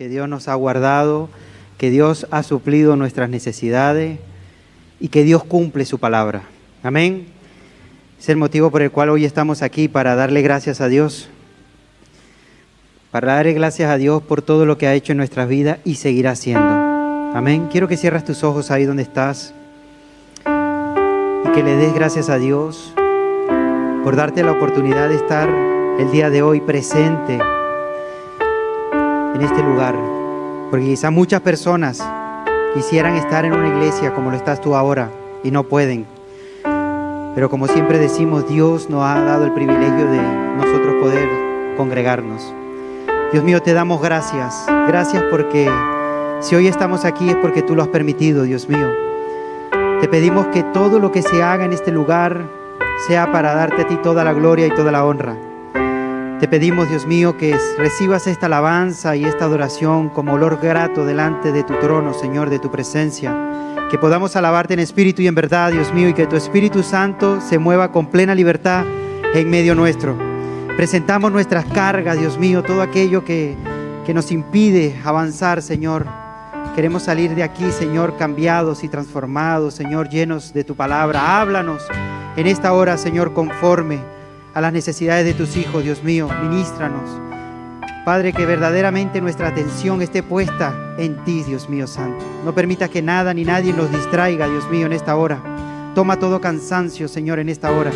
que Dios nos ha guardado, que Dios ha suplido nuestras necesidades y que Dios cumple su palabra. Amén. Es el motivo por el cual hoy estamos aquí, para darle gracias a Dios. Para darle gracias a Dios por todo lo que ha hecho en nuestras vidas y seguirá haciendo. Amén. Quiero que cierres tus ojos ahí donde estás y que le des gracias a Dios por darte la oportunidad de estar el día de hoy presente en este lugar. Porque quizá muchas personas quisieran estar en una iglesia como lo estás tú ahora y no pueden. Pero como siempre decimos, Dios nos ha dado el privilegio de nosotros poder congregarnos. Dios mío, te damos gracias. Gracias porque si hoy estamos aquí es porque tú lo has permitido, Dios mío. Te pedimos que todo lo que se haga en este lugar sea para darte a ti toda la gloria y toda la honra. Te pedimos, Dios mío, que recibas esta alabanza y esta adoración como olor grato delante de tu trono, Señor, de tu presencia. Que podamos alabarte en espíritu y en verdad, Dios mío, y que tu Espíritu Santo se mueva con plena libertad en medio nuestro. Presentamos nuestras cargas, Dios mío, todo aquello que nos impide avanzar, Señor. Queremos salir de aquí, Señor, cambiados y transformados, Señor, llenos de tu palabra. Háblanos en esta hora, Señor, conforme a las necesidades de tus hijos, Dios mío. Ministranos. Padre, que verdaderamente nuestra atención esté puesta en ti, Dios mío santo. No permitas que nada ni nadie nos distraiga, Dios mío, en esta hora. Toma todo cansancio, Señor, en esta hora.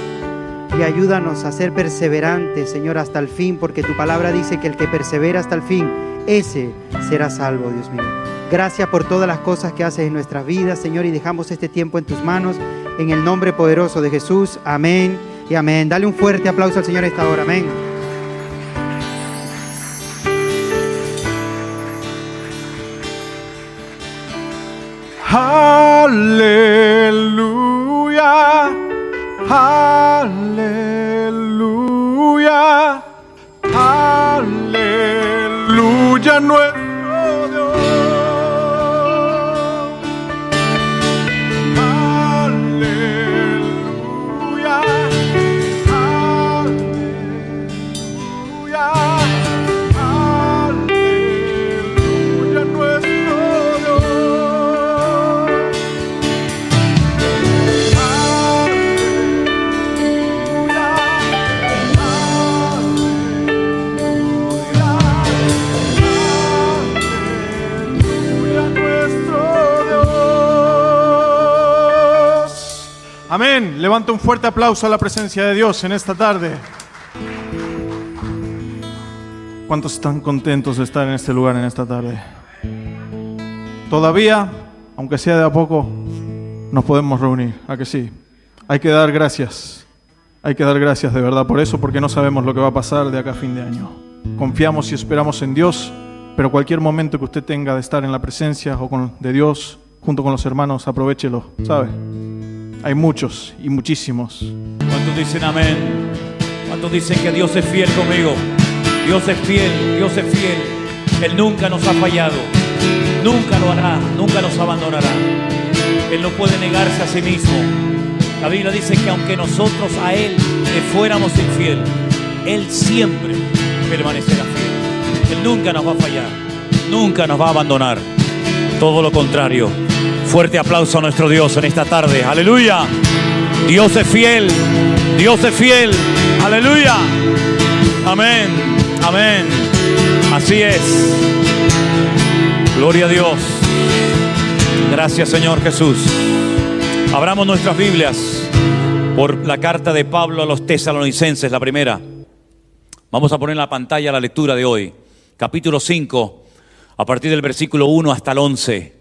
Y ayúdanos a ser perseverantes, Señor, hasta el fin, porque tu palabra dice que el que persevera hasta el fin, ese será salvo, Dios mío. Gracias por todas las cosas que haces en nuestras vidas, Señor, y dejamos este tiempo en tus manos, en el nombre poderoso de Jesús. Amén y amén. Dale un fuerte aplauso al Señor esta hora. Amén. Aleluya, aleluya, aleluya, nuestro Dios. Aleluya, aleluya, aleluya, nuestro Dios. Amén. Levanta un fuerte aplauso a la presencia de Dios en esta tarde. ¿Cuántos están contentos de estar en este lugar en esta tarde? Todavía, aunque sea de a poco, nos podemos reunir. ¿A que sí? Hay que dar gracias. Hay que dar gracias de verdad por eso, porque no sabemos lo que va a pasar de acá a fin de año. Confiamos y esperamos en Dios, pero cualquier momento que usted tenga de estar en la presencia de Dios, junto con los hermanos, aprovéchelo, ¿sabe? Hay muchos y muchísimos. ¿Cuántos dicen amén? ¿Cuántos dicen que Dios es fiel conmigo? Dios es fiel, Dios es fiel. Él nunca nos ha fallado, nunca lo hará, nunca nos abandonará. Él no puede negarse a sí mismo. La Biblia dice que aunque nosotros a Él le fuéramos infiel, Él siempre permanecerá fiel. Él nunca nos va a fallar, nunca nos va a abandonar. Todo lo contrario. Fuerte aplauso a nuestro Dios en esta tarde. ¡Aleluya! Dios es fiel. Dios es fiel. ¡Aleluya! Amén. Amén. Así es. Gloria a Dios. Gracias, Señor Jesús. Abramos nuestras Biblias por la carta de Pablo a los Tesalonicenses, la primera. Vamos a poner en la pantalla la lectura de hoy. Capítulo 5, a partir del versículo 1 hasta el 11.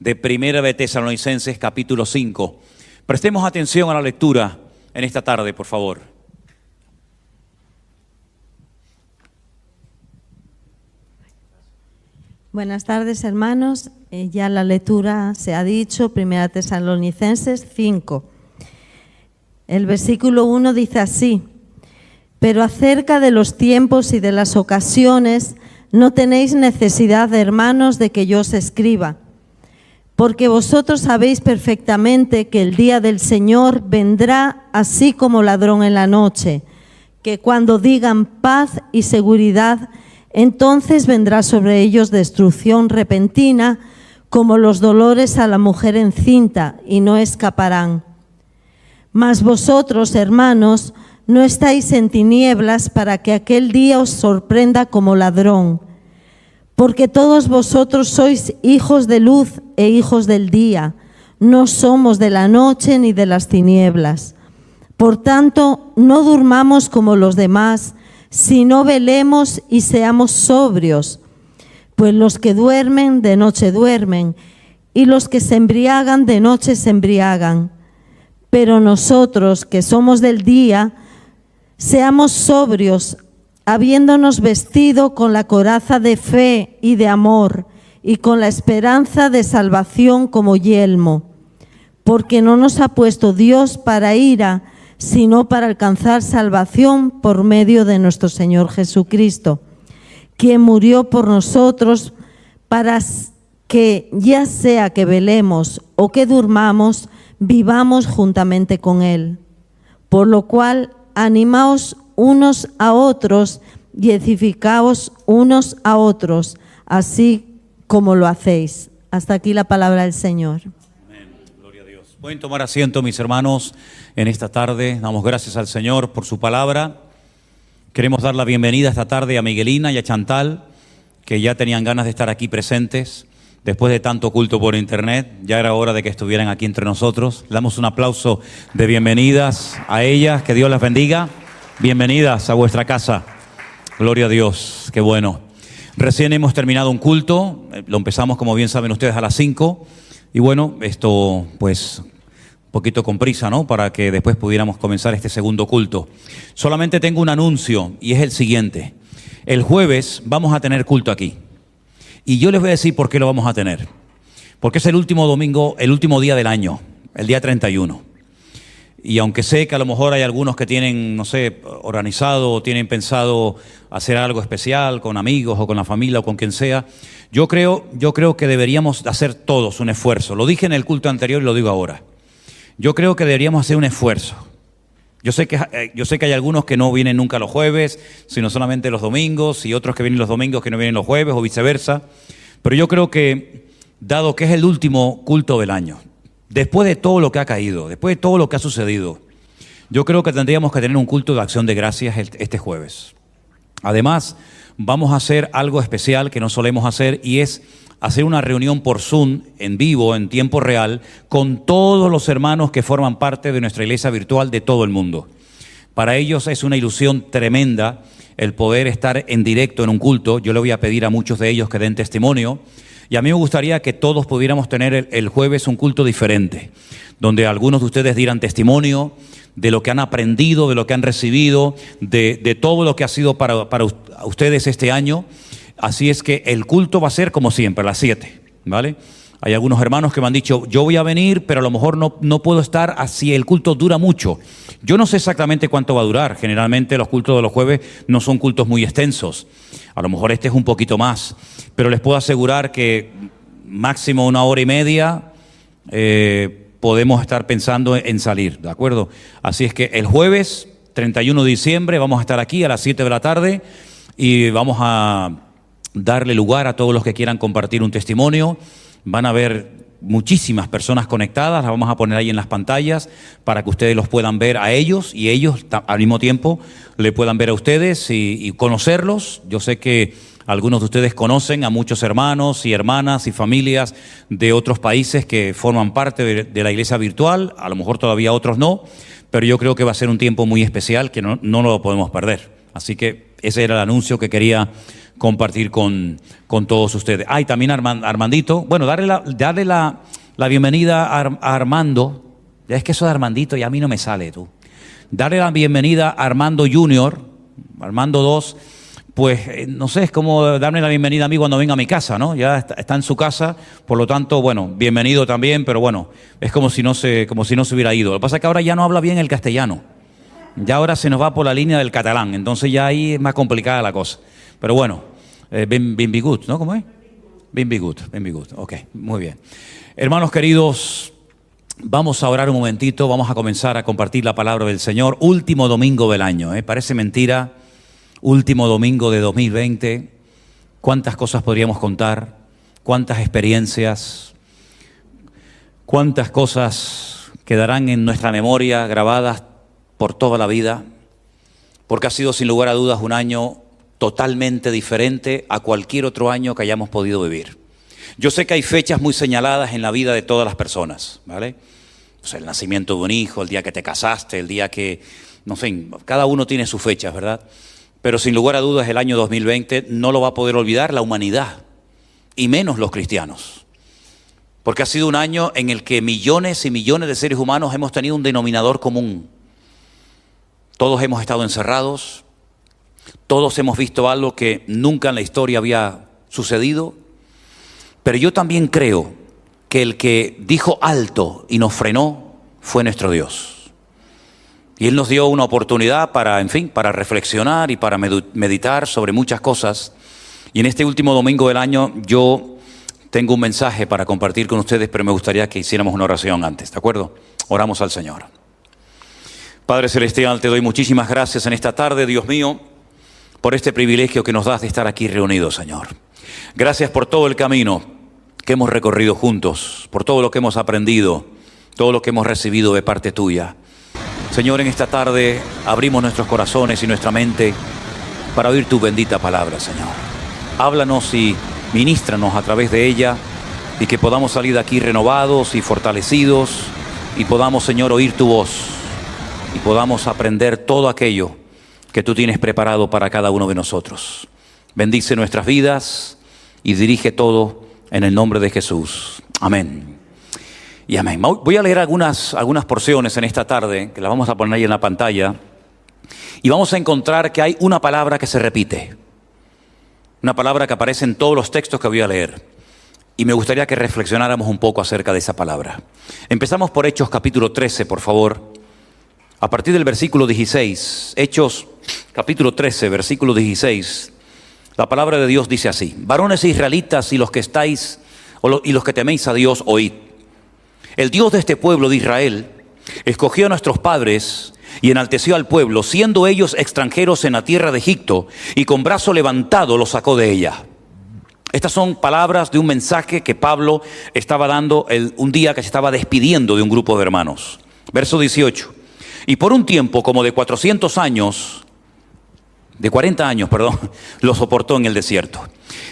De Primera de Tesalonicenses, capítulo 5. Prestemos atención a la lectura en esta tarde, por favor. Buenas tardes, hermanos. Ya la lectura se ha dicho, Primera Tesalonicenses 5. El versículo 1 dice así: pero acerca de los tiempos y de las ocasiones no tenéis necesidad, hermanos, de que yo os escriba. Porque vosotros sabéis perfectamente que el día del Señor vendrá así como ladrón en la noche, que cuando digan paz y seguridad, Entonces vendrá sobre ellos destrucción repentina, como los dolores a la mujer encinta, y no escaparán. Mas vosotros, hermanos, no estáis en tinieblas para que aquel día os sorprenda como ladrón, porque todos vosotros sois hijos de luz e hijos del día, no somos de la noche ni de las tinieblas. Por tanto, no durmamos como los demás, sino velemos y seamos sobrios. Pues los que duermen, de noche duermen, y los que se embriagan, de noche se embriagan. Pero nosotros, que somos del día, seamos sobrios, habiéndonos vestido con la coraza de fe y de amor, y con la esperanza de salvación como yelmo. Porque no nos ha puesto Dios para ira, sino para alcanzar salvación por medio de nuestro Señor Jesucristo, quien murió por nosotros para que, ya sea que velemos o que durmamos, vivamos juntamente con Él. Por lo cual, animaos unos a otros y edificaos unos a otros, así como lo hacéis. Hasta aquí la palabra del Señor. Amén. Gloria a Dios. Pueden tomar asiento, mis hermanos, en esta tarde. Damos gracias al Señor por su palabra. Queremos dar la bienvenida esta tarde a Miguelina y a Chantal, que ya tenían ganas de estar aquí presentes. Después de tanto culto por internet, ya era hora de que estuvieran aquí entre nosotros. Le damos un aplauso de bienvenidas a ellas, que Dios las bendiga. Bienvenidas a vuestra casa. Gloria a Dios, qué bueno. Recién hemos terminado un culto, lo empezamos, como bien saben ustedes, a las 5. Y bueno, esto pues un poquito con prisa, ¿no? Para que después pudiéramos comenzar este segundo culto. Solamente tengo un anuncio y es el siguiente. El jueves vamos a tener culto aquí. Y yo les voy a decir por qué lo vamos a tener. Porque es el último domingo, el último día del año, el día 31. Y aunque sé que a lo mejor hay algunos que tienen, no sé, organizado o tienen pensado hacer algo especial con amigos o con la familia o con quien sea, yo creo que deberíamos hacer todos un esfuerzo. Lo dije en el culto anterior y lo digo ahora. Yo creo que deberíamos hacer un esfuerzo. Yo sé que hay algunos que no vienen nunca los jueves, sino solamente los domingos, y otros que vienen los domingos que no vienen los jueves, o viceversa. Pero yo creo que, dado que es el último culto del año, después de todo lo que ha caído, después de todo lo que ha sucedido, yo creo que tendríamos que tener un culto de acción de gracias este jueves. Además, vamos a hacer algo especial que no solemos hacer, y es hacer una reunión por Zoom, en vivo, en tiempo real, con todos los hermanos que forman parte de nuestra iglesia virtual de todo el mundo. Para ellos es una ilusión tremenda el poder estar en directo en un culto. Yo le voy a pedir a muchos de ellos que den testimonio. Y a mí me gustaría que todos pudiéramos tener el jueves un culto diferente, donde algunos de ustedes dieran testimonio de lo que han aprendido, de lo que han recibido, de todo lo que ha sido para ustedes este año. Así es que el culto va a ser como siempre, a las 7, ¿vale? Hay algunos hermanos que me han dicho, yo voy a venir, pero a lo mejor no puedo estar así, el culto dura mucho. Yo no sé exactamente cuánto va a durar. Generalmente los cultos de los jueves no son cultos muy extensos. A lo mejor este es un poquito más. Pero les puedo asegurar que máximo 1 hora y media podemos estar pensando en salir, ¿de acuerdo? Así es que el jueves 31 de diciembre vamos a estar aquí a las 7 de la tarde y vamos a darle lugar a todos los que quieran compartir un testimonio. Van a haber muchísimas personas conectadas, las vamos a poner ahí en las pantallas para que ustedes los puedan ver a ellos y ellos al mismo tiempo le puedan ver a ustedes y conocerlos. Yo sé que algunos de ustedes conocen a muchos hermanos y hermanas y familias de otros países que forman parte de la iglesia virtual, a lo mejor todavía otros no, pero yo creo que va a ser un tiempo muy especial que no lo podemos perder. Así que ese era el anuncio que quería compartir con todos ustedes. Y también Armandito, bueno, darle la bienvenida a Armando. Ya es que eso de Armandito ya a mí no me sale, tú. Darle la bienvenida a Armando Junior, Armando 2, pues no sé, es como darme la bienvenida a mí cuando venga a mi casa, ¿no? Ya está en su casa, por lo tanto, bueno, bienvenido también, pero bueno, es como si no se hubiera ido. Lo que pasa es que ahora ya no habla bien el castellano. Ya ahora se nos va por la línea del catalán, entonces ya ahí es más complicada la cosa. Pero bueno, benvingut, ¿no? ¿Cómo es? Benvingut, ok, muy bien. Hermanos queridos, vamos a orar un momentito, vamos a comenzar a compartir la palabra del Señor. Último domingo del año, parece mentira, último domingo de 2020. cuántas cosas podríamos contar, cuántas experiencias, cuántas cosas quedarán en nuestra memoria grabadas por toda la vida, porque ha sido sin lugar a dudas un año totalmente diferente a cualquier otro año que hayamos podido vivir. Yo sé que hay fechas muy señaladas en la vida de todas las personas, ¿vale? O sea, el nacimiento de un hijo, el día que te casaste, el día que, no sé, cada uno tiene sus fechas, ¿verdad? Pero sin lugar a dudas el año 2020 no lo va a poder olvidar la humanidad, y menos los cristianos. Porque ha sido un año en el que millones y millones de seres humanos hemos tenido un denominador común. Todos hemos estado encerrados, todos hemos visto algo que nunca en la historia había sucedido, pero yo también creo que el que dijo alto y nos frenó fue nuestro Dios. Y Él nos dio una oportunidad para, en fin, para reflexionar y para meditar sobre muchas cosas. Y en este último domingo del año yo tengo un mensaje para compartir con ustedes, pero me gustaría que hiciéramos una oración antes, ¿de acuerdo? Oramos al Señor. Padre Celestial, te doy muchísimas gracias en esta tarde, Dios mío, por este privilegio que nos das de estar aquí reunidos, Señor. Gracias por todo el camino que hemos recorrido juntos, por todo lo que hemos aprendido, todo lo que hemos recibido de parte tuya. Señor, en esta tarde abrimos nuestros corazones y nuestra mente para oír tu bendita palabra, Señor. Háblanos y ministranos a través de ella, y que podamos salir de aquí renovados y fortalecidos, y podamos, Señor, oír tu voz, y podamos aprender todo aquello que tú tienes preparado para cada uno de nosotros. Bendice nuestras vidas y dirige todo en el nombre de Jesús. Amén. Y amén. Voy a leer algunas porciones en esta tarde, que las vamos a poner ahí en la pantalla, y vamos a encontrar que hay una palabra que se repite. Una palabra que aparece en todos los textos que voy a leer. Y me gustaría que reflexionáramos un poco acerca de esa palabra. Empezamos por Hechos capítulo 13, por favor. A partir del versículo 16, Hechos capítulo 13, versículo 16, la palabra de Dios dice así: varones israelitas y los que estáis, y los que teméis a Dios, oíd. El Dios de este pueblo de Israel escogió a nuestros padres y enalteció al pueblo, siendo ellos extranjeros en la tierra de Egipto, y con brazo levantado los sacó de ella. Estas son palabras de un mensaje que Pablo estaba dando un día que se estaba despidiendo de un grupo de hermanos. Verso 18. Y por un tiempo como de 40 años, lo soportó en el desierto.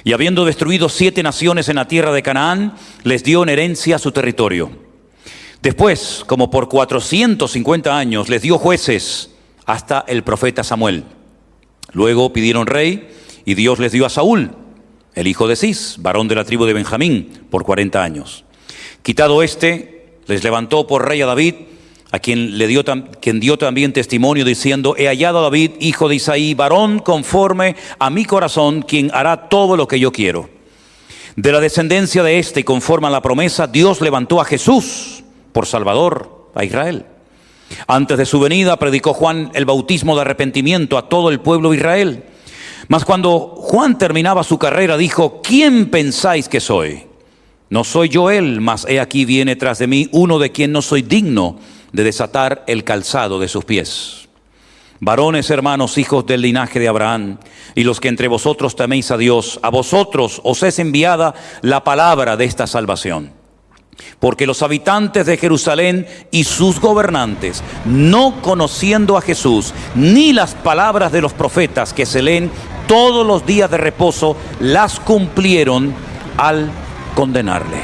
Y habiendo destruido 7 naciones en la tierra de Canaán, les dio en herencia su territorio. Después, como por 450 años, les dio jueces hasta el profeta Samuel. Luego pidieron rey, y Dios les dio a Saúl, el hijo de Cis, varón de la tribu de Benjamín, por 40 años. Quitado les levantó por rey a David, a quien dio también testimonio diciendo: he hallado a David, hijo de Isaí, varón conforme a mi corazón, quien hará todo lo que yo quiero. De la descendencia de y conforme a la promesa, Dios levantó a Jesús por Salvador a Israel. Antes de su venida predicó Juan el bautismo de arrepentimiento a todo el pueblo de Israel. Mas cuando Juan terminaba su carrera, dijo: ¿quién pensáis que soy? No soy yo él, mas he aquí viene tras de mí uno de quien no soy digno de desatar el calzado de sus pies. Varones, hermanos, hijos del linaje de Abraham, y los que entre vosotros teméis a Dios, a vosotros os es enviada la palabra de esta salvación. Porque los habitantes de Jerusalén y sus gobernantes, no conociendo a Jesús, ni las palabras de los profetas que se leen todos los días de reposo, las cumplieron al condenarle.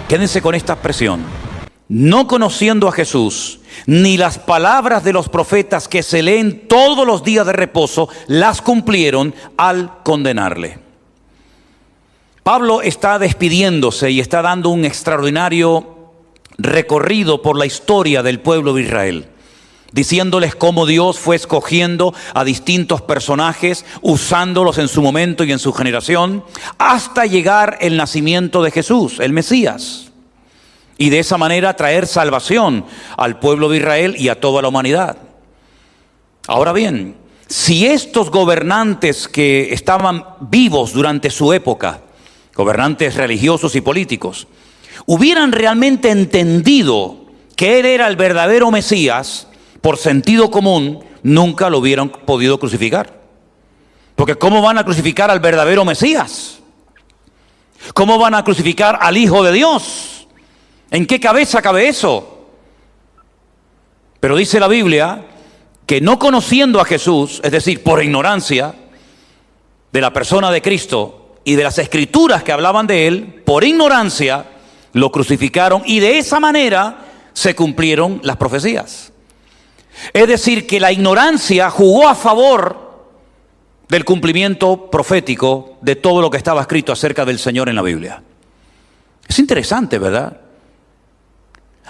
Quédense con esta expresión: no conociendo a Jesús, ni las palabras de los profetas que se leen todos los días de reposo, las cumplieron al condenarle. Pablo está despidiéndose y está dando un extraordinario recorrido por la historia del pueblo de Israel, diciéndoles cómo Dios fue escogiendo a distintos personajes, usándolos en su momento y en su generación, hasta llegar el nacimiento de Jesús, el Mesías. Y de esa manera traer salvación al pueblo de Israel y a toda la humanidad. Ahora bien, si estos gobernantes que estaban vivos durante su época, gobernantes religiosos y políticos, hubieran realmente entendido que Él era el verdadero Mesías, por sentido común, nunca lo hubieran podido crucificar. Porque ¿cómo van a crucificar al verdadero Mesías? ¿Cómo van a crucificar al Hijo de Dios? ¿En qué cabeza cabe eso? Pero dice la Biblia que no conociendo a Jesús, es decir, por ignorancia de la persona de Cristo y de las escrituras que hablaban de él, por ignorancia lo crucificaron y de esa manera se cumplieron las profecías. Es decir, que la ignorancia jugó a favor del cumplimiento profético de todo lo que estaba escrito acerca del Señor en la Biblia. Es interesante, ¿verdad?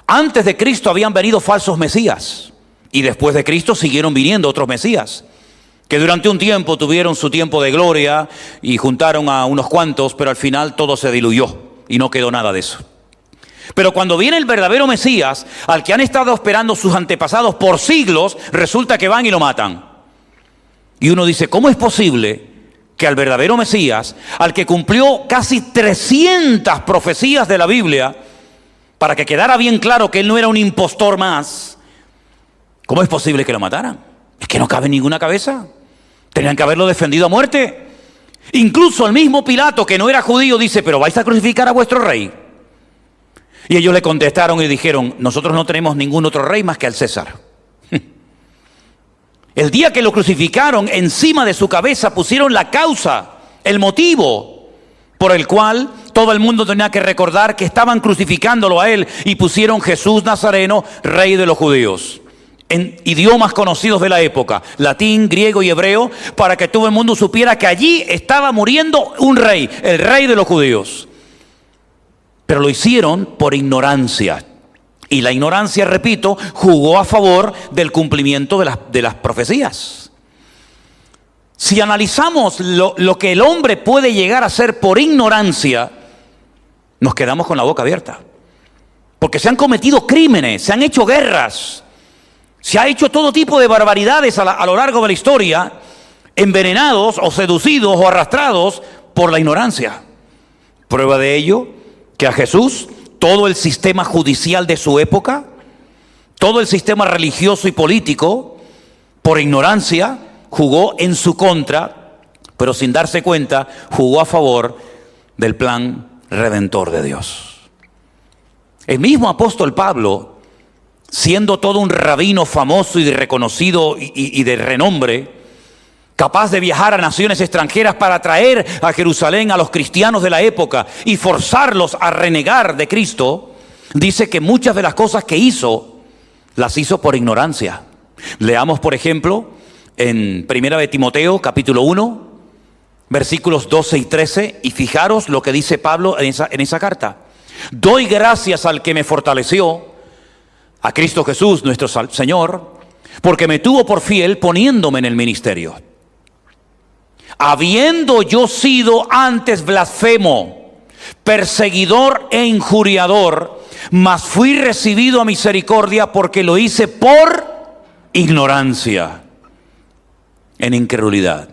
Antes de Cristo habían venido falsos mesías y después de Cristo siguieron viniendo otros mesías que durante un tiempo tuvieron su tiempo de gloria y juntaron a unos cuantos, pero al final todo se diluyó y no quedó nada de eso. Pero cuando viene el verdadero Mesías, al que han estado esperando sus antepasados por siglos, resulta que van y lo matan. Y uno dice, ¿cómo es posible que al verdadero Mesías, al que cumplió casi 300 profecías de la Biblia, para que quedara bien claro que él no era un impostor más, cómo es posible que lo mataran? Es que no cabe en ninguna cabeza. Tenían que haberlo defendido a muerte. Incluso el mismo Pilato, que no era judío, dice, ¿pero vais a crucificar a vuestro rey? Y ellos le contestaron y dijeron, nosotros no tenemos ningún otro rey más que al César. El día que lo crucificaron, encima de su cabeza pusieron la causa, el motivo por el cual todo el mundo tenía que recordar que estaban crucificándolo a él y pusieron Jesús Nazareno, rey de los judíos. En idiomas conocidos de la época, latín, griego y hebreo, para que todo el mundo supiera que allí estaba muriendo un rey, el rey de los judíos. Pero lo hicieron por ignorancia. Y la ignorancia, repito, jugó a favor del cumplimiento de las profecías. Si analizamos lo que el hombre puede llegar a hacer por ignorancia, nos quedamos con la boca abierta. Porque se han cometido crímenes, se han hecho guerras, se ha hecho todo tipo de barbaridades a lo largo de la historia, envenenados o seducidos o arrastrados por la ignorancia. Prueba de ello, que a Jesús, todo el sistema judicial de su época, todo el sistema religioso y político, por ignorancia, jugó en su contra, pero sin darse cuenta, jugó a favor del plan redentor de Dios. El mismo apóstol Pablo, siendo todo un rabino famoso y reconocido y de renombre, capaz de viajar a naciones extranjeras para traer a Jerusalén a los cristianos de la época y forzarlos a renegar de Cristo, dice que muchas de las cosas que hizo, las hizo por ignorancia. Leamos, por ejemplo, en 1 de Timoteo, capítulo 1, versículos 12 y 13, y fijaros lo que dice Pablo en esa carta. Doy gracias al que me fortaleció, a Cristo Jesús, nuestro Señor, porque me tuvo por fiel poniéndome en el ministerio. Habiendo yo sido antes blasfemo, perseguidor e injuriador, mas fui recibido a misericordia porque lo hice por ignorancia, en incredulidad.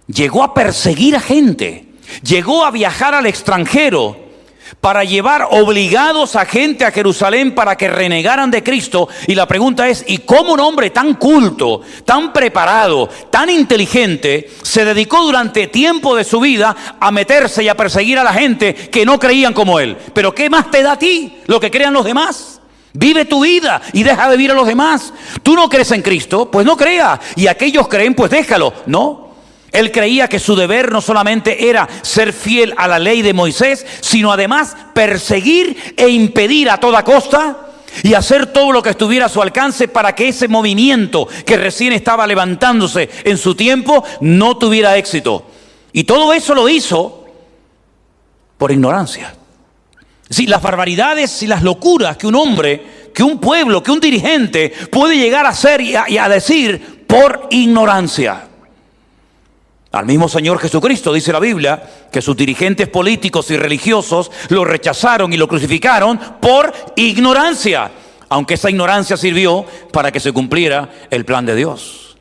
Llegó a perseguir a gente, llegó a viajar al extranjero para llevar obligados a gente a Jerusalén para que renegaran de Cristo. Y la pregunta es, ¿y cómo un hombre tan culto, tan preparado, tan inteligente, se dedicó durante tiempo de su vida a meterse y a perseguir a la gente que no creían como él? ¿Pero qué más te da a ti lo que crean los demás? Vive tu vida y deja de vivir a los demás. ¿Tú no crees en Cristo? Pues no creas. ¿Y aquellos creen? Pues déjalo. No. Él creía que su deber no solamente era ser fiel a la ley de Moisés, sino además perseguir e impedir a toda costa y hacer todo lo que estuviera a su alcance para que ese movimiento que recién estaba levantándose en su tiempo no tuviera éxito. Y todo eso lo hizo por ignorancia. Sí, las barbaridades y las locuras que un hombre, que un pueblo, que un dirigente puede llegar a hacer y a decir por ignorancia. Al mismo Señor Jesucristo, dice la Biblia, que sus dirigentes políticos y religiosos lo rechazaron y lo crucificaron por ignorancia, aunque esa ignorancia sirvió para que se cumpliera el plan de Dios.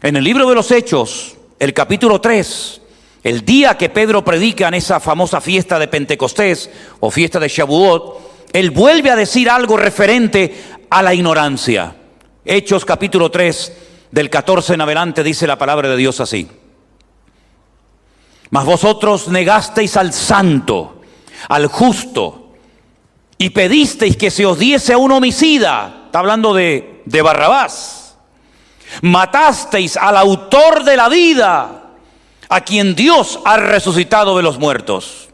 En el libro de los Hechos, el capítulo 3, el día que Pedro predica en esa famosa fiesta de Pentecostés o fiesta de Shavuot, él vuelve a decir algo referente a la ignorancia. Hechos capítulo 3, del 14 en adelante, dice la palabra de Dios así. Mas vosotros negasteis al santo, al justo, y pedisteis que se os diese a un homicida. Está hablando de Barrabás. Matasteis al autor de la vida, a quien Dios ha resucitado de los muertos.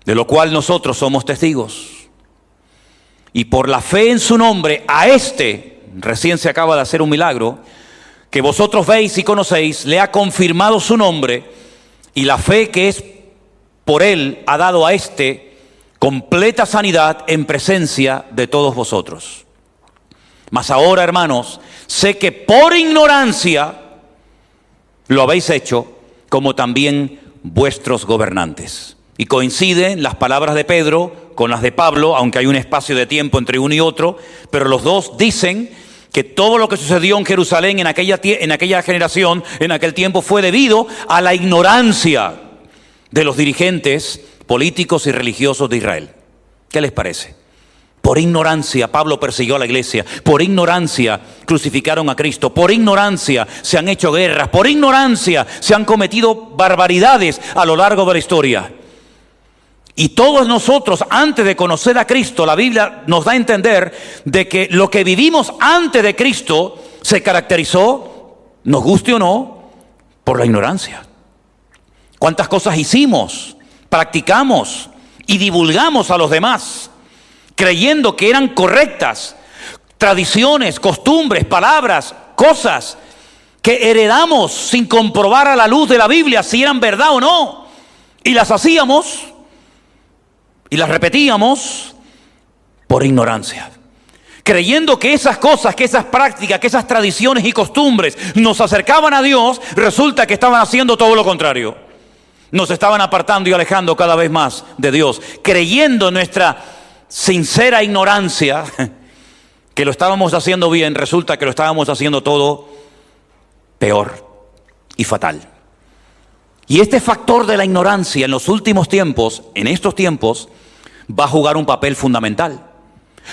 De lo cual nosotros somos testigos. Y por la fe en su nombre, a este, recién se acaba de hacer un milagro, que vosotros veis y conocéis, le ha confirmado su nombre, y la fe que es por él ha dado a este completa sanidad en presencia de todos vosotros. Mas ahora, hermanos, sé que por ignorancia lo habéis hecho, como también vuestros gobernantes. Y coinciden las palabras de Pedro con las de Pablo, aunque hay un espacio de tiempo entre uno y otro, pero los dos dicen que todo lo que sucedió en Jerusalén en aquella generación, en aquel tiempo, fue debido a la ignorancia de los dirigentes políticos y religiosos de Israel. ¿Qué les parece? Por ignorancia Pablo persiguió a la iglesia, por ignorancia crucificaron a Cristo, por ignorancia se han hecho guerras, por ignorancia se han cometido barbaridades a lo largo de la historia. Y todos nosotros, antes de conocer a Cristo, la Biblia nos da a entender de que lo que vivimos antes de Cristo se caracterizó, nos guste o no, por la ignorancia. ¿Cuántas cosas hicimos, practicamos y divulgamos a los demás, creyendo que eran correctas? Tradiciones, costumbres, palabras, cosas que heredamos sin comprobar a la luz de la Biblia si eran verdad o no. Y las hacíamos y las repetíamos por ignorancia, creyendo que esas cosas, que esas prácticas, que esas tradiciones y costumbres nos acercaban a Dios. Resulta que estaban haciendo todo lo contrario. Nos estaban apartando y alejando cada vez más de Dios, creyendo en nuestra sincera ignorancia que lo estábamos haciendo bien. Resulta que lo estábamos haciendo todo peor y fatal. Y este factor de la ignorancia en los últimos tiempos, en estos tiempos, va a jugar un papel fundamental.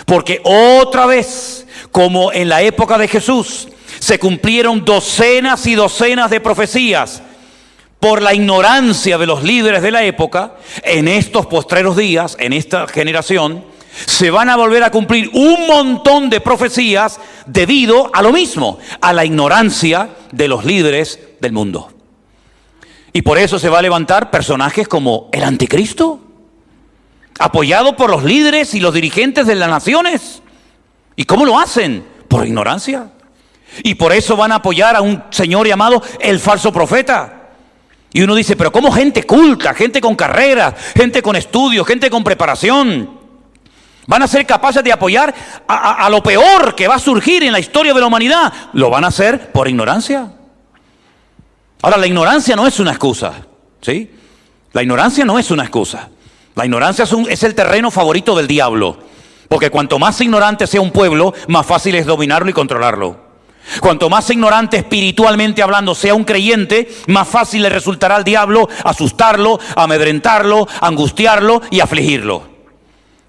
Porque otra vez, como en la época de Jesús, se cumplieron docenas y docenas de profecías por la ignorancia de los líderes de la época. En estos postreros días, en esta generación, se van a volver a cumplir un montón de profecías debido a lo mismo, a la ignorancia de los líderes del mundo. Y por eso se va a levantar personajes como el anticristo, apoyado por los líderes y los dirigentes de las naciones. ¿Y cómo lo hacen? Por ignorancia. Y por eso van a apoyar a un señor llamado el falso profeta. Y uno dice, pero ¿cómo gente culta, gente con carreras, gente con estudios, gente con preparación van a ser capaces de apoyar a lo peor que va a surgir en la historia de la humanidad? Lo van a hacer por ignorancia. Ahora, la ignorancia no es una excusa, ¿sí? La ignorancia no es una excusa. La ignorancia es el terreno favorito del diablo. Porque cuanto más ignorante sea un pueblo, más fácil es dominarlo y controlarlo. Cuanto más ignorante espiritualmente hablando sea un creyente, más fácil le resultará al diablo asustarlo, amedrentarlo, angustiarlo y afligirlo.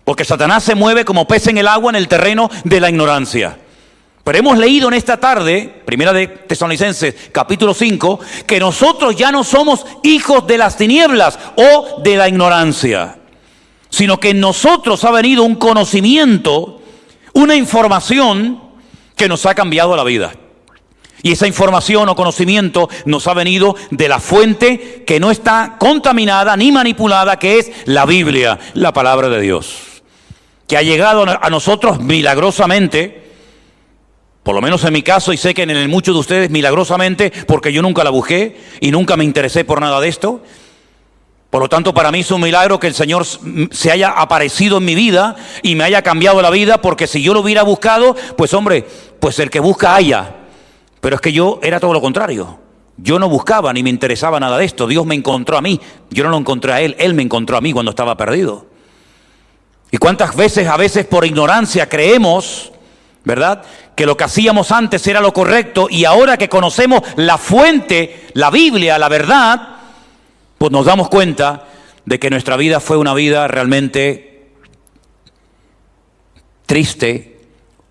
Porque Satanás se mueve como pez en el agua en el terreno de la ignorancia. Pero hemos leído en esta tarde, primera de Tesalonicenses, capítulo 5, que nosotros ya no somos hijos de las tinieblas o de la ignorancia, sino que en nosotros ha venido un conocimiento, una información que nos ha cambiado la vida. Y esa información o conocimiento nos ha venido de la fuente que no está contaminada ni manipulada, que es la Biblia, la palabra de Dios, que ha llegado a nosotros milagrosamente. Por lo menos en mi caso, y sé que en el muchos de ustedes milagrosamente, porque yo nunca la busqué y nunca me interesé por nada de esto. Por lo tanto, para mí es un milagro que el Señor se haya aparecido en mi vida y me haya cambiado la vida, porque si yo lo hubiera buscado, pues hombre, pues el que busca halla. Pero es que yo era todo lo contrario. Yo no buscaba ni me interesaba nada de esto. Dios me encontró a mí, yo no lo encontré a Él, Él me encontró a mí cuando estaba perdido. Y cuántas veces, a veces por ignorancia creemos, ¿verdad?, que lo que hacíamos antes era lo correcto, y ahora que conocemos la fuente, la Biblia, la verdad, pues nos damos cuenta de que nuestra vida fue una vida realmente triste,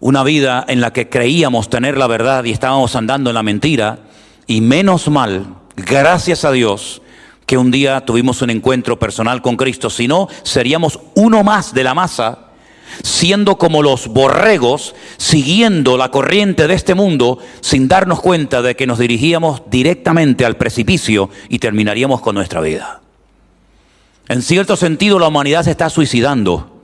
una vida en la que creíamos tener la verdad y estábamos andando en la mentira. Y menos mal Gracias a Dios que un día tuvimos un encuentro personal con Cristo. Si no, seríamos uno más de la masa, siendo como los borregos, siguiendo la corriente de este mundo, sin darnos cuenta de que nos dirigíamos directamente al precipicio y terminaríamos con nuestra vida. En cierto sentido, la humanidad se está suicidando.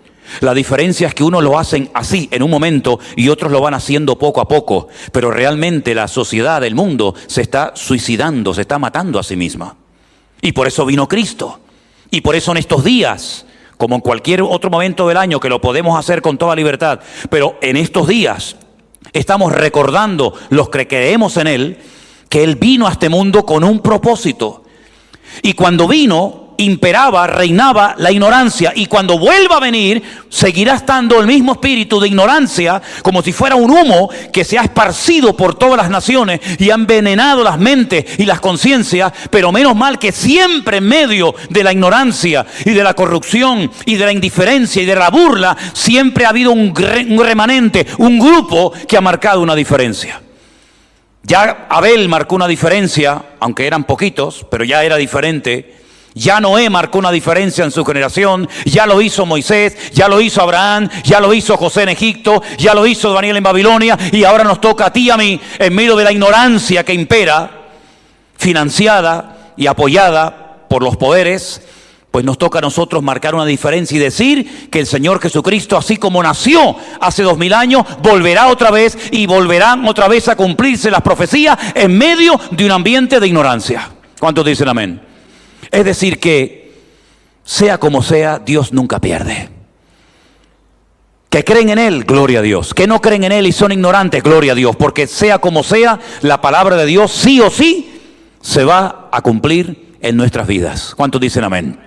La diferencia es que unos lo hacen así en un momento y otros lo van haciendo poco a poco. Pero realmente la sociedad, el mundo, se está suicidando, se está matando a sí misma. Y por eso vino Cristo. Y por eso en estos días, como en cualquier otro momento del año que lo podemos hacer con toda libertad, pero en estos días estamos recordando los que creemos en Él, que Él vino a este mundo con un propósito. Y cuando vino, imperaba, reinaba la ignorancia, y cuando vuelva a venir seguirá estando el mismo espíritu de ignorancia, como si fuera un humo que se ha esparcido por todas las naciones y ha envenenado las mentes y las conciencias. Pero menos mal que siempre en medio de la ignorancia y de la corrupción y de la indiferencia y de la burla, siempre ha habido un remanente, un grupo que ha marcado una diferencia. Ya Abel marcó una diferencia, aunque eran poquitos, pero ya era diferente. Ya Noé marcó una diferencia en su generación, ya lo hizo Moisés, ya lo hizo Abraham, ya lo hizo José en Egipto, ya lo hizo Daniel en Babilonia, y ahora nos toca a ti y a mí, en medio de la ignorancia que impera, financiada y apoyada por los poderes, pues nos toca a nosotros marcar una diferencia y decir que el Señor Jesucristo, así como nació hace 2000 años, volverá otra vez y volverán otra vez a cumplirse las profecías en medio de un ambiente de ignorancia. ¿Cuántos dicen amén? Es decir que, sea como sea, Dios nunca pierde. Que creen en Él, gloria a Dios. Que no creen en Él y son ignorantes, gloria a Dios. Porque sea como sea, la palabra de Dios sí o sí se va a cumplir en nuestras vidas. ¿Cuántos dicen amén?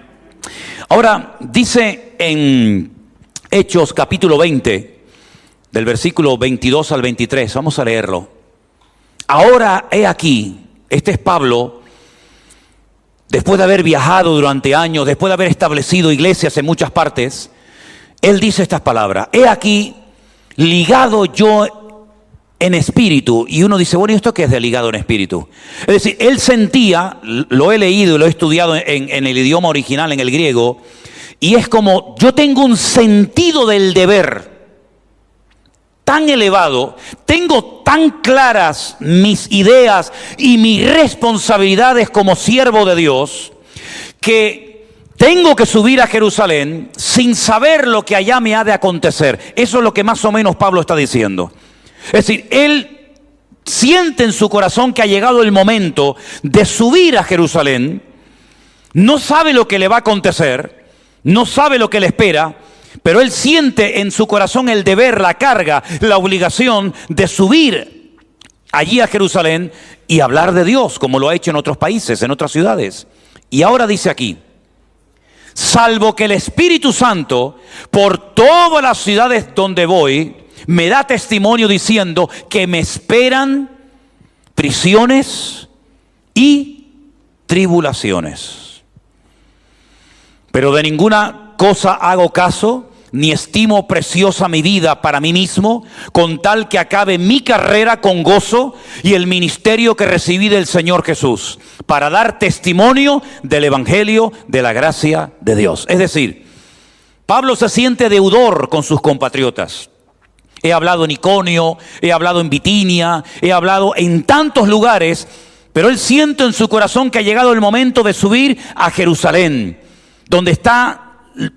Ahora, dice en Hechos capítulo 20, del versículo 22 al 23, vamos a leerlo. Ahora he aquí, este es Pablo, después de haber viajado durante años, después de haber establecido iglesias en muchas partes, él dice estas palabras: he aquí ligado yo en espíritu. Y uno dice, bueno, ¿y esto qué es de ligado en espíritu? Es decir, él sentía, lo he leído y lo he estudiado en el idioma original, en el griego, y es como, yo tengo un sentido del deber tan elevado, tengo tan claras mis ideas y mis responsabilidades como siervo de Dios, que tengo que subir a Jerusalén sin saber lo que allá me ha de acontecer. Eso es lo que más o menos Pablo está diciendo. Es decir, él siente en su corazón que ha llegado el momento de subir a Jerusalén, no sabe lo que le va a acontecer, no sabe lo que le espera, pero él siente en su corazón el deber, la carga, la obligación de subir allí a Jerusalén y hablar de Dios, como lo ha hecho en otros países, en otras ciudades. Y ahora dice aquí, salvo que el Espíritu Santo por todas las ciudades donde voy me da testimonio diciendo que me esperan prisiones y tribulaciones. Pero de ninguna cosa hago caso, ni estimo preciosa mi vida para mí mismo, con tal que acabe mi carrera con gozo y el ministerio que recibí del Señor Jesús, para dar testimonio del Evangelio de la gracia de Dios. Es decir, Pablo se siente deudor con sus compatriotas. He hablado en Iconio, he hablado en Bitinia, he hablado en tantos lugares, pero él siente en su corazón que ha llegado el momento de subir a Jerusalén, donde están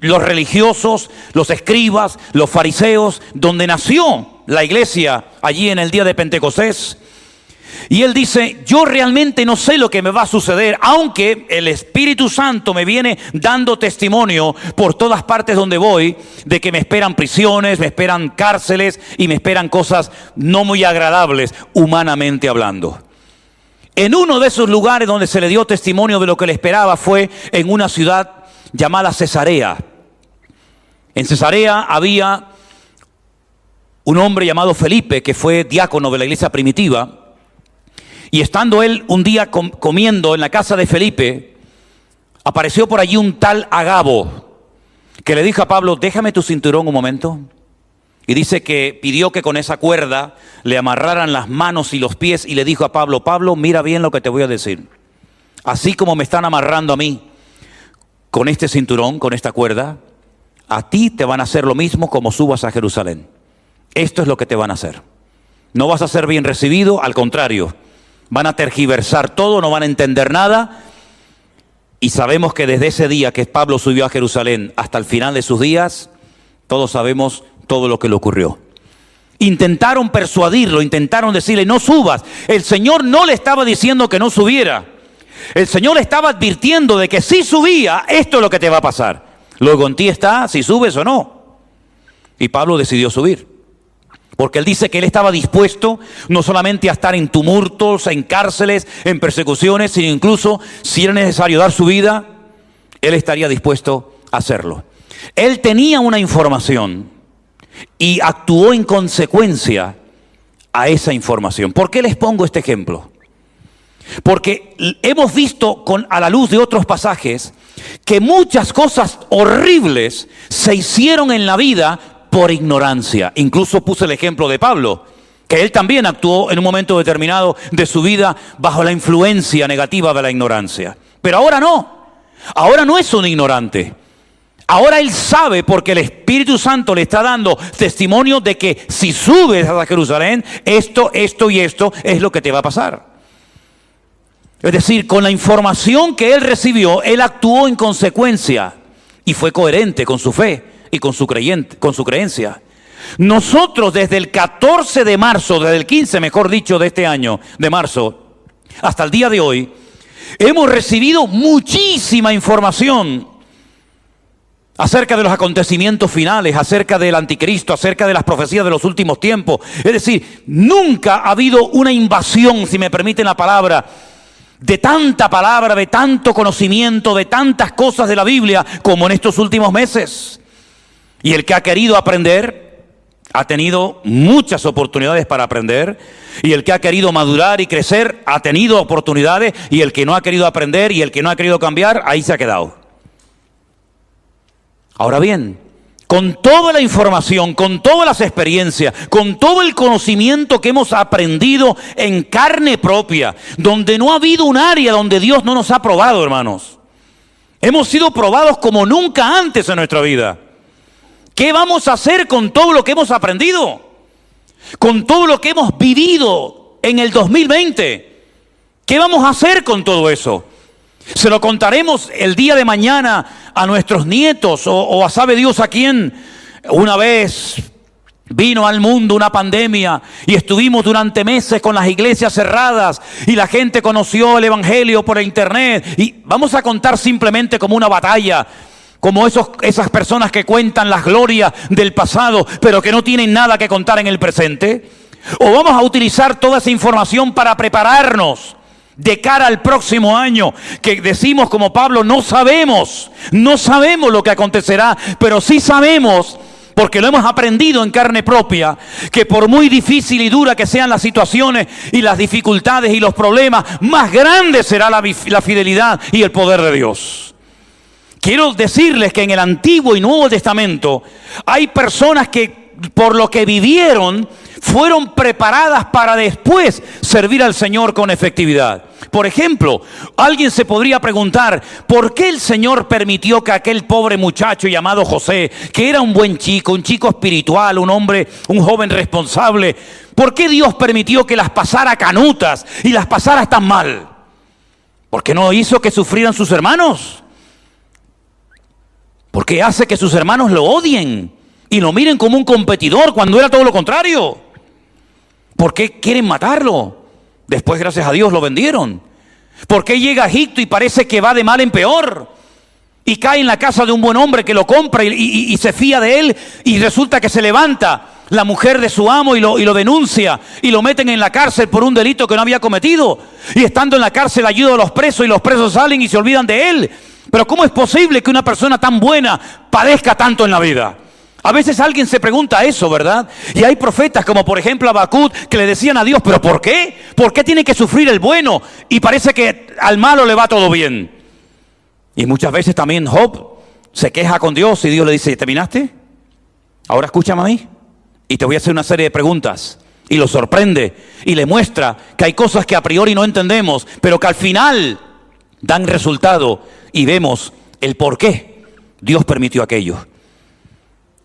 los religiosos, los escribas, los fariseos, donde nació la iglesia allí en el día de Pentecostés. Y él dice, yo realmente no sé lo que me va a suceder, aunque el Espíritu Santo me viene dando testimonio por todas partes donde voy, de que me esperan prisiones, me esperan cárceles y me esperan cosas no muy agradables, humanamente hablando. En uno de esos lugares donde se le dio testimonio de lo que le esperaba fue en una ciudad llamada Cesarea. En Cesarea había un hombre llamado Felipe, que fue diácono de la iglesia primitiva, y estando él un día comiendo en la casa de Felipe, apareció por allí un tal Agabo, que le dijo a Pablo, déjame tu cinturón un momento. Y dice que pidió que con esa cuerda le amarraran las manos y los pies, y le dijo a Pablo, Pablo, mira bien lo que te voy a decir. así como me están amarrando a mí con este cinturón, con esta cuerda, a ti te van a hacer lo mismo como subas a Jerusalén. Esto es lo que te van a hacer. No vas a ser bien recibido, al contrario, van a tergiversar todo, no van a entender nada. Y sabemos que desde ese día que Pablo subió a Jerusalén hasta el final de sus días, todos sabemos todo lo que le ocurrió. Intentaron persuadirlo, intentaron decirle, no subas. El Señor no le estaba diciendo que no subiera. El Señor le estaba advirtiendo de que si subía, esto es lo que te va a pasar. Luego en ti está si subes o no. Y Pablo decidió subir. Porque él dice que él estaba dispuesto no solamente a estar en tumultos, en cárceles, en persecuciones, sino incluso si era necesario dar su vida, él estaría dispuesto a hacerlo. Él tenía una información y actuó en consecuencia a esa información. ¿Por qué les pongo este ejemplo? Porque hemos visto a la luz de otros pasajes que muchas cosas horribles se hicieron en la vida por ignorancia. Incluso puse el ejemplo de Pablo, que él también actuó en un momento determinado de su vida bajo la influencia negativa de la ignorancia. Pero ahora no es un ignorante. Ahora él sabe, porque el Espíritu Santo le está dando testimonio de que si subes a Jerusalén, esto y esto es lo que te va a pasar. Es decir, con la información que él recibió, él actuó en consecuencia y fue coherente con su fe y con su creencia. Nosotros desde el 14 de marzo, desde el 15, mejor dicho, de este año, de marzo, hasta el día de hoy, hemos recibido muchísima información acerca de los acontecimientos finales, acerca del anticristo, acerca de las profecías de los últimos tiempos. Es decir, nunca ha habido una invasión, si me permiten la palabra, de tanta palabra, de tanto conocimiento, de tantas cosas de la Biblia como en estos últimos meses. Y el que ha querido aprender ha tenido muchas oportunidades para aprender, y el que ha querido madurar y crecer ha tenido oportunidades, y el que no ha querido aprender y el que no ha querido cambiar, ahí se ha quedado. Ahora bien, con toda la información, con todas las experiencias, con todo el conocimiento que hemos aprendido en carne propia, donde no ha habido un área donde Dios no nos ha probado, hermanos. Hemos sido probados como nunca antes en nuestra vida. ¿Qué vamos a hacer con todo lo que hemos aprendido? Con todo lo que hemos vivido en el 2020. ¿Qué vamos a hacer con todo eso? ¿Se lo contaremos el día de mañana a nuestros nietos o a sabe Dios a quién? Una vez vino al mundo una pandemia y estuvimos durante meses con las iglesias cerradas y la gente conoció el evangelio por internet, y vamos a contar simplemente como una batalla, como esas personas que cuentan las glorias del pasado pero que no tienen nada que contar en el presente. ¿O vamos a utilizar toda esa información para prepararnos de cara al próximo año, que decimos como Pablo, no sabemos lo que acontecerá, pero sí sabemos, porque lo hemos aprendido en carne propia, que por muy difícil y dura que sean las situaciones y las dificultades y los problemas, más grande será la fidelidad y el poder de Dios? Quiero decirles que en el Antiguo y Nuevo Testamento hay personas que por lo que vivieron fueron preparadas para después servir al Señor con efectividad. Por ejemplo, alguien se podría preguntar, ¿por qué el Señor permitió que aquel pobre muchacho llamado José, que era un buen chico, un chico espiritual, un hombre, un joven responsable, ¿por qué Dios permitió que las pasara canutas y las pasara tan mal? ¿Por qué no hizo que sufrieran sus hermanos? ¿Por qué hace que sus hermanos lo odien y lo miren como un competidor cuando era todo lo contrario? ¿Por qué quieren matarlo? Después, gracias a Dios, lo vendieron. ¿Por qué llega a Egipto y parece que va de mal en peor? Y cae en la casa de un buen hombre que lo compra y se fía de él, y resulta que se levanta la mujer de su amo y lo denuncia y lo meten en la cárcel por un delito que no había cometido. Y estando en la cárcel ayuda a los presos y los presos salen y se olvidan de él. Pero ¿cómo es posible que una persona tan buena padezca tanto en la vida? A veces alguien se pregunta eso, ¿verdad? Y hay profetas como por ejemplo Habacuc que le decían a Dios, ¿pero por qué? ¿Por qué tiene que sufrir el bueno? Y parece que al malo le va todo bien. Y muchas veces también Job se queja con Dios y Dios le dice, ¿terminaste? Ahora escúchame a mí y te voy a hacer una serie de preguntas. Y lo sorprende y le muestra que hay cosas que a priori no entendemos, pero que al final dan resultado y vemos el por qué Dios permitió aquello.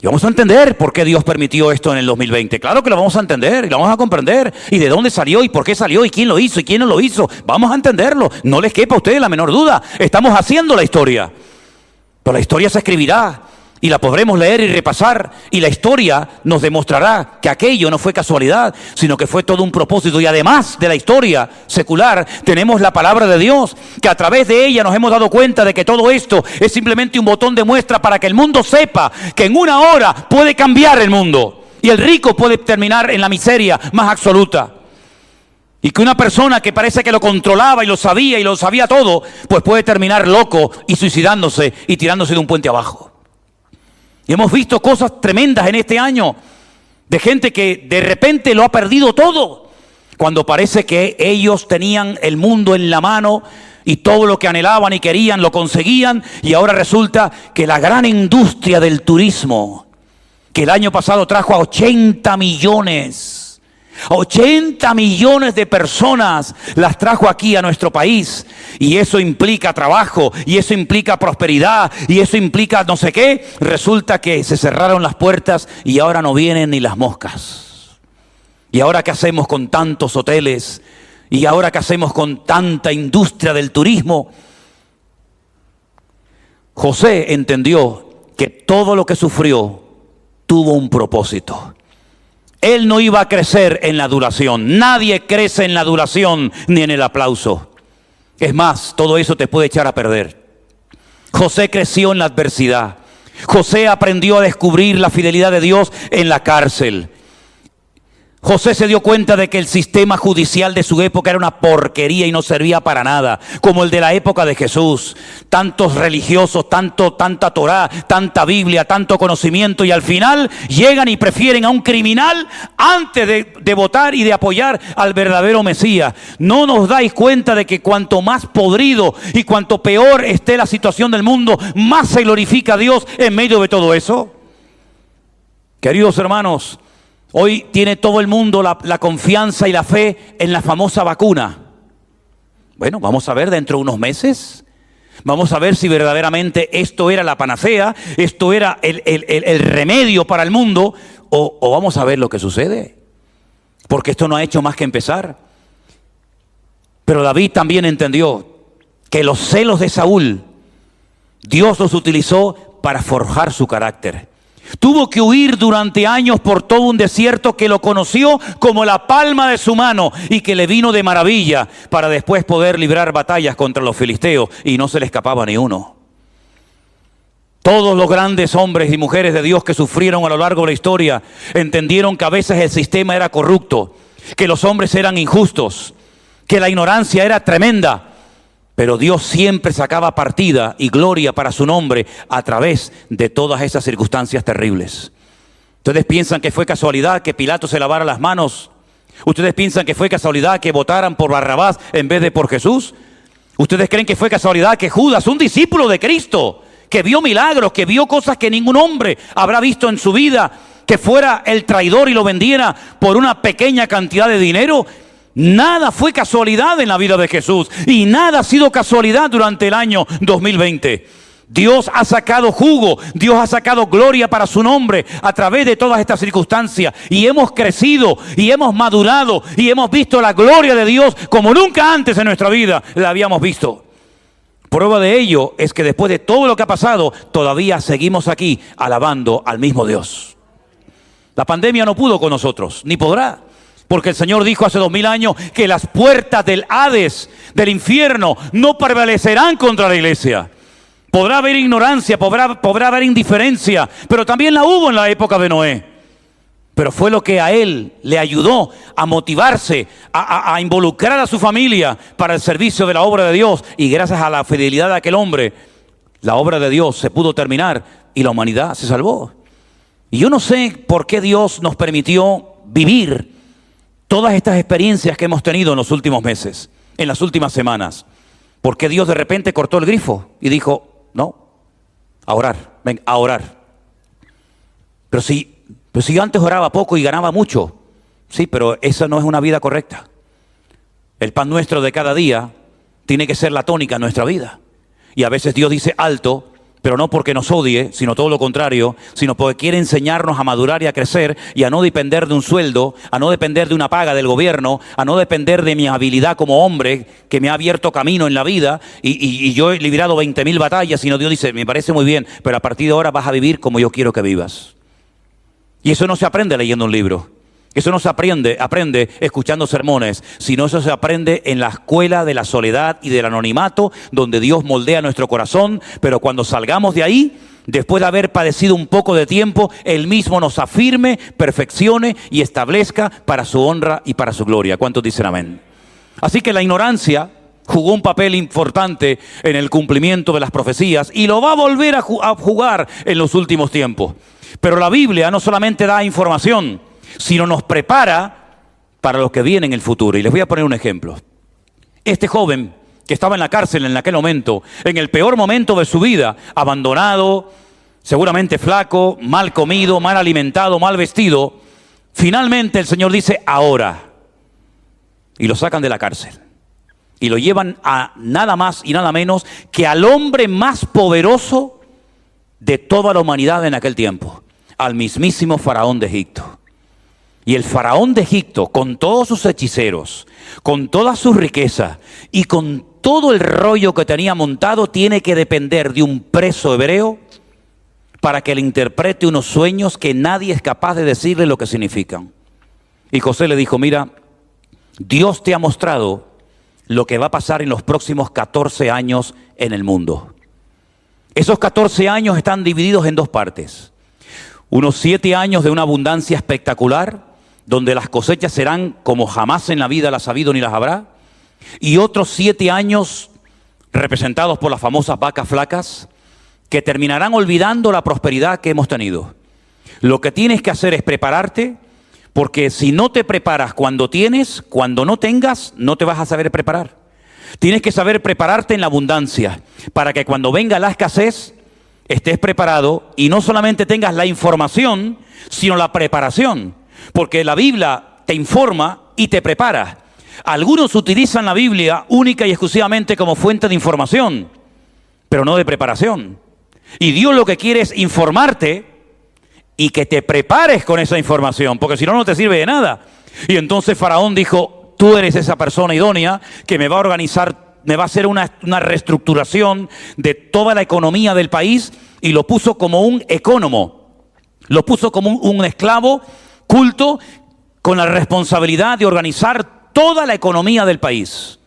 Y vamos a entender por qué Dios permitió esto en el 2020. Claro que lo vamos a entender y lo vamos a comprender. Y de dónde salió y por qué salió y quién lo hizo y quién no lo hizo. Vamos a entenderlo. No les quepa a ustedes la menor duda. Estamos haciendo la historia. Pero la historia se escribirá y la podremos leer y repasar. Y la historia nos demostrará que aquello no fue casualidad, sino que fue todo un propósito. Y además de la historia secular, tenemos la palabra de Dios, que a través de ella nos hemos dado cuenta de que todo esto es simplemente un botón de muestra para que el mundo sepa que en una hora puede cambiar el mundo. Y el rico puede terminar en la miseria más absoluta. Y que una persona que parece que lo controlaba y lo sabía todo, pues puede terminar loco y suicidándose y tirándose de un puente abajo. Y hemos visto cosas tremendas en este año de gente que de repente lo ha perdido todo, cuando parece que ellos tenían el mundo en la mano y todo lo que anhelaban y querían lo conseguían, y ahora resulta que la gran industria del turismo, que el año pasado trajo a 80 millones de personas, las trajo aquí a nuestro país, y eso implica trabajo, y eso implica prosperidad, y eso implica no sé qué. Resulta que se cerraron las puertas y ahora no vienen ni las moscas. ¿Y ahora qué hacemos con tantos hoteles? ¿Y ahora qué hacemos con tanta industria del turismo? José entendió que todo lo que sufrió tuvo un propósito. Él no iba a crecer en la adulación. Nadie crece en la adulación ni en el aplauso. Es más, todo eso te puede echar a perder. José creció en la adversidad. José aprendió a descubrir la fidelidad de Dios en la cárcel. José se dio cuenta de que el sistema judicial de su época era una porquería y no servía para nada, como el de la época de Jesús. Tantos religiosos, tanta Torá, tanta Biblia, tanto conocimiento, y al final llegan y prefieren a un criminal antes de votar y de apoyar al verdadero Mesías. ¿No nos dais cuenta de que cuanto más podrido y cuanto peor esté la situación del mundo, más se glorifica a Dios en medio de todo eso? Queridos hermanos, hoy tiene todo el mundo la confianza y la fe en la famosa vacuna. Bueno, vamos a ver dentro de unos meses. Vamos a ver si verdaderamente esto era la panacea, esto era el remedio para el mundo, o vamos a ver lo que sucede. Porque esto no ha hecho más que empezar. Pero David también entendió que los celos de Saúl, Dios los utilizó para forjar su carácter. Tuvo que huir durante años por todo un desierto que lo conoció como la palma de su mano y que le vino de maravilla, para después poder librar batallas contra los filisteos, y no se le escapaba ni uno. Todos los grandes hombres y mujeres de Dios que sufrieron a lo largo de la historia entendieron que a veces el sistema era corrupto, que los hombres eran injustos, que la ignorancia era tremenda. Pero Dios siempre sacaba partida y gloria para su nombre a través de todas esas circunstancias terribles. ¿Ustedes piensan que fue casualidad que Pilato se lavara las manos? ¿Ustedes piensan que fue casualidad que votaran por Barrabás en vez de por Jesús? ¿Ustedes creen que fue casualidad que Judas, un discípulo de Cristo, que vio milagros, que vio cosas que ningún hombre habrá visto en su vida, que fuera el traidor y lo vendiera por una pequeña cantidad de dinero? Nada fue casualidad en la vida de Jesús, y nada ha sido casualidad durante el año 2020. Dios ha sacado jugo, Dios ha sacado gloria para su nombre a través de todas estas circunstancias, y hemos crecido y hemos madurado y hemos visto la gloria de Dios como nunca antes en nuestra vida la habíamos visto. Prueba de ello es que después de todo lo que ha pasado, todavía seguimos aquí alabando al mismo Dios. La pandemia no pudo con nosotros, ni podrá. Porque el Señor dijo hace 2000 años que las puertas del Hades, del infierno, no prevalecerán contra la iglesia. Podrá haber ignorancia, podrá haber indiferencia, pero también la hubo en la época de Noé. Pero fue lo que a él le ayudó a motivarse, a involucrar a su familia para el servicio de la obra de Dios. Y gracias a la fidelidad de aquel hombre, la obra de Dios se pudo terminar y la humanidad se salvó. Y yo no sé por qué Dios nos permitió vivir todas estas experiencias que hemos tenido en los últimos meses, en las últimas semanas. Porque Dios de repente cortó el grifo y dijo, no, a orar, ven, a orar. Pero si yo antes oraba poco y ganaba mucho, sí, pero esa no es una vida correcta. El pan nuestro de cada día tiene que ser la tónica en nuestra vida. Y a veces Dios dice alto, pero no porque nos odie, sino todo lo contrario, sino porque quiere enseñarnos a madurar y a crecer y a no depender de un sueldo, a no depender de una paga del gobierno, a no depender de mi habilidad como hombre que me ha abierto camino en la vida y yo he librado 20.000 batallas, sino Dios dice, me parece muy bien, pero a partir de ahora vas a vivir como yo quiero que vivas. Y eso no se aprende leyendo un libro. Eso no se aprende escuchando sermones, sino eso se aprende en la escuela de la soledad y del anonimato, donde Dios moldea nuestro corazón, pero cuando salgamos de ahí, después de haber padecido un poco de tiempo, Él mismo nos afirme, perfeccione y establezca para su honra y para su gloria. ¿Cuántos dicen amén? Así que la ignorancia jugó un papel importante en el cumplimiento de las profecías y lo va a volver a jugar en los últimos tiempos. Pero la Biblia no solamente da información, sino nos prepara para lo que viene en el futuro. Y les voy a poner un ejemplo. Este joven que estaba en la cárcel en aquel momento, en el peor momento de su vida, abandonado, seguramente flaco, mal comido, mal alimentado, mal vestido, finalmente el Señor dice, ahora. Y lo sacan de la cárcel. Y lo llevan a nada más y nada menos que al hombre más poderoso de toda la humanidad en aquel tiempo, al mismísimo faraón de Egipto. Y el faraón de Egipto, con todos sus hechiceros, con toda su riqueza y con todo el rollo que tenía montado, tiene que depender de un preso hebreo para que le interprete unos sueños que nadie es capaz de decirle lo que significan. Y José le dijo, mira, Dios te ha mostrado lo que va a pasar en los próximos 14 años en el mundo. Esos 14 años están divididos en dos partes. Unos 7 años de una abundancia espectacular, donde las cosechas serán como jamás en la vida las ha habido ni las habrá, y otros 7 años representados por las famosas vacas flacas, que terminarán olvidando la prosperidad que hemos tenido. Lo que tienes que hacer es prepararte, porque si no te preparas cuando tienes, cuando no tengas, no te vas a saber preparar. Tienes que saber prepararte en la abundancia, para que cuando venga la escasez, estés preparado y no solamente tengas la información, sino la preparación. Porque la Biblia te informa y te prepara. Algunos utilizan la Biblia única y exclusivamente como fuente de información, pero no de preparación. Y Dios lo que quiere es informarte y que te prepares con esa información, porque si no, no te sirve de nada. Y entonces Faraón dijo, tú eres esa persona idónea que me va a organizar, me va a hacer una reestructuración de toda la economía del país, y lo puso como un ecónomo, lo puso como un esclavo culto con la responsabilidad de organizar toda la economía del país.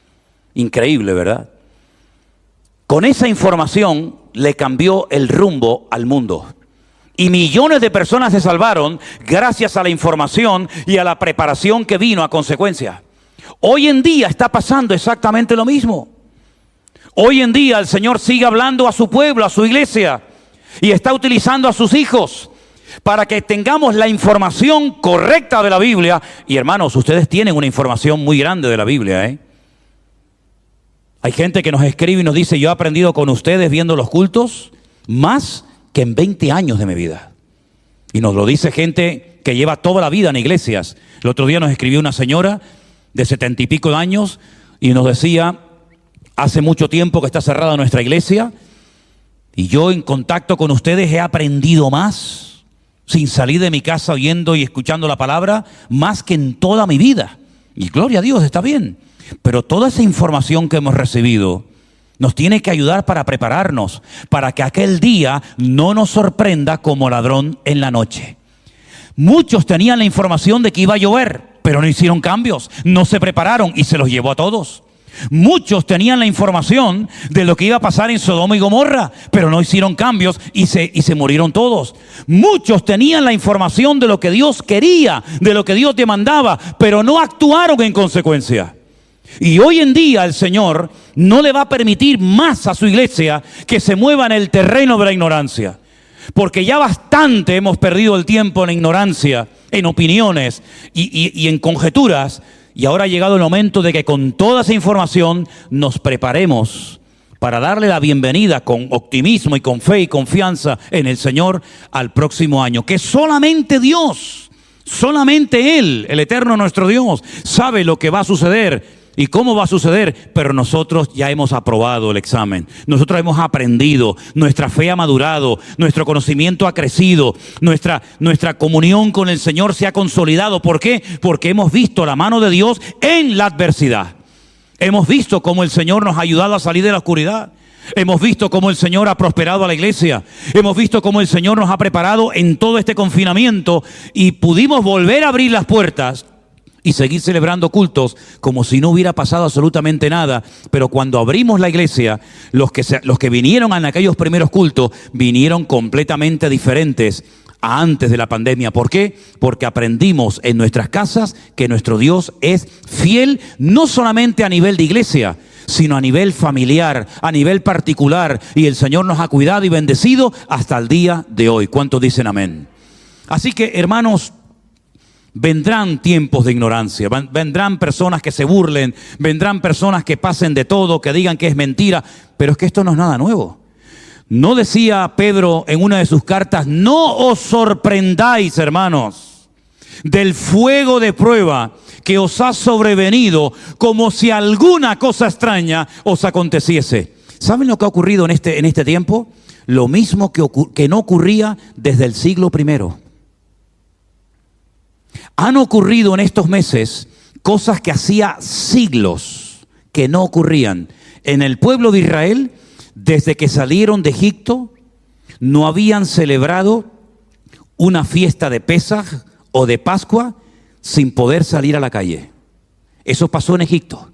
Increíble, ¿verdad? Con esa información le cambió el rumbo al mundo. Y millones de personas se salvaron gracias a la información y a la preparación que vino a consecuencia. Hoy en día está pasando exactamente lo mismo. Hoy en día el Señor sigue hablando a su pueblo, a su iglesia, y está utilizando a sus hijos para que tengamos la información correcta de la Biblia. Y hermanos, ustedes tienen una información muy grande de la Biblia, ¿eh? Hay gente que nos escribe y nos dice, yo he aprendido con ustedes viendo los cultos más que en 20 años de mi vida. Y nos lo dice gente que lleva toda la vida en iglesias. El otro día nos escribió una señora de 70 y pico de años y nos decía, hace mucho tiempo que está cerrada nuestra iglesia y yo en contacto con ustedes he aprendido más, sin salir de mi casa oyendo y escuchando la palabra, más que en toda mi vida. Y gloria a Dios, está bien. Pero toda esa información que hemos recibido nos tiene que ayudar para prepararnos, para que aquel día no nos sorprenda como ladrón en la noche. Muchos tenían la información de que iba a llover, pero no hicieron cambios, no se prepararon y se los llevó a todos. Muchos tenían la información de lo que iba a pasar en Sodoma y Gomorra, pero no hicieron cambios y se murieron todos. Muchos tenían la información de lo que Dios quería, de lo que Dios demandaba, pero no actuaron en consecuencia. Y hoy en día el Señor no le va a permitir más a su iglesia que se mueva en el terreno de la ignorancia. Porque ya bastante hemos perdido el tiempo en ignorancia, en opiniones y en conjeturas. Y ahora ha llegado el momento de que con toda esa información nos preparemos para darle la bienvenida con optimismo y con fe y confianza en el Señor al próximo año. Que solamente Dios, solamente Él, el eterno nuestro Dios, sabe lo que va a suceder ¿Y cómo va a suceder? Pero nosotros ya hemos aprobado el examen. Nosotros hemos aprendido, nuestra fe ha madurado, nuestro conocimiento ha crecido, nuestra comunión con el Señor se ha consolidado. ¿Por qué? Porque hemos visto la mano de Dios en la adversidad. Hemos visto cómo el Señor nos ha ayudado a salir de la oscuridad. Hemos visto cómo el Señor ha prosperado a la iglesia. Hemos visto cómo el Señor nos ha preparado en todo este confinamiento y pudimos volver a abrir las puertas y seguir celebrando cultos como si no hubiera pasado absolutamente nada. Pero cuando abrimos la iglesia, los que vinieron en aquellos primeros cultos vinieron completamente diferentes a antes de la pandemia. ¿Por qué? Porque aprendimos en nuestras casas que nuestro Dios es fiel, no solamente a nivel de iglesia, sino a nivel familiar, a nivel particular. Y el Señor nos ha cuidado y bendecido hasta el día de hoy. ¿Cuántos dicen amén? Así que, hermanos, vendrán tiempos de ignorancia, vendrán personas que se burlen, vendrán personas que pasen de todo, que digan que es mentira, pero es que esto no es nada nuevo. ¿No decía Pedro en una de sus cartas: no os sorprendáis, hermanos, del fuego de prueba que os ha sobrevenido, como si alguna cosa extraña os aconteciese? ¿Saben lo que ha ocurrido en este tiempo? Lo mismo que no ocurría desde el siglo I. Han ocurrido en estos meses cosas que hacía siglos que no ocurrían. En el pueblo de Israel, desde que salieron de Egipto, no habían celebrado una fiesta de Pesaj o de Pascua sin poder salir a la calle. Eso pasó en Egipto,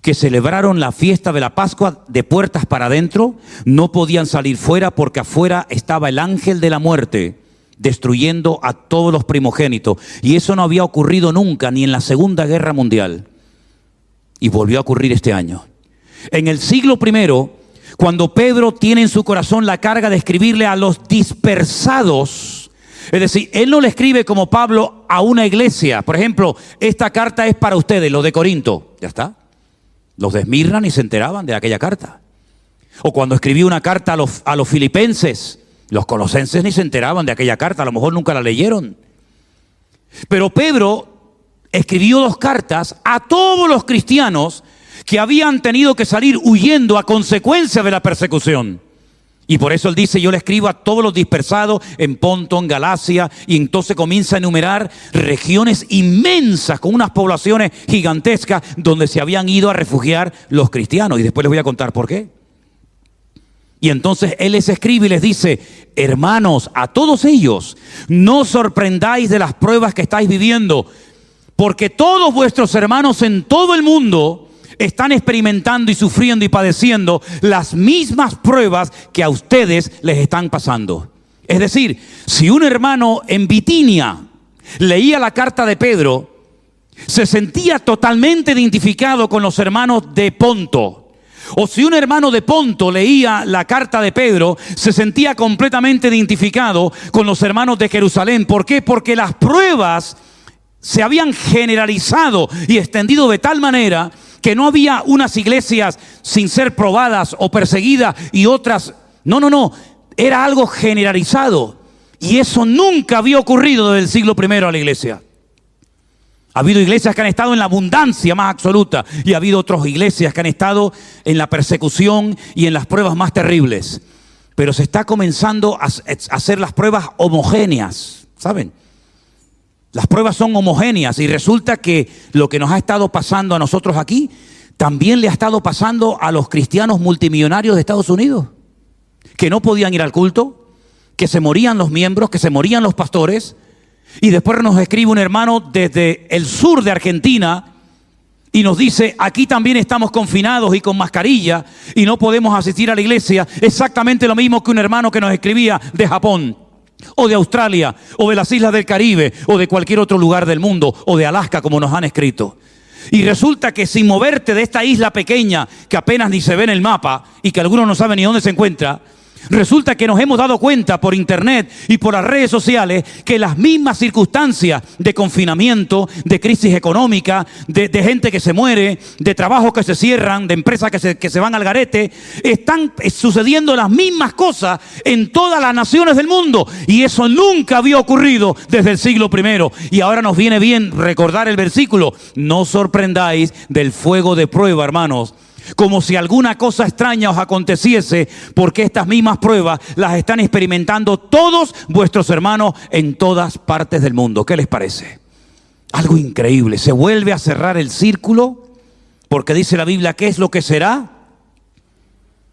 que celebraron la fiesta de la Pascua de puertas para adentro, no podían salir fuera porque afuera estaba el ángel de la muerte destruyendo a todos los primogénitos. Y eso no había ocurrido nunca, ni en la Segunda Guerra Mundial. Y volvió a ocurrir este año. En el siglo I, cuando Pedro tiene en su corazón la carga de escribirle a los dispersados, es decir, él no le escribe como Pablo a una iglesia. Por ejemplo, esta carta es para ustedes, los de Corinto. Ya está. Los de Esmirna ni se enteraban de aquella carta. O cuando escribió una carta a los filipenses, los colosenses ni se enteraban de aquella carta, a lo mejor nunca la leyeron. Pero Pedro escribió 2 cartas a todos los cristianos que habían tenido que salir huyendo a consecuencia de la persecución. Y por eso él dice: yo le escribo a todos los dispersados en Ponto, en Galacia, y entonces comienza a enumerar regiones inmensas con unas poblaciones gigantescas donde se habían ido a refugiar los cristianos. Y después les voy a contar por qué. Y entonces él les escribe y les dice: hermanos, a todos ellos, no os sorprendáis de las pruebas que estáis viviendo, porque todos vuestros hermanos en todo el mundo están experimentando y sufriendo y padeciendo las mismas pruebas que a ustedes les están pasando. Es decir, si un hermano en Bitinia leía la carta de Pedro, se sentía totalmente identificado con los hermanos de Ponto. O si un hermano de Ponto leía la carta de Pedro, se sentía completamente identificado con los hermanos de Jerusalén. ¿Por qué? Porque las pruebas se habían generalizado y extendido de tal manera que no había unas iglesias sin ser probadas o perseguidas y otras. No. Era algo generalizado. Y eso nunca había ocurrido desde el siglo I a la iglesia. Ha habido iglesias que han estado en la abundancia más absoluta y ha habido otras iglesias que han estado en la persecución y en las pruebas más terribles. Pero se está comenzando a hacer las pruebas homogéneas, ¿saben? Las pruebas son homogéneas y resulta que lo que nos ha estado pasando a nosotros aquí también le ha estado pasando a los cristianos multimillonarios de Estados Unidos, que no podían ir al culto, que se morían los miembros, que se morían los pastores. Y después nos escribe un hermano desde el sur de Argentina y nos dice: aquí también estamos confinados y con mascarilla y no podemos asistir a la iglesia. Exactamente lo mismo que un hermano que nos escribía de Japón, o de Australia, o de las islas del Caribe, o de cualquier otro lugar del mundo, o de Alaska, como nos han escrito. Y resulta que sin moverte de esta isla pequeña que apenas ni se ve en el mapa y que algunos no saben ni dónde se encuentra, Resulta que nos hemos dado cuenta por internet y por las redes sociales que las mismas circunstancias de confinamiento, de crisis económica, de gente que se muere, de trabajos que se cierran, de empresas que se van al garete, están sucediendo las mismas cosas en todas las naciones del mundo. Y eso nunca había ocurrido desde el siglo I. Y ahora nos viene bien recordar el versículo: no os sorprendáis del fuego de prueba, hermanos, como si alguna cosa extraña os aconteciese, porque estas mismas pruebas las están experimentando todos vuestros hermanos en todas partes del mundo. ¿Qué les parece? Algo increíble. Se vuelve a cerrar el círculo, porque dice la Biblia, ¿qué es lo que será?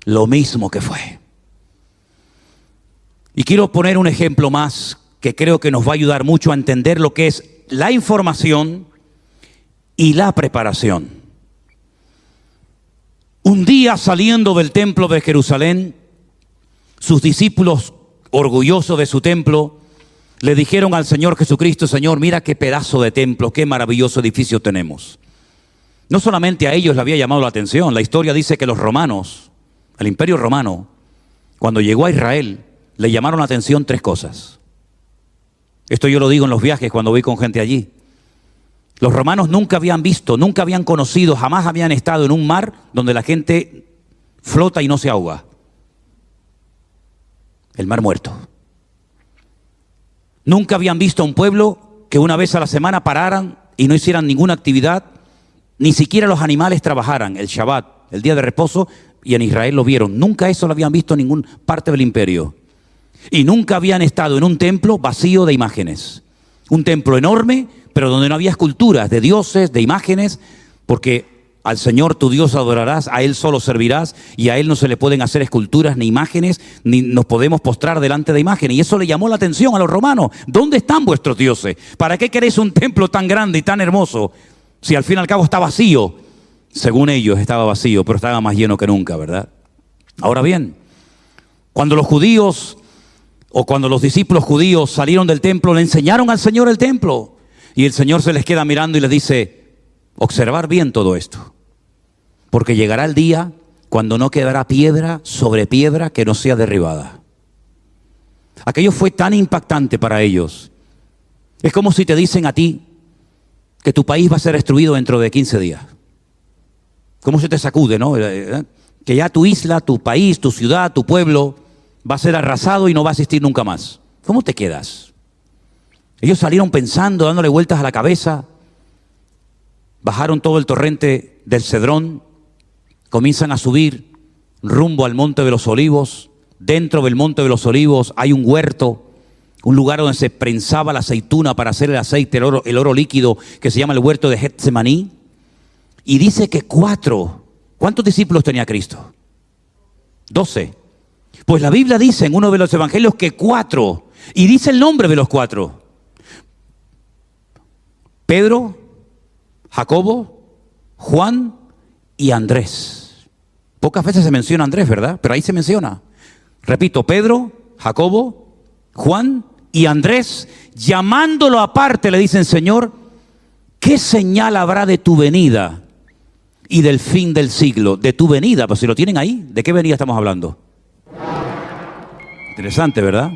Lo mismo que fue. Y quiero poner un ejemplo más que creo que nos va a ayudar mucho a entender lo que es la información y la preparación. Un día, saliendo del templo de Jerusalén, sus discípulos, orgullosos de su templo, le dijeron al Señor Jesucristo: Señor, mira qué pedazo de templo, qué maravilloso edificio tenemos. No solamente a ellos le había llamado la atención. La historia dice que los romanos, el Imperio Romano, cuando llegó a Israel, le llamaron la atención 3 cosas. Esto yo lo digo en los viajes cuando voy con gente allí. Los romanos nunca habían visto, nunca habían conocido, jamás habían estado en un mar donde la gente flota y no se ahoga. El Mar Muerto. Nunca habían visto a un pueblo que una vez a la semana pararan y no hicieran ninguna actividad, ni siquiera los animales trabajaran, el Shabbat, el día de reposo, y en Israel lo vieron. Nunca eso lo habían visto en ninguna parte del imperio. Y nunca habían estado en un templo vacío de imágenes. Un templo enorme, pero donde no había esculturas de dioses, de imágenes, porque al Señor tu Dios adorarás, a Él solo servirás, y a Él no se le pueden hacer esculturas ni imágenes, ni nos podemos postrar delante de imágenes. Y eso le llamó la atención a los romanos. ¿Dónde están vuestros dioses? ¿Para qué queréis un templo tan grande y tan hermoso si al fin y al cabo está vacío? Según ellos estaba vacío, pero estaba más lleno que nunca, ¿verdad? Ahora bien, cuando los judíos o cuando los discípulos judíos salieron del templo, le enseñaron al Señor el templo. Y el Señor se les queda mirando y les dice: observar bien todo esto, porque llegará el día cuando no quedará piedra sobre piedra que no sea derribada. Aquello fue tan impactante para ellos. Es como si te dicen a ti que tu país va a ser destruido dentro de 15 días. ¿Cómo se te sacude, no? Que ya tu isla, tu país, tu ciudad, tu pueblo va a ser arrasado y no va a existir nunca más. ¿Cómo te quedas? Ellos salieron pensando, dándole vueltas a la cabeza. Bajaron todo el torrente del Cedrón, comienzan a subir rumbo al Monte de los Olivos. Dentro del Monte de los Olivos hay un huerto, un lugar donde se prensaba la aceituna para hacer el aceite, el oro líquido, que se llama el huerto de Getsemaní. Y dice que 4. ¿Cuántos discípulos tenía Cristo? 12. Pues la Biblia dice en uno de los evangelios que 4. Y dice el nombre de los 4. Pedro, Jacobo, Juan y Andrés. Pocas veces se menciona Andrés, ¿verdad? Pero ahí se menciona. Repito, Pedro, Jacobo, Juan y Andrés, llamándolo aparte, le dicen: Señor, ¿qué señal habrá de tu venida y del fin del siglo? De tu venida, pues si lo tienen ahí, ¿de qué venida estamos hablando? Interesante, ¿verdad?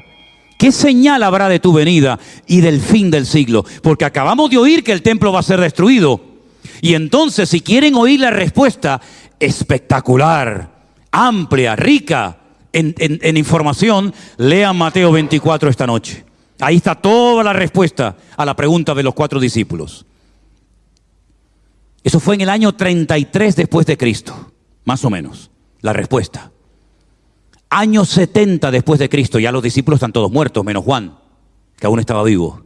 ¿Qué señal habrá de tu venida y del fin del siglo? Porque acabamos de oír que el templo va a ser destruido. Y entonces, si quieren oír la respuesta espectacular, amplia, rica en información, lean Mateo 24 esta noche. Ahí está toda la respuesta a la pregunta de los 4 discípulos. Eso fue en el año 33 después de Cristo, más o menos, la respuesta. Año 70 después de Cristo, ya los discípulos están todos muertos, menos Juan, que aún estaba vivo.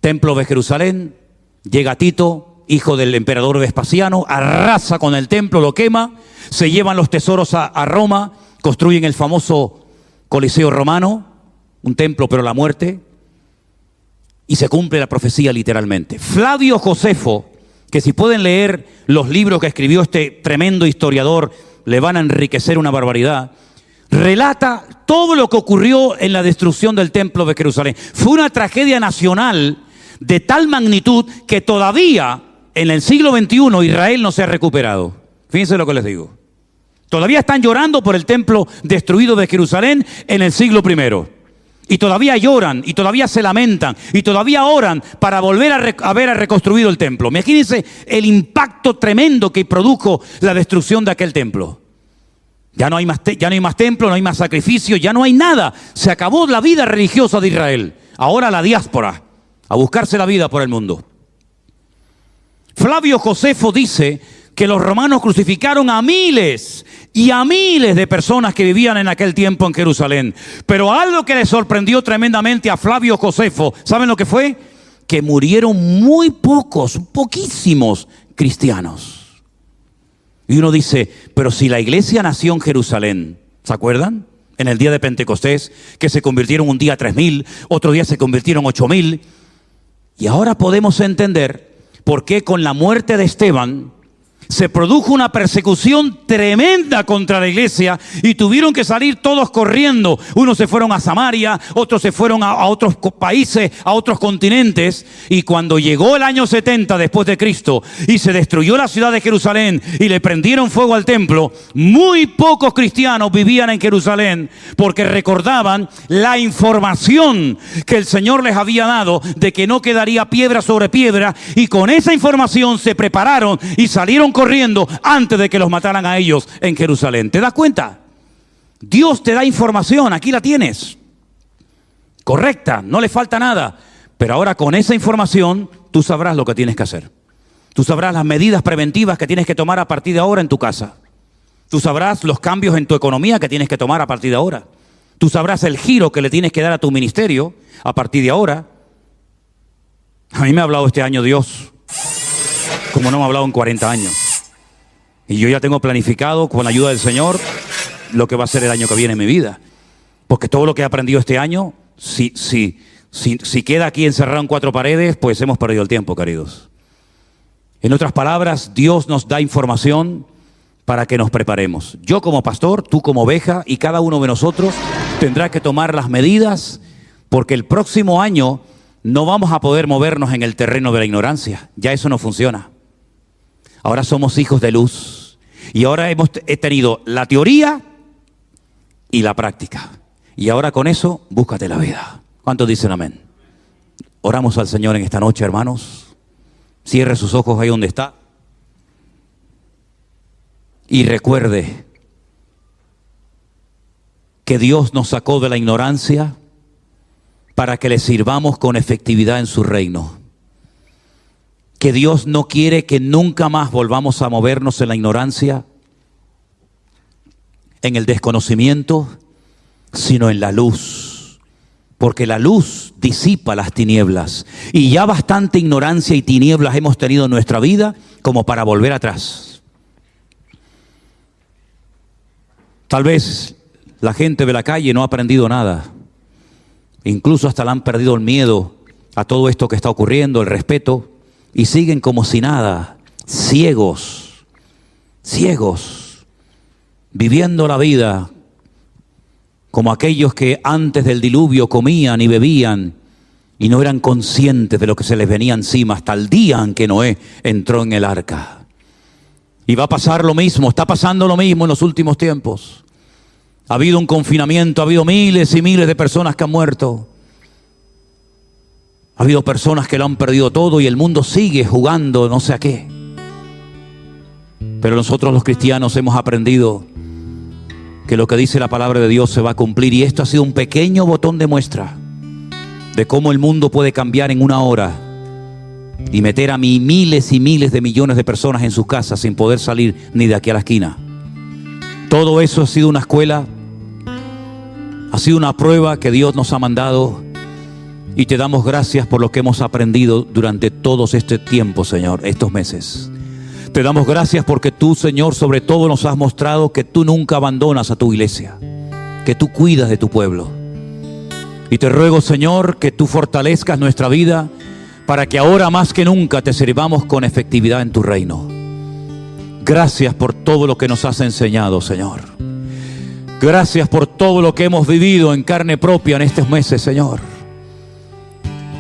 Templo de Jerusalén, llega Tito, hijo del emperador Vespasiano, arrasa con el templo, lo quema, se llevan los tesoros a Roma, construyen el famoso Coliseo romano, un templo pero la muerte, y se cumple la profecía literalmente. Flavio Josefo, que si pueden leer los libros que escribió este tremendo historiador, le van a enriquecer una barbaridad, relata todo lo que ocurrió en la destrucción del templo de Jerusalén. Fue una tragedia nacional de tal magnitud que todavía en el siglo XXI Israel no se ha recuperado. Fíjense lo que les digo. Todavía están llorando por el templo destruido de Jerusalén en el siglo I. Y todavía lloran, y todavía se lamentan, y todavía oran para volver a ver reconstruido el templo. Imagínense el impacto tremendo que produjo la destrucción de aquel templo. Ya no hay más templo, no hay más sacrificio, ya no hay nada. Se acabó la vida religiosa de Israel. Ahora la diáspora, a buscarse la vida por el mundo. Flavio Josefo dice que los romanos crucificaron a miles y a miles de personas que vivían en aquel tiempo en Jerusalén. Pero algo que le sorprendió tremendamente a Flavio Josefo, ¿saben lo que fue? Que murieron muy poquísimos cristianos. Y uno dice, pero si la iglesia nació en Jerusalén, ¿se acuerdan? En el día de Pentecostés, que se convirtieron un día 3.000, otro día se convirtieron 8.000. Y ahora podemos entender por qué con la muerte de Esteban se produjo una persecución tremenda contra la iglesia y tuvieron que salir todos corriendo. Unos se fueron a Samaria, otros se fueron a otros países, a otros continentes. Y cuando llegó el año 70 después de Cristo y se destruyó la ciudad de Jerusalén y le prendieron fuego al templo, muy pocos cristianos vivían en Jerusalén porque recordaban la información que el Señor les había dado de que no quedaría piedra sobre piedra, y con esa información se prepararon y salieron corriendo antes de que los mataran a ellos en Jerusalén. ¿Te das cuenta? Dios te da información, aquí la tienes, correcta, no le falta nada. Pero ahora con esa información tú sabrás lo que tienes que hacer. Tú sabrás las medidas preventivas que tienes que tomar a partir de ahora en tu casa. Tú sabrás los cambios en tu economía que tienes que tomar a partir de ahora. Tú sabrás el giro que le tienes que dar a tu ministerio a partir de ahora. A mí me ha hablado este año Dios como no me ha hablado en 40 años. Y yo ya tengo planificado, con la ayuda del Señor, lo que va a ser el año que viene en mi vida. Porque todo lo que he aprendido este año, si queda aquí encerrado en 4 paredes, pues hemos perdido el tiempo, queridos. En otras palabras, Dios nos da información para que nos preparemos. Yo como pastor, tú como oveja, y cada uno de nosotros tendrá que tomar las medidas, porque el próximo año no vamos a poder movernos en el terreno de la ignorancia. Ya eso no funciona. Ahora somos hijos de luz. Y ahora he tenido la teoría y la práctica. Y ahora con eso, búscate la vida. ¿Cuántos dicen amén? Oramos al Señor en esta noche, hermanos. Cierre sus ojos ahí donde está. Y recuerde que Dios nos sacó de la ignorancia para que le sirvamos con efectividad en su reino. Que Dios no quiere que nunca más volvamos a movernos en la ignorancia, en el desconocimiento, sino en la luz. Porque la luz disipa las tinieblas. Y ya bastante ignorancia y tinieblas hemos tenido en nuestra vida como para volver atrás. Tal vez la gente de la calle no ha aprendido nada. Incluso hasta le han perdido el miedo a todo esto que está ocurriendo, el respeto. Y siguen como si nada, ciegos, viviendo la vida como aquellos que antes del diluvio comían y bebían y no eran conscientes de lo que se les venía encima hasta el día en que Noé entró en el arca. Y va a pasar lo mismo, está pasando lo mismo en los últimos tiempos. Ha habido un confinamiento, ha habido miles y miles de personas que han muerto. Ha habido personas que lo han perdido todo y el mundo sigue jugando no sé a qué. Pero nosotros los cristianos hemos aprendido que lo que dice la palabra de Dios se va a cumplir. Y esto ha sido un pequeño botón de muestra de cómo el mundo puede cambiar en una hora y meter a miles y miles de millones de personas en sus casas sin poder salir ni de aquí a la esquina. Todo eso ha sido una escuela, ha sido una prueba que Dios nos ha mandado. Y te damos gracias por lo que hemos aprendido durante todos este tiempo, Señor, estos meses. Te damos gracias porque tú, Señor, sobre todo nos has mostrado que tú nunca abandonas a tu iglesia, que tú cuidas de tu pueblo. Y te ruego, Señor, que tú fortalezcas nuestra vida para que ahora más que nunca te sirvamos con efectividad en tu reino. Gracias por todo lo que nos has enseñado, Señor. Gracias por todo lo que hemos vivido en carne propia en estos meses, Señor.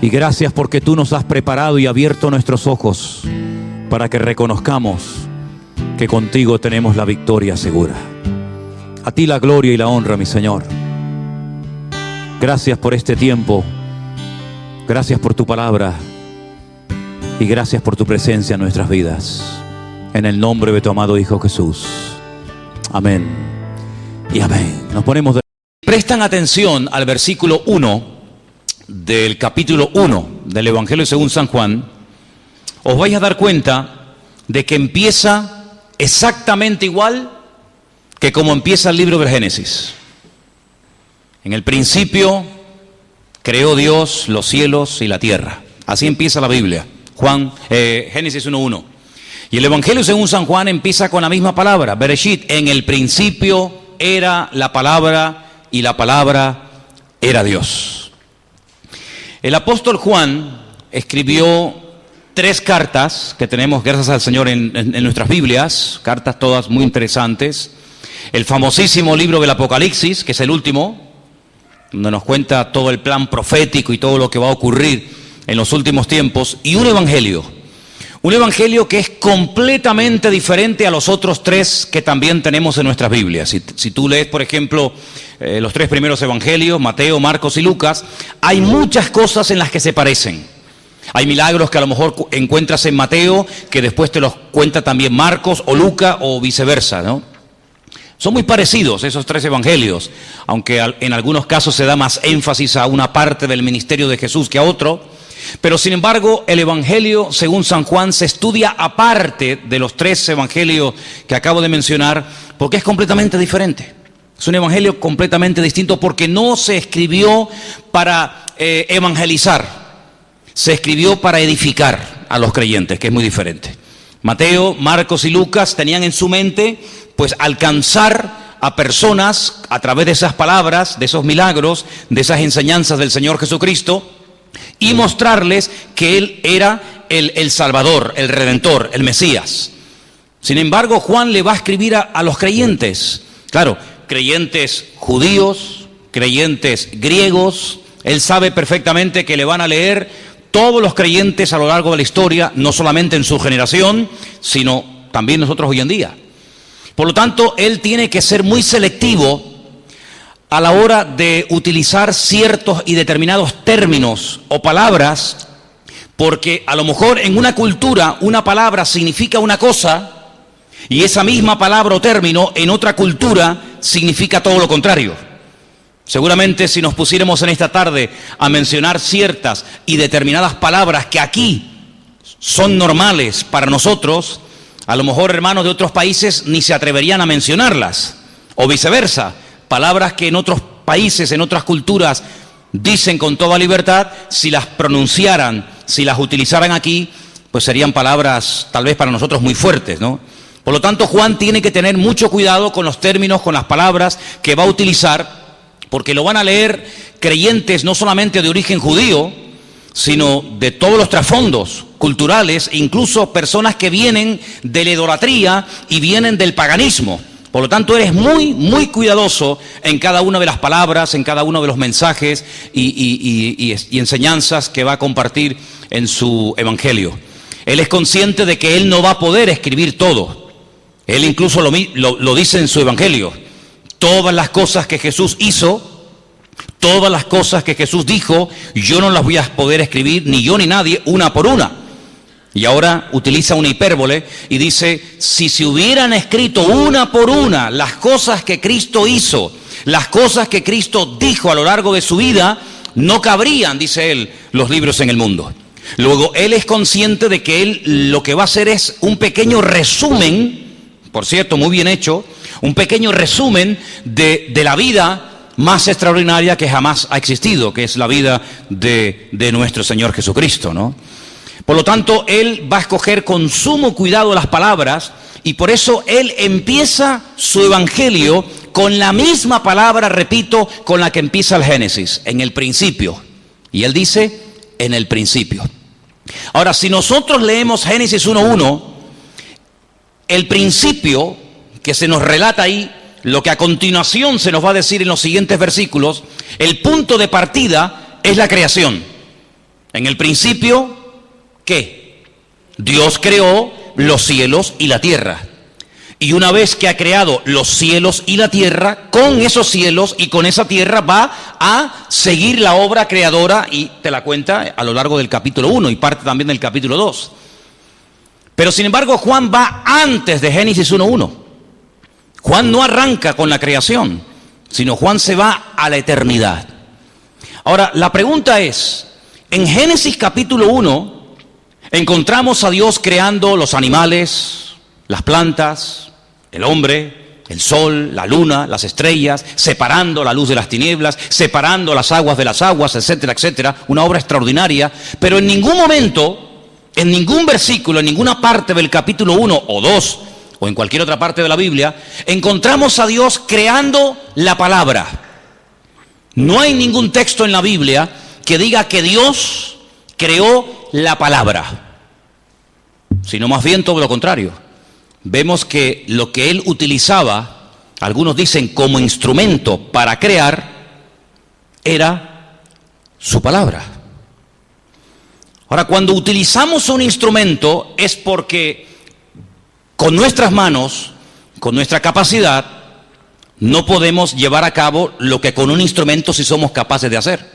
Y gracias porque tú nos has preparado y abierto nuestros ojos para que reconozcamos que contigo tenemos la victoria segura. A ti la gloria y la honra, mi Señor. Gracias por este tiempo. Gracias por tu palabra. Y gracias por tu presencia en nuestras vidas. En el nombre de tu amado Hijo Jesús. Amén y amén. Nos ponemos de... Prestan atención al versículo 1 del capítulo 1 del Evangelio según San Juan. Os vais a dar cuenta de que empieza exactamente igual que como empieza el libro del Génesis. En el principio creó Dios los cielos y la tierra. Así empieza la Biblia. Génesis 1:1. Y el Evangelio según San Juan empieza con la misma palabra, Bereshit. En el principio era la palabra y la palabra era Dios. El apóstol Juan escribió 3 cartas que tenemos, gracias al Señor, en nuestras Biblias, cartas todas muy interesantes. El famosísimo libro del Apocalipsis, que es el último, donde nos cuenta todo el plan profético y todo lo que va a ocurrir en los últimos tiempos, y un evangelio que es completamente diferente a los otros 3 que también tenemos en nuestras Biblias. Si tú lees, por ejemplo, los 3 primeros evangelios, Mateo, Marcos y Lucas, hay muchas cosas en las que se parecen. Hay milagros que a lo mejor encuentras en Mateo, que después te los cuenta también Marcos o Lucas o viceversa, ¿no? Son muy parecidos esos 3 evangelios, aunque en algunos casos se da más énfasis a una parte del ministerio de Jesús que a otro. Pero sin embargo, el Evangelio según San Juan se estudia aparte de los 3 evangelios que acabo de mencionar, porque es completamente diferente. Es un evangelio completamente distinto porque no se escribió para evangelizar, se escribió para edificar a los creyentes, que es muy diferente. Mateo, Marcos y Lucas tenían en su mente pues alcanzar a personas a través de esas palabras, de esos milagros, de esas enseñanzas del Señor Jesucristo, y mostrarles que Él era el Salvador, el Redentor, el Mesías. Sin embargo, Juan le va a escribir a los creyentes, claro, creyentes judíos, creyentes griegos. Él sabe perfectamente que le van a leer todos los creyentes a lo largo de la historia, no solamente en su generación, sino también nosotros hoy en día. Por lo tanto, él tiene que ser muy selectivo a la hora de utilizar ciertos y determinados términos o palabras, porque a lo mejor en una cultura una palabra significa una cosa y esa misma palabra o término en otra cultura significa todo lo contrario. Seguramente si nos pusiéramos en esta tarde a mencionar ciertas y determinadas palabras que aquí son normales para nosotros, a lo mejor hermanos de otros países ni se atreverían a mencionarlas, o viceversa. Palabras que en otros países, en otras culturas, dicen con toda libertad, si las pronunciaran, si las utilizaran aquí, pues serían palabras tal vez para nosotros muy fuertes, ¿no? Por lo tanto, Juan tiene que tener mucho cuidado con los términos, con las palabras que va a utilizar, porque lo van a leer creyentes no solamente de origen judío, sino de todos los trasfondos culturales, incluso personas que vienen de la idolatría y vienen del paganismo. Por lo tanto, eres muy, muy cuidadoso en cada una de las palabras, en cada uno de los mensajes y enseñanzas que va a compartir en su evangelio. Él es consciente de que él no va a poder escribir todo. Él incluso lo dice en su evangelio. Todas las cosas que Jesús hizo, todas las cosas que Jesús dijo, yo no las voy a poder escribir, ni yo ni nadie, una por una. Y ahora utiliza una hipérbole y dice, si se hubieran escrito una por una las cosas que Cristo hizo, las cosas que Cristo dijo a lo largo de su vida, no cabrían, dice él, los libros en el mundo. Luego, él es consciente de que él lo que va a hacer es un pequeño resumen, por cierto, muy bien hecho, un pequeño resumen de la vida más extraordinaria que jamás ha existido, que es la vida de nuestro Señor Jesucristo, ¿no? Por lo tanto, él va a escoger con sumo cuidado las palabras y por eso él empieza su evangelio con la misma palabra, repito, con la que empieza el Génesis, en el principio. Y él dice, en el principio. Ahora, si nosotros leemos Génesis 1:1, el principio que se nos relata ahí, lo que a continuación se nos va a decir en los siguientes versículos, el punto de partida es la creación. En el principio, ¿qué? Dios creó los cielos y la tierra. Y una vez que ha creado los cielos y la tierra, con esos cielos y con esa tierra va a seguir la obra creadora, y te la cuenta a lo largo del capítulo 1 y parte también del capítulo 2. Pero sin embargo Juan va antes de Génesis 1:1. Juan no arranca con la creación, sino Juan se va a la eternidad. Ahora, la pregunta es, en Génesis capítulo 1 encontramos a Dios creando los animales, las plantas, el hombre, el sol, la luna, las estrellas, separando la luz de las tinieblas, separando las aguas de las aguas, etcétera, etcétera. Una obra extraordinaria, pero en ningún momento, en ningún versículo, en ninguna parte del capítulo 1 o 2, o en cualquier otra parte de la Biblia, encontramos a Dios creando la palabra. No hay ningún texto en la Biblia que diga que Dios creó la palabra, sino más bien todo lo contrario. Vemos que lo que él utilizaba, algunos dicen como instrumento para crear, era su palabra. Ahora, cuando utilizamos un instrumento es porque con nuestras manos, con nuestra capacidad, no podemos llevar a cabo lo que con un instrumento sí somos capaces de hacer.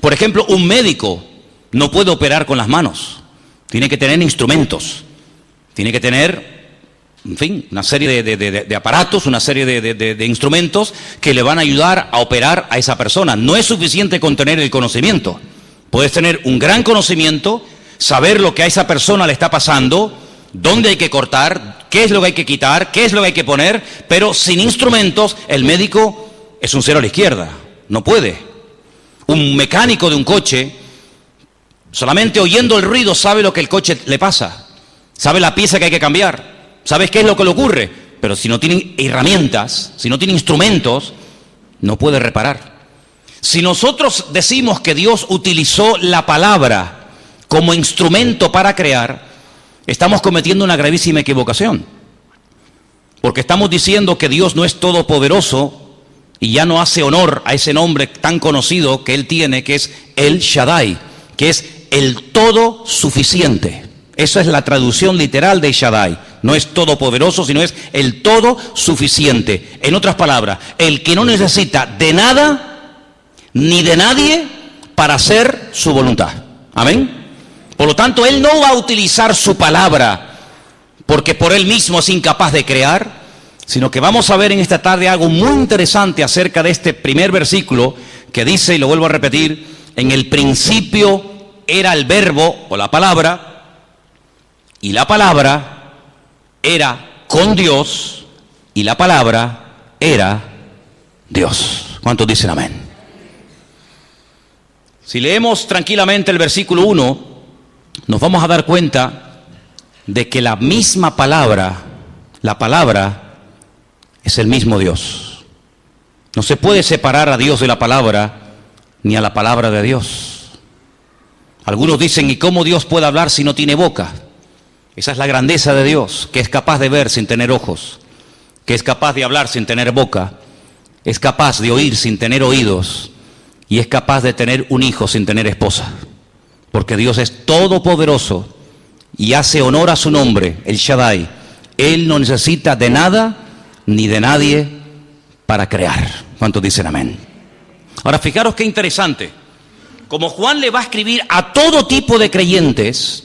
Por ejemplo, un médico no puede operar con las manos, tiene que tener instrumentos, tiene que tener, en fin, una serie de aparatos, una serie de instrumentos que le van a ayudar a operar a esa persona. No es suficiente con tener el conocimiento. Puedes tener un gran conocimiento, saber lo que a esa persona le está pasando, dónde hay que cortar, qué es lo que hay que quitar, qué es lo que hay que poner, pero sin instrumentos el médico es un cero a la izquierda, no puede. Un mecánico de un coche, solamente oyendo el ruido sabe lo que el coche le pasa, sabe la pieza que hay que cambiar, sabes qué es lo que le ocurre, pero si no tiene herramientas, si no tiene instrumentos, no puede reparar. Si nosotros decimos que Dios utilizó la palabra como instrumento para crear, estamos cometiendo una gravísima equivocación, porque estamos diciendo que Dios no es todopoderoso y ya no hace honor a ese nombre tan conocido que Él tiene, que es El Shaddai, que es el todo suficiente. Esa es la traducción literal de Shaddai. No es todopoderoso, sino es el todo suficiente. En otras palabras, el que no necesita de nada ni de nadie para hacer su voluntad. Amén. Por lo tanto, Él no va a utilizar su palabra porque por Él mismo es incapaz de crear, sino que vamos a ver en esta tarde algo muy interesante acerca de este primer versículo que dice, y lo vuelvo a repetir, en el principio era el verbo o la palabra, y la palabra era con Dios, y la palabra era Dios. ¿Cuántos dicen amén? Si leemos tranquilamente el versículo 1, nos vamos a dar cuenta de que la misma palabra, la palabra, es el mismo Dios. No se puede separar a Dios de la palabra, ni a la palabra de Dios. Algunos dicen, ¿y cómo Dios puede hablar si no tiene boca? Esa es la grandeza de Dios, que es capaz de ver sin tener ojos, que es capaz de hablar sin tener boca, es capaz de oír sin tener oídos, y es capaz de tener un hijo sin tener esposa. Porque Dios es todopoderoso y hace honor a su nombre, el Shaddai. Él no necesita de nada ni de nadie para crear. ¿Cuántos dicen amén? Ahora fijaros qué interesante. Como Juan le va a escribir a todo tipo de creyentes,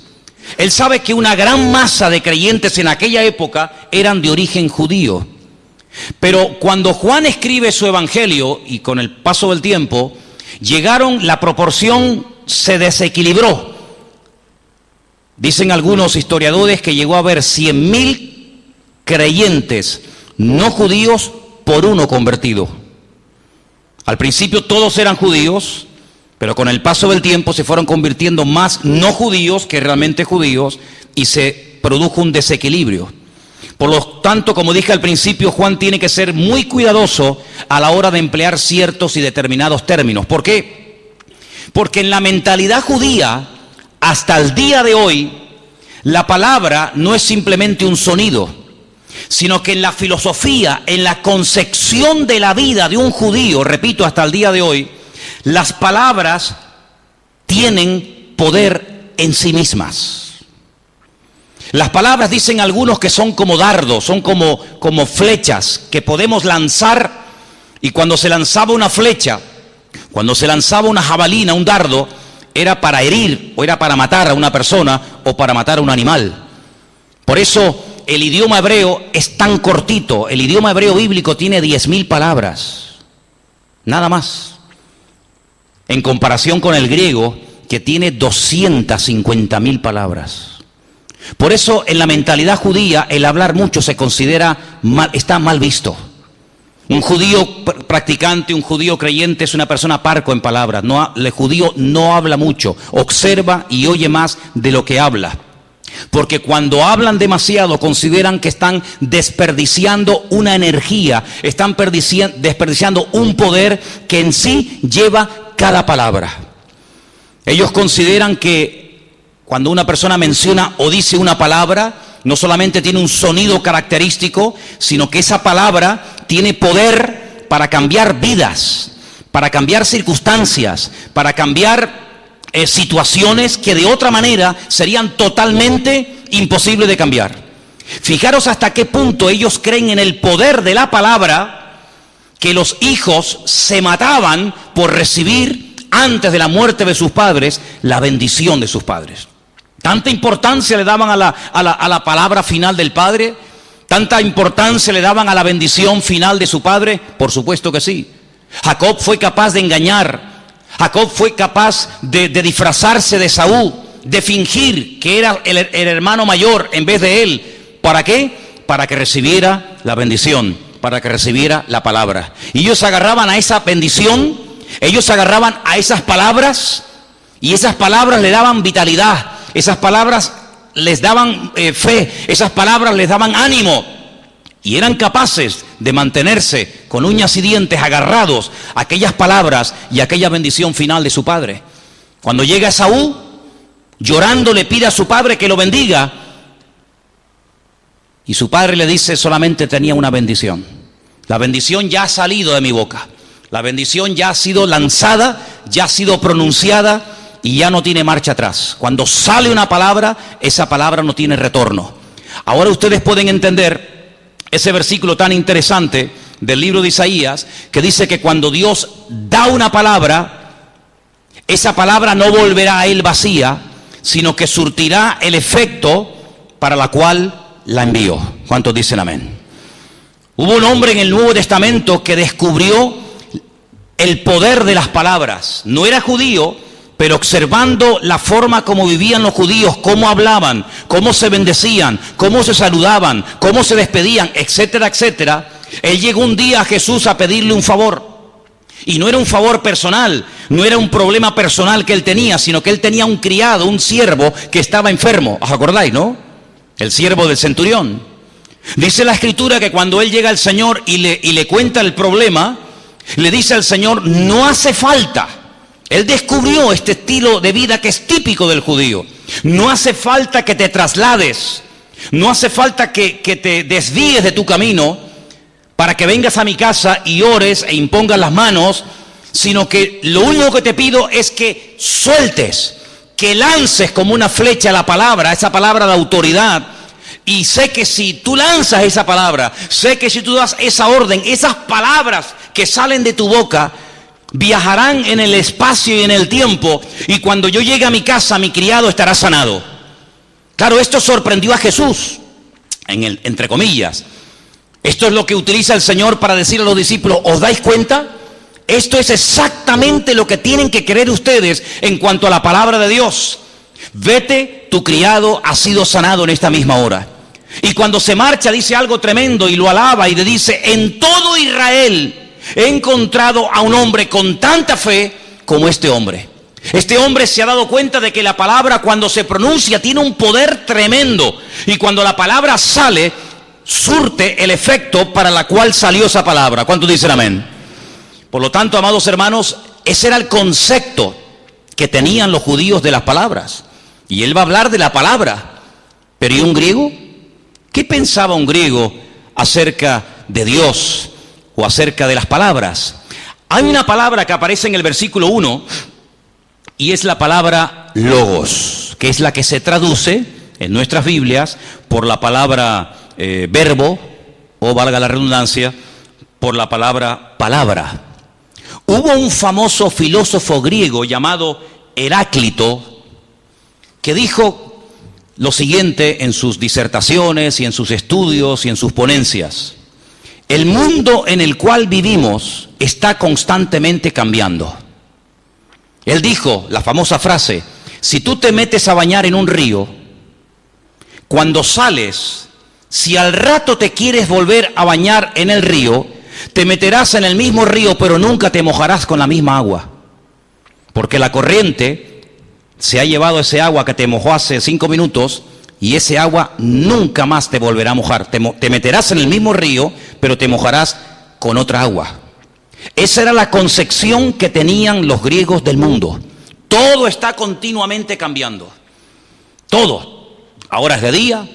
él sabe que una gran masa de creyentes en aquella época eran de origen judío. Pero cuando Juan escribe su evangelio, y con el paso del tiempo, la proporción se desequilibró. Dicen algunos historiadores que llegó a haber 100,000 creyentes no judíos por uno convertido. Al principio todos eran judíos, pero con el paso del tiempo se fueron convirtiendo más no judíos que realmente judíos y se produjo un desequilibrio. Por lo tanto, como dije al principio, Juan tiene que ser muy cuidadoso a la hora de emplear ciertos y determinados términos. ¿Por qué? Porque en la mentalidad judía, hasta el día de hoy, la palabra no es simplemente un sonido, sino que en la filosofía, en la concepción de la vida de un judío, repito, hasta el día de hoy, las palabras tienen poder en sí mismas. Las palabras, dicen algunos, que son como dardos, son como flechas que podemos lanzar. Y cuando se lanzaba una flecha, cuando se lanzaba una jabalina, un dardo, era para herir o era para matar a una persona o para matar a un animal. Por eso el idioma hebreo es tan cortito. El idioma hebreo bíblico tiene 10.000 palabras, nada más, en comparación con el griego, que tiene 250.000 palabras. Por eso en la mentalidad judía el hablar mucho se considera mal, está mal visto. Un judío practicante, un judío creyente es una persona parco en palabras. El judío no habla mucho, observa y oye más de lo que habla. Porque cuando hablan demasiado consideran que están desperdiciando una energía, están desperdiciando un poder que en sí lleva cada palabra. Ellos consideran que cuando una persona menciona o dice una palabra, no solamente tiene un sonido característico, sino que esa palabra tiene poder para cambiar vidas, para cambiar circunstancias, para cambiar situaciones que de otra manera serían totalmente imposibles de cambiar. Fijaros hasta qué punto ellos creen en el poder de la palabra, que los hijos se mataban por recibir antes de la muerte de sus padres la bendición de sus padres. Tanta importancia le daban a la palabra final del padre, tanta importancia le daban a la bendición final de su padre. Por supuesto que sí. Jacob fue capaz de engañar, Jacob fue capaz de disfrazarse de Esaú, de fingir que era el hermano mayor en vez de él. ¿Para qué? Para que recibiera la bendición, para que recibiera la palabra. Y ellos agarraban a esa bendición, ellos agarraban a esas palabras, y esas palabras le daban vitalidad, esas palabras les daban fe, esas palabras les daban ánimo. Y eran capaces de mantenerse con uñas y dientes agarrados a aquellas palabras y a aquella bendición final de su padre. Cuando llega Esaú, llorando le pide a su padre que lo bendiga. Y su padre le dice: solamente tenía una bendición. La bendición ya ha salido de mi boca. La bendición ya ha sido lanzada, ya ha sido pronunciada y ya no tiene marcha atrás. Cuando sale una palabra, esa palabra no tiene retorno. Ahora ustedes pueden entender ese versículo tan interesante del libro de Isaías, que dice que cuando Dios da una palabra, esa palabra no volverá a él vacía, sino que surtirá el efecto para la cual la envió. ¿Cuántos dicen amén? Hubo un hombre en el Nuevo Testamento que descubrió el poder de las palabras. No era judío, pero observando la forma como vivían los judíos, cómo hablaban, cómo se bendecían, cómo se saludaban, cómo se despedían, etcétera, etcétera, él llegó un día a Jesús a pedirle un favor. Y no era un favor personal, no era un problema personal que él tenía, sino que él tenía un criado, un siervo que estaba enfermo. ¿Os acordáis, no? El siervo del centurión. Dice la Escritura que cuando él llega al Señor y le cuenta el problema, le dice al Señor: no hace falta. Él descubrió este estilo de vida que es típico del judío. No hace falta que te traslades, no hace falta que te desvíes de tu camino para que vengas a mi casa y ores e impongas las manos, sino que lo único que te pido es que sueltes, que lances como una flecha la palabra, esa palabra de autoridad. Y sé que si tú lanzas esa palabra, sé que si tú das esa orden, esas palabras que salen de tu boca viajarán en el espacio y en el tiempo, y cuando yo llegue a mi casa, mi criado estará sanado. Claro, esto sorprendió a Jesús, entre comillas. Esto es lo que utiliza el Señor para decir a los discípulos: ¿os dais cuenta? Esto es exactamente lo que tienen que creer ustedes en cuanto a la palabra de Dios. Vete, tu criado ha sido sanado en esta misma hora. Y cuando se marcha dice algo tremendo y lo alaba y le dice: en todo Israel he encontrado a un hombre con tanta fe como este hombre. Este hombre se ha dado cuenta de que la palabra, cuando se pronuncia, tiene un poder tremendo, y cuando la palabra sale, surte el efecto para la cual salió esa palabra. ¿Cuántos dicen amén? Por lo tanto, amados hermanos, ese era el concepto que tenían los judíos de las palabras. Y él va a hablar de la palabra. Pero ¿y un griego? ¿Qué pensaba un griego acerca de Dios o acerca de las palabras? Hay una palabra que aparece en el versículo 1 y es la palabra logos, que es la que se traduce en nuestras Biblias por la palabra verbo, o valga la redundancia, por la palabra palabra. Hubo un famoso filósofo griego llamado Heráclito que dijo lo siguiente en sus disertaciones y en sus estudios y en sus ponencias: el mundo en el cual vivimos está constantemente cambiando. Él dijo la famosa frase: si tú te metes a bañar en un río, cuando sales, si al rato te quieres volver a bañar en el río, te meterás en el mismo río, pero nunca te mojarás con la misma agua. Porque la corriente se ha llevado ese agua que te mojó hace 5 minutos y ese agua nunca más te volverá a mojar. Te meterás en el mismo río, pero te mojarás con otra agua. Esa era la concepción que tenían los griegos del mundo. Todo está continuamente cambiando. Todo. Ahora es de día,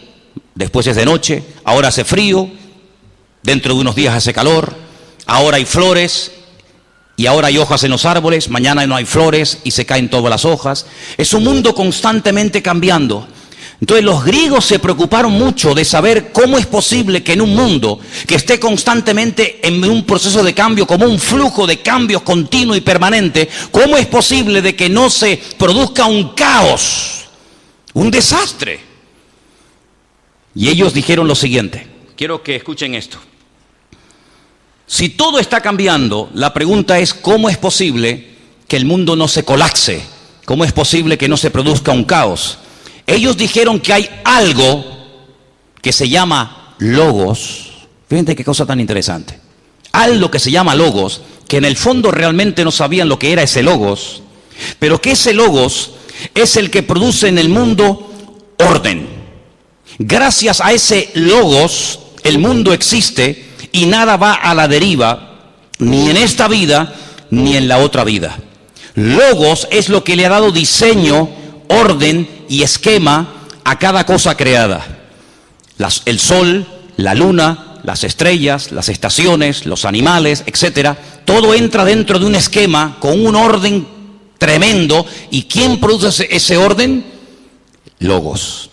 después es de noche, ahora hace frío, dentro de unos días hace calor, ahora hay flores y ahora hay hojas en los árboles, mañana no hay flores y se caen todas las hojas. Es un mundo constantemente cambiando. Entonces los griegos se preocuparon mucho de saber cómo es posible que en un mundo que esté constantemente en un proceso de cambio, como un flujo de cambios continuo y permanente, cómo es posible de que no se produzca un caos, un desastre. Y ellos dijeron lo siguiente, quiero que escuchen esto. Si todo está cambiando, la pregunta es ¿cómo es posible que el mundo no se colapse? ¿Cómo es posible que no se produzca un caos? Ellos dijeron que hay algo que se llama logos. Fíjense qué cosa tan interesante. Algo que se llama logos, que en el fondo realmente no sabían lo que era ese logos, pero que ese logos es el que produce en el mundo orden. Gracias a ese logos, el mundo existe y nada va a la deriva, ni en esta vida, ni en la otra vida. Logos es lo que le ha dado diseño, orden y esquema a cada cosa creada. El sol, la luna, las estrellas, las estaciones, los animales, etcétera, todo entra dentro de un esquema con un orden tremendo. ¿Y quién produce ese orden? Logos.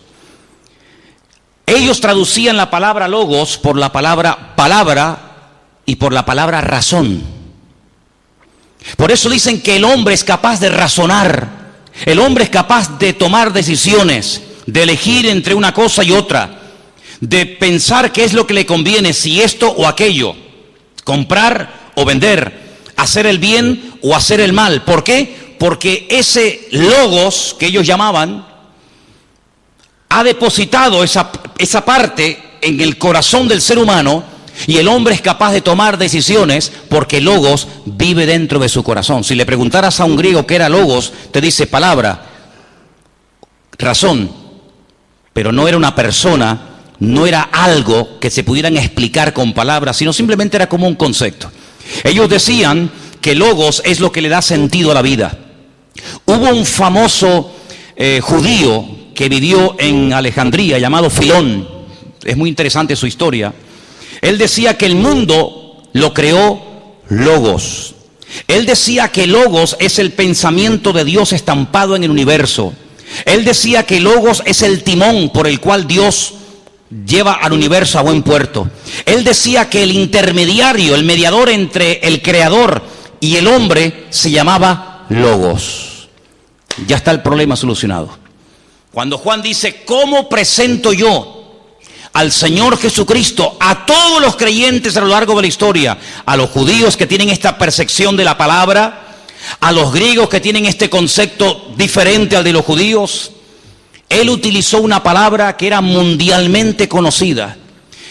Ellos traducían la palabra logos por la palabra palabra y por la palabra razón. Por eso dicen que el hombre es capaz de razonar. El hombre es capaz de tomar decisiones, de elegir entre una cosa y otra, de pensar qué es lo que le conviene, si esto o aquello, comprar o vender, hacer el bien o hacer el mal. ¿Por qué? Porque ese logos que ellos llamaban ha depositado esa parte en el corazón del ser humano y el hombre es capaz de tomar decisiones porque logos vive dentro de su corazón. Si le preguntaras a un griego qué era logos, te dice palabra, razón, pero no era una persona, no era algo que se pudieran explicar con palabras, sino simplemente era como un concepto. Ellos decían que logos es lo que le da sentido a la vida. Hubo un famoso judío que vivió en Alejandría llamado Filón. Es muy interesante su historia. Él decía que el mundo lo creó logos. Él decía que logos es el pensamiento de Dios estampado en el universo. Él decía que logos es el timón por el cual Dios lleva al universo a buen puerto. Él decía que el intermediario, el mediador entre el creador y el hombre se llamaba logos. Ya está el problema solucionado. Cuando Juan dice, ¿cómo presento yo al Señor Jesucristo a todos los creyentes a lo largo de la historia? A los judíos que tienen esta percepción de la palabra, a los griegos que tienen este concepto diferente al de los judíos. Él utilizó una palabra que era mundialmente conocida.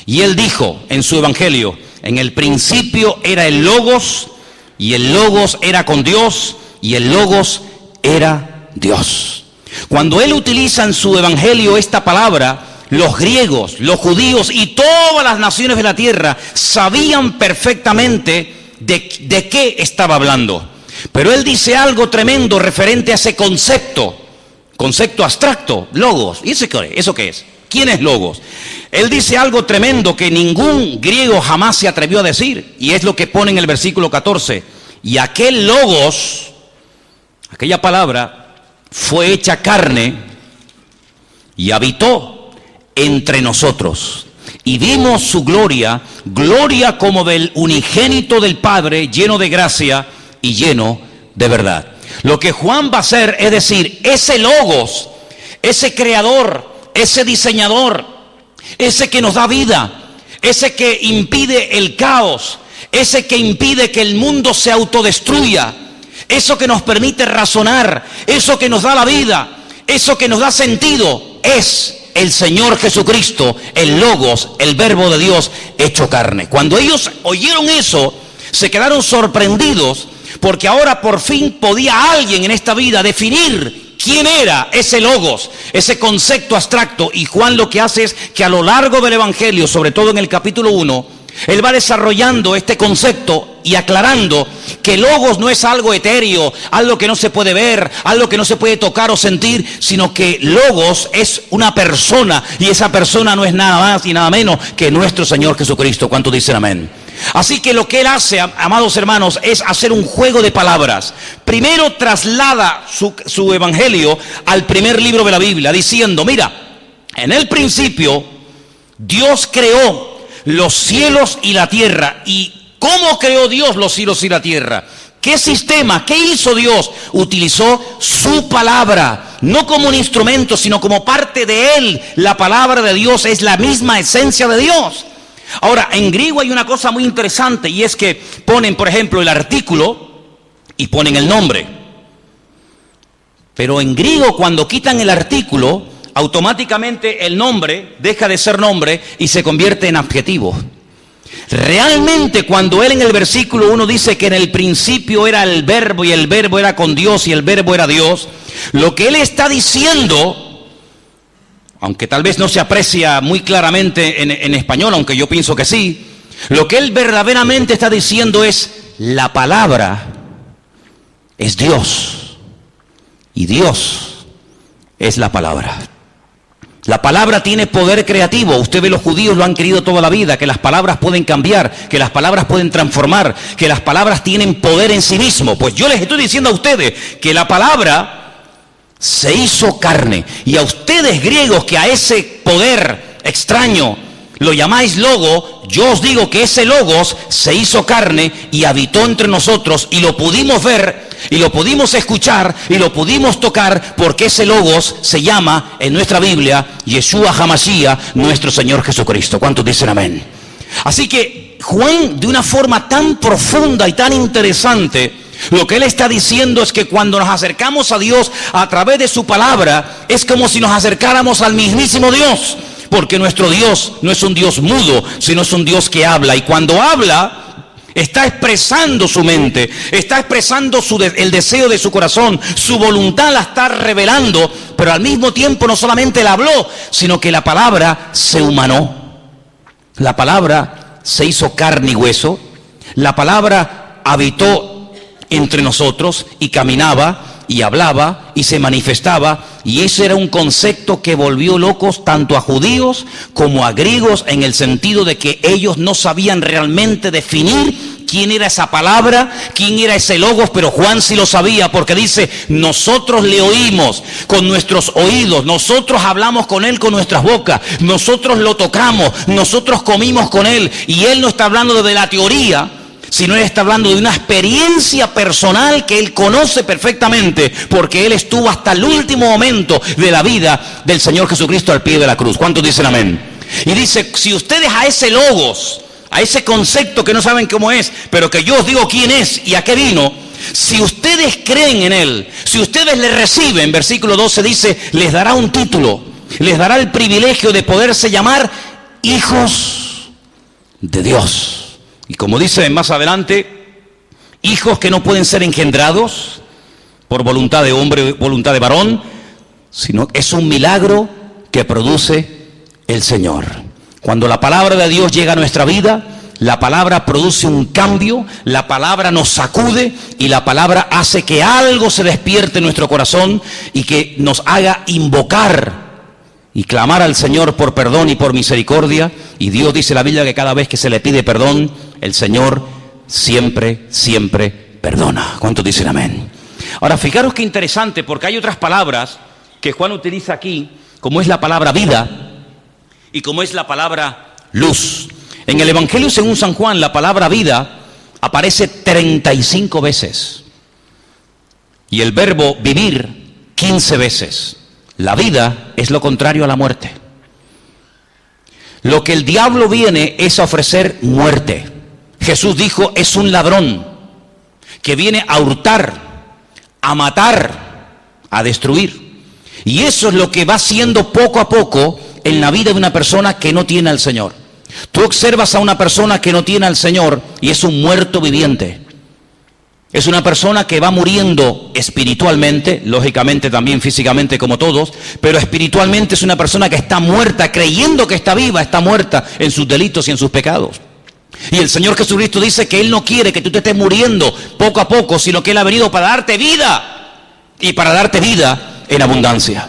Y él dijo en su evangelio, en el principio era el Logos, y el Logos era con Dios, y el Logos era Dios. Cuando él utiliza en su evangelio esta palabra, los griegos, los judíos y todas las naciones de la tierra sabían perfectamente de qué estaba hablando. Pero él dice algo tremendo referente a ese concepto abstracto, logos. ¿Y eso qué es? ¿Quién es logos? Él dice algo tremendo que ningún griego jamás se atrevió a decir, y es lo que pone en el versículo 14. Y aquel logos, aquella palabra, fue hecha carne y habitó entre nosotros. Y vimos su gloria, gloria como del unigénito del Padre, lleno de gracia y lleno de verdad. Lo que Juan va a hacer es decir, ese Logos, ese creador, ese diseñador, ese que nos da vida, ese que impide el caos, ese que impide que el mundo se autodestruya, eso que nos permite razonar, eso que nos da la vida, eso que nos da sentido, es el Señor Jesucristo, el Logos, el Verbo de Dios hecho carne. Cuando ellos oyeron eso, se quedaron sorprendidos, porque ahora por fin podía alguien en esta vida definir quién era ese Logos, ese concepto abstracto. Y Juan lo que hace es que a lo largo del Evangelio, sobre todo en el capítulo 1, él va desarrollando este concepto y aclarando que Logos no es algo etéreo, algo que no se puede ver, algo que no se puede tocar o sentir, sino que Logos es una persona, y esa persona no es nada más y nada menos que nuestro Señor Jesucristo. ¿Cuántos dicen amén? Así que lo que él hace, amados hermanos, es hacer un juego de palabras. Primero traslada su evangelio al primer libro de la Biblia, diciendo, mira, en el principio Dios creó los cielos y la tierra. ¿Y cómo creó Dios los cielos y la tierra? ¿Qué sistema? ¿Qué hizo Dios? Utilizó su palabra, no como un instrumento, sino como parte de él. La palabra de Dios es la misma esencia de Dios. Ahora, en griego hay una cosa muy interesante, y es que ponen, por ejemplo, el artículo y ponen el nombre. Pero en griego, cuando quitan el artículo, automáticamente el nombre deja de ser nombre y se convierte en adjetivo. Realmente, cuando él en el versículo 1 dice que en el principio era el verbo, y el verbo era con Dios, y el verbo era Dios, lo que él está diciendo, aunque tal vez no se aprecia muy claramente en español, aunque yo pienso que sí, lo que él verdaderamente está diciendo es: la palabra es Dios, y Dios es la palabra. La palabra tiene poder creativo. Usted ve, los judíos lo han querido toda la vida, que las palabras pueden cambiar, que las palabras pueden transformar, que las palabras tienen poder en sí mismo. Pues yo les estoy diciendo a ustedes que la palabra se hizo carne. Y a ustedes, griegos, que a ese poder extraño lo llamáis logo, yo os digo que ese logos se hizo carne y habitó entre nosotros, y lo pudimos ver, y lo pudimos escuchar, y lo pudimos tocar, porque ese logos se llama en nuestra Biblia Yeshua HaMashiach, nuestro Señor Jesucristo. ¿Cuántos dicen amén? Así que Juan, de una forma tan profunda y tan interesante, lo que él está diciendo es que cuando nos acercamos a Dios a través de su palabra, es como si nos acercáramos al mismísimo Dios. Porque nuestro Dios no es un Dios mudo, sino es un Dios que habla. Y cuando habla, está expresando su mente, está expresando el deseo de su corazón, su voluntad la está revelando. Pero al mismo tiempo no solamente la habló, sino que la palabra se humanó. La palabra se hizo carne y hueso. La palabra habitó entre nosotros y caminaba y hablaba y se manifestaba, y ese era un concepto que volvió locos tanto a judíos como a griegos, en el sentido de que ellos no sabían realmente definir quién era esa palabra, quién era ese logos, pero Juan sí lo sabía, porque dice: nosotros le oímos con nuestros oídos, nosotros hablamos con él con nuestras bocas, nosotros lo tocamos, nosotros comimos con él. Y él no está hablando de la teoría, sino él está hablando de una experiencia personal que él conoce perfectamente, porque él estuvo hasta el último momento de la vida del Señor Jesucristo al pie de la cruz. ¿Cuántos dicen amén? Y dice: si ustedes a ese logos, a ese concepto que no saben cómo es, pero que yo os digo quién es y a qué vino, si ustedes creen en él, si ustedes le reciben, versículo 12 dice, les dará un título, les dará el privilegio de poderse llamar hijos de Dios. Y como dice más adelante, hijos que no pueden ser engendrados por voluntad de hombre, voluntad de varón, sino es un milagro que produce el Señor. Cuando la palabra de Dios llega a nuestra vida, la palabra produce un cambio, la palabra nos sacude, y la palabra hace que algo se despierte en nuestro corazón y que nos haga invocar y clamar al Señor por perdón y por misericordia. Y Dios dice en la Biblia que cada vez que se le pide perdón, el Señor siempre, siempre perdona. ¿Cuántos dicen amén? Ahora, fijaros qué interesante, porque hay otras palabras que Juan utiliza aquí como es la palabra vida y como es la palabra luz. En el Evangelio según San Juan, la palabra vida aparece 35 veces y el verbo vivir 15 veces. La vida es lo contrario a la muerte. Lo que el diablo viene es a ofrecer muerte. Jesús dijo, es un ladrón que viene a hurtar, a matar, a destruir. Y eso es lo que va haciendo poco a poco en la vida de una persona que no tiene al Señor. Tú observas a una persona que no tiene al Señor y es un muerto viviente. Es una persona que va muriendo espiritualmente, lógicamente también físicamente como todos, pero espiritualmente es una persona que está muerta, creyendo que está viva, está muerta en sus delitos y en sus pecados. Y el Señor Jesucristo dice que Él no quiere que tú te estés muriendo poco a poco, sino que Él ha venido para darte vida y para darte vida en abundancia.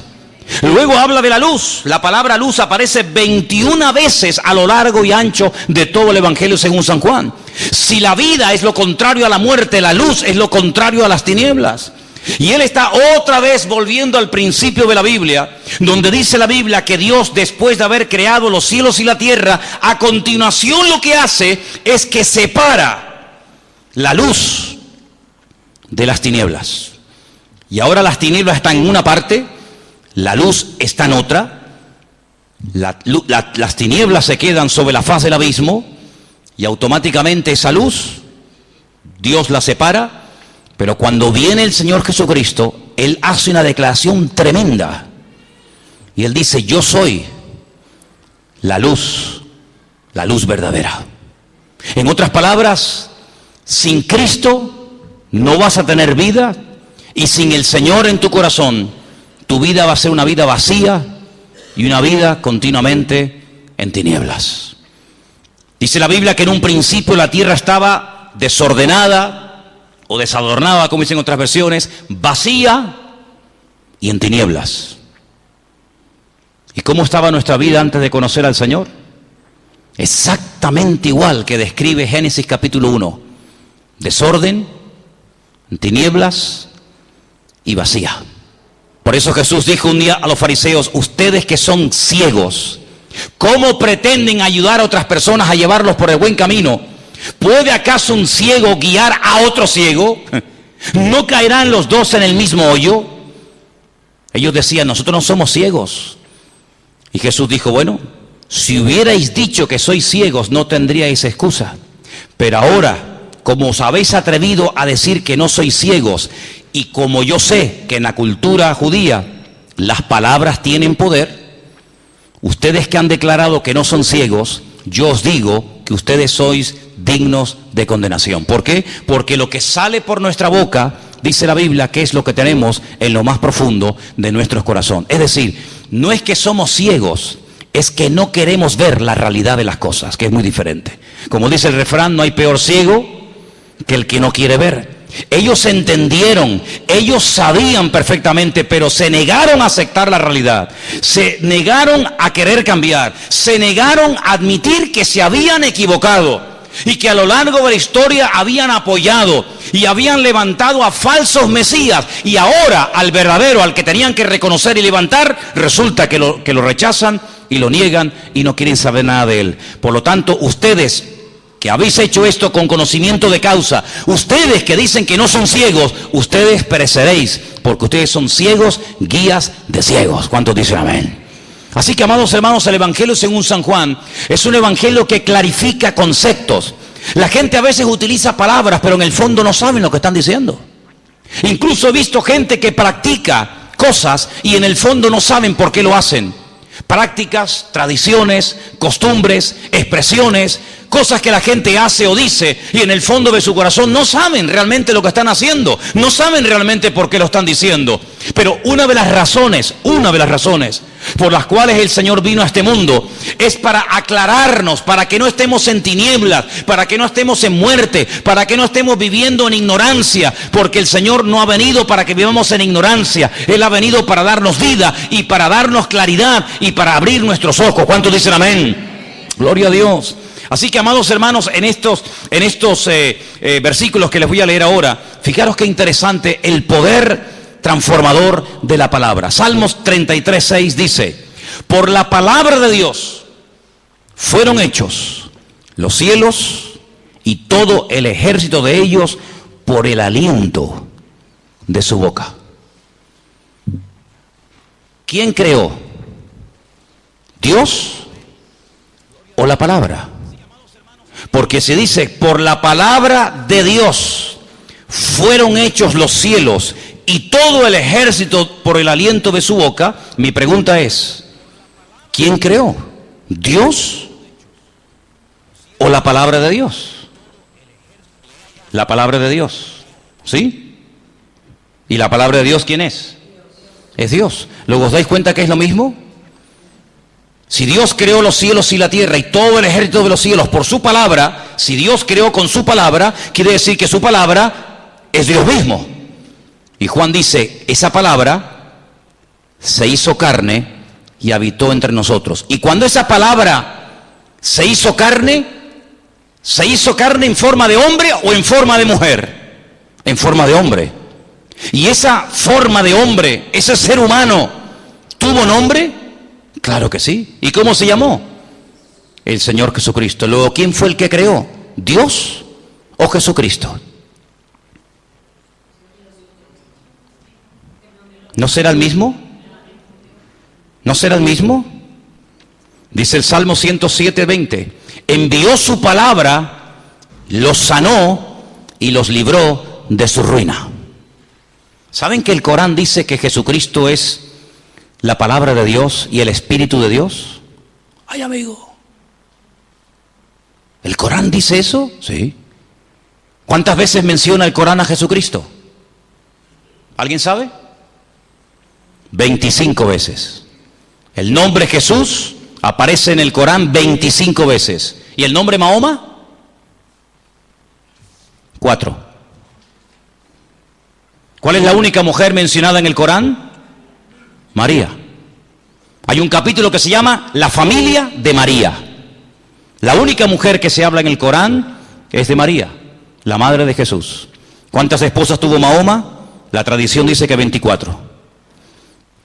Luego habla de la luz. La palabra luz aparece 21 veces a lo largo y ancho de todo el Evangelio según San Juan. Si la vida es lo contrario a la muerte, la luz es lo contrario a las tinieblas. Y él está otra vez volviendo al principio de la Biblia, donde dice la Biblia que Dios, después de haber creado los cielos y la tierra, a continuación lo que hace es que separa la luz de las tinieblas. Y ahora las tinieblas están en una parte, la luz está en otra, las tinieblas se quedan sobre la faz del abismo y automáticamente esa luz, Dios la separa, pero cuando viene el Señor Jesucristo, Él hace una declaración tremenda y Él dice, yo soy la luz verdadera. En otras palabras, sin Cristo no vas a tener vida y sin el Señor en tu corazón, tu vida va a ser una vida vacía y una vida continuamente en tinieblas. Dice la Biblia que en un principio la tierra estaba desordenada o desadornada, como dicen otras versiones, vacía y en tinieblas. ¿Y cómo estaba nuestra vida antes de conocer al Señor? Exactamente igual que describe Génesis capítulo 1. Desorden, tinieblas y vacía. Por eso Jesús dijo un día a los fariseos, ustedes que son ciegos, ¿cómo pretenden ayudar a otras personas a llevarlos por el buen camino? ¿Puede acaso un ciego guiar a otro ciego? ¿No caerán los dos en el mismo hoyo? Ellos decían, nosotros no somos ciegos. Y Jesús dijo, bueno, si hubierais dicho que sois ciegos, no tendríais excusa. Pero ahora, como os habéis atrevido a decir que no sois ciegos, y como yo sé que en la cultura judía las palabras tienen poder, ustedes que han declarado que no son ciegos, yo os digo que ustedes sois dignos de condenación. ¿Por qué? Porque lo que sale por nuestra boca, dice la Biblia, que es lo que tenemos en lo más profundo de nuestro corazón. Es decir, no es que somos ciegos, es que no queremos ver la realidad de las cosas, que es muy diferente. Como dice el refrán, no hay peor ciego que el que no quiere ver. Ellos entendieron, ellos sabían perfectamente, pero se negaron a aceptar la realidad, se negaron a querer cambiar, se negaron a admitir que se habían equivocado y que a lo largo de la historia habían apoyado y habían levantado a falsos mesías, y ahora al verdadero, al que tenían que reconocer y levantar, resulta que lo rechazan y lo niegan y no quieren saber nada de él. Por lo tanto, ustedes que habéis hecho esto con conocimiento de causa, ustedes que dicen que no son ciegos, ustedes pereceréis, porque ustedes son ciegos, guías de ciegos. ¿Cuántos dicen amén? Así que, amados hermanos, el Evangelio según San Juan es un evangelio que clarifica conceptos. La gente a veces utiliza palabras, pero en el fondo no saben lo que están diciendo. Incluso he visto gente que practica cosas y en el fondo no saben por qué lo hacen. Prácticas, tradiciones, costumbres, expresiones, cosas que la gente hace o dice y en el fondo de su corazón no saben realmente lo que están haciendo, no saben realmente por qué lo están diciendo. Pero una de las razones por las cuales el Señor vino a este mundo es para aclararnos, para que no estemos en tinieblas, para que no estemos en muerte, para que no estemos viviendo en ignorancia, porque el Señor no ha venido para que vivamos en ignorancia, Él ha venido para darnos vida y para darnos claridad y para abrir nuestros ojos. ¿Cuántos dicen amén? Gloria a Dios. Así que, amados hermanos, en estos versículos que les voy a leer ahora, fijaros qué interesante el poder transformador de la palabra. Salmos 33:6 dice, Por la palabra de Dios fueron hechos los cielos y todo el ejército de ellos por el aliento de su boca. ¿Quién creó? ¿Dios o la palabra? Porque se dice, por la palabra de Dios fueron hechos los cielos y todo el ejército por el aliento de su boca. Mi pregunta es, ¿quién creó? ¿Dios o la palabra de Dios? La palabra de Dios, ¿sí? ¿Y la palabra de Dios quién es? Es Dios. ¿Luego os dais cuenta que es lo mismo? Si Dios creó los cielos y la tierra y todo el ejército de los cielos por su palabra, si Dios creó con su palabra, quiere decir que su palabra es Dios mismo. Y Juan dice, esa palabra se hizo carne y habitó entre nosotros. Y cuando esa palabra se hizo carne en forma de hombre o en forma de mujer. En forma de hombre. Y esa forma de hombre, ese ser humano, ¿tuvo nombre? Claro que sí. ¿Y cómo se llamó? El Señor Jesucristo. Luego, ¿quién fue el que creó? ¿Dios o Jesucristo? ¿No será el mismo? ¿No será el mismo? Dice el Salmo 107:20. Envió su palabra, los sanó y los libró de su ruina. ¿Saben que el Corán dice que Jesucristo es la palabra de Dios y el Espíritu de Dios? Ay, amigo. ¿El Corán dice eso? Sí. ¿Cuántas veces menciona el Corán a Jesucristo? ¿Alguien sabe? 25 veces. El nombre Jesús aparece en el Corán 25 veces. ¿Y el nombre Mahoma? 4. ¿Cuál es la única mujer mencionada en el Corán? María. Hay un capítulo que se llama La familia de María. La única mujer que se habla en el Corán es de María, la madre de Jesús. ¿Cuántas esposas tuvo Mahoma? La tradición dice que 24.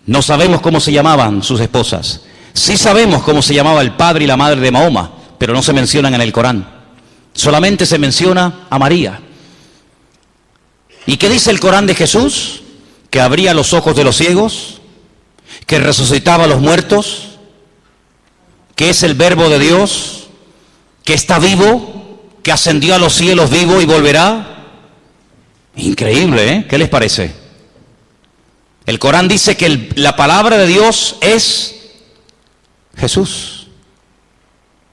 No sabemos cómo se llamaban sus esposas. Sí sabemos cómo se llamaba el padre y la madre de Mahoma, pero no se mencionan en el Corán. Solamente se menciona a María. ¿Y qué dice el Corán de Jesús? Que abría los ojos de los ciegos, que resucitaba a los muertos, que es el verbo de Dios, que está vivo, que ascendió a los cielos vivo y volverá. Increíble, ¿eh? ¿Qué les parece? El Corán dice que la palabra de Dios es Jesús.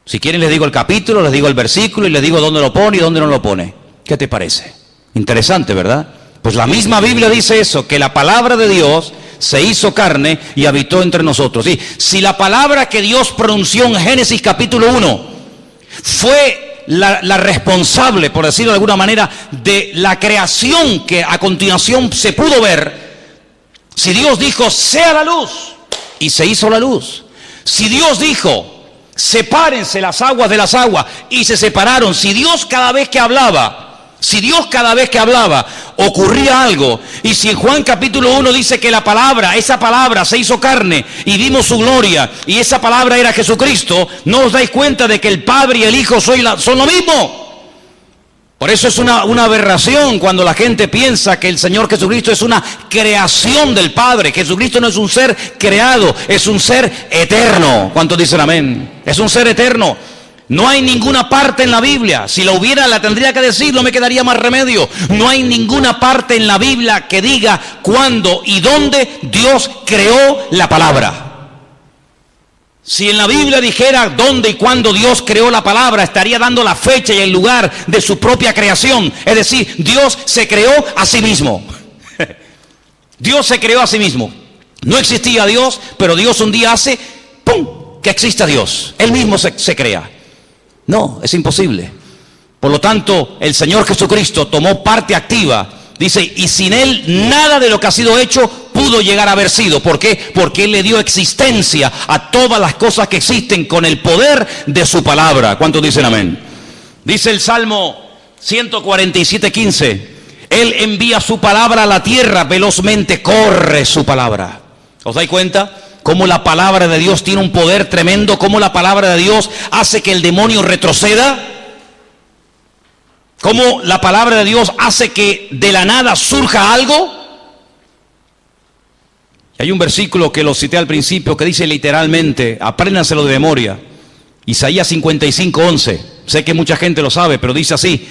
Si quieren les digo el capítulo, les digo el versículo y les digo dónde lo pone y dónde no lo pone. ¿Qué te parece? Interesante, ¿verdad? Pues la misma Biblia dice eso, que la palabra de Dios se hizo carne y habitó entre nosotros. ¿Sí? Si la palabra que Dios pronunció en Génesis capítulo 1 fue la responsable, por decirlo de alguna manera, de la creación que a continuación se pudo ver, si Dios dijo, sea la luz, y se hizo la luz. Si Dios dijo, sepárense las aguas de las aguas, y se separaron. Si Dios cada vez que hablaba ocurría algo, y si en Juan capítulo 1 dice que esa palabra se hizo carne y vimos su gloria, y esa palabra era Jesucristo, ¿no os dais cuenta de que el Padre y el Hijo son lo mismo? Por eso es una aberración cuando la gente piensa que el Señor Jesucristo es una creación del Padre. Jesucristo no es un ser creado, es un ser eterno. ¿Cuántos dicen amén? Es un ser eterno. No hay ninguna parte en la Biblia, si la hubiera la tendría que decir, no me quedaría más remedio. No hay ninguna parte en la Biblia que diga cuándo y dónde Dios creó la palabra. Si en la Biblia dijera dónde y cuándo Dios creó la palabra, estaría dando la fecha y el lugar de su propia creación. Es decir, Dios se creó a sí mismo. Dios se creó a sí mismo. No existía Dios, pero Dios un día hace, ¡pum!, que exista Dios. Él mismo se crea. No, es imposible. Por lo tanto, el Señor Jesucristo tomó parte activa. Dice, y sin Él nada de lo que ha sido hecho pudo llegar a haber sido. ¿Por qué? Porque Él le dio existencia a todas las cosas que existen con el poder de su palabra. ¿Cuántos dicen amén? Dice el Salmo 147:15. Él envía su palabra a la tierra, velozmente corre su palabra. ¿Os dais cuenta? cómo la palabra de Dios tiene un poder tremendo, cómo la palabra de Dios hace que el demonio retroceda, cómo la palabra de Dios hace que de la nada surja algo. Hay un versículo que lo cité al principio que dice literalmente, apréndanselo de memoria, Isaías 55:11. Sé que mucha gente lo sabe, pero dice así: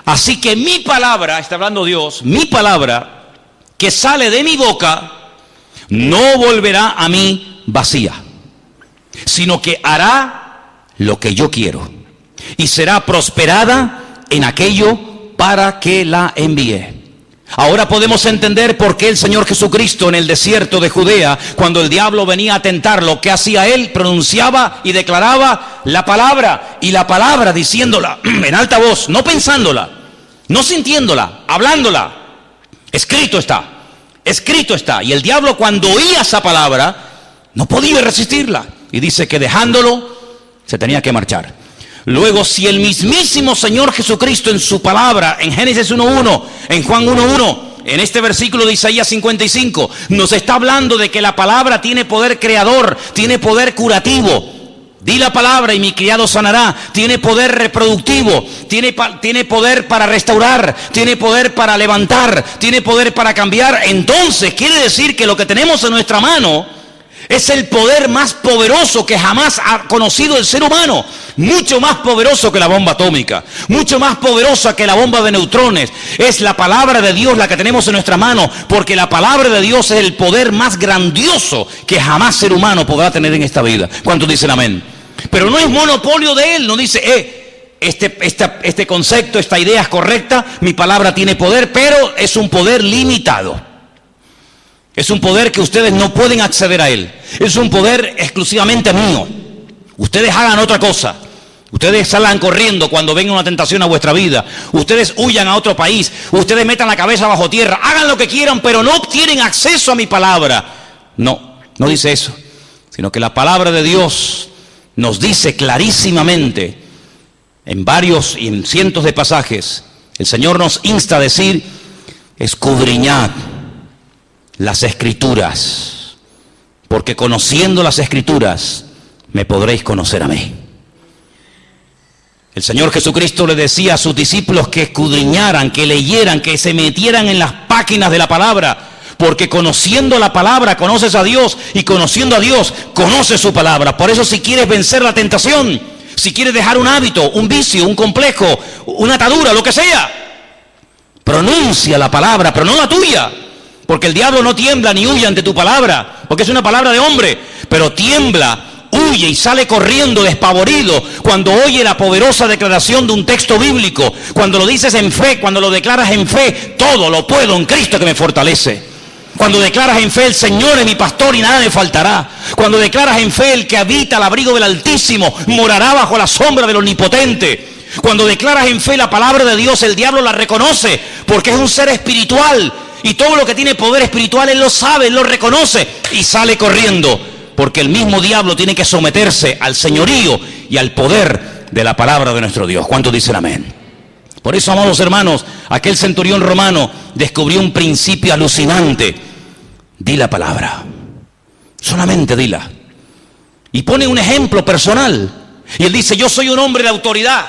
así que mi palabra, está hablando Dios, mi palabra que sale de mi boca no volverá a mí vacía, sino que hará lo que yo quiero y será prosperada en aquello para que la envíe. Ahora podemos entender por qué el Señor Jesucristo en el desierto de Judea, cuando el diablo venía a tentarlo, ¿qué hacía él? Pronunciaba y declaraba la palabra, y la palabra diciéndola en alta voz, no pensándola, no sintiéndola, hablándola. Escrito está. Y el diablo, cuando oía esa palabra, no podía resistirla, y dice que dejándolo se tenía que marchar. Luego, si el mismísimo Señor Jesucristo en su palabra, en Génesis 1:1, en Juan 1:1, en este versículo de Isaías 55, nos está hablando de que la palabra tiene poder creador, tiene poder curativo. Di la palabra y mi criado sanará. Tiene poder reproductivo, tiene poder para restaurar, tiene poder para levantar, tiene poder para cambiar. Entonces quiere decir que lo que tenemos en nuestra mano es el poder más poderoso que jamás ha conocido el ser humano. Mucho más poderoso que la bomba atómica, mucho más poderosa que la bomba de neutrones. Es la palabra de Dios la que tenemos en nuestra mano, porque la palabra de Dios es el poder más grandioso que jamás ser humano podrá tener en esta vida. ¿Cuántos dicen amén? Pero no es monopolio de él, no dice, este concepto, esta idea es correcta, mi palabra tiene poder, pero es un poder limitado. Es un poder que ustedes no pueden acceder a él. Es un poder exclusivamente mío. Ustedes hagan otra cosa. Ustedes salgan corriendo cuando venga una tentación a vuestra vida. Ustedes huyan a otro país. Ustedes metan la cabeza bajo tierra. Hagan lo que quieran, pero no tienen acceso a mi palabra. No dice eso. Sino que la palabra de Dios nos dice clarísimamente, en varios y en cientos de pasajes, el Señor nos insta a decir: escudriñad las Escrituras, porque conociendo las Escrituras me podréis conocer a mí. El Señor Jesucristo le decía a sus discípulos que escudriñaran, que leyeran, que se metieran en las páginas de la palabra, porque conociendo la palabra conoces a Dios, y conociendo a Dios conoces su palabra. Por eso, si quieres vencer la tentación, si quieres dejar un hábito, un vicio, un complejo, una atadura, lo que sea, pronuncia la palabra, pero no la tuya. Porque el diablo no tiembla ni huye ante tu palabra, porque es una palabra de hombre, pero tiembla, huye y sale corriendo despavorido cuando oye la poderosa declaración de un texto bíblico. Cuando lo dices en fe, cuando lo declaras en fe, todo lo puedo en Cristo que me fortalece. Cuando declaras en fe, el Señor es mi pastor y nada me faltará. Cuando declaras en fe, el que habita al abrigo del Altísimo morará bajo la sombra del Omnipotente. Cuando declaras en fe la palabra de Dios, el diablo la reconoce, porque es un ser espiritual. Y todo lo que tiene poder espiritual, él lo sabe, él lo reconoce y sale corriendo, porque el mismo diablo tiene que someterse al señorío y al poder de la palabra de nuestro Dios. ¿Cuántos dicen amén? Por eso, amados hermanos, aquel centurión romano descubrió un principio alucinante: di la palabra, solamente dila. Y pone un ejemplo personal, y él dice: yo soy un hombre de autoridad.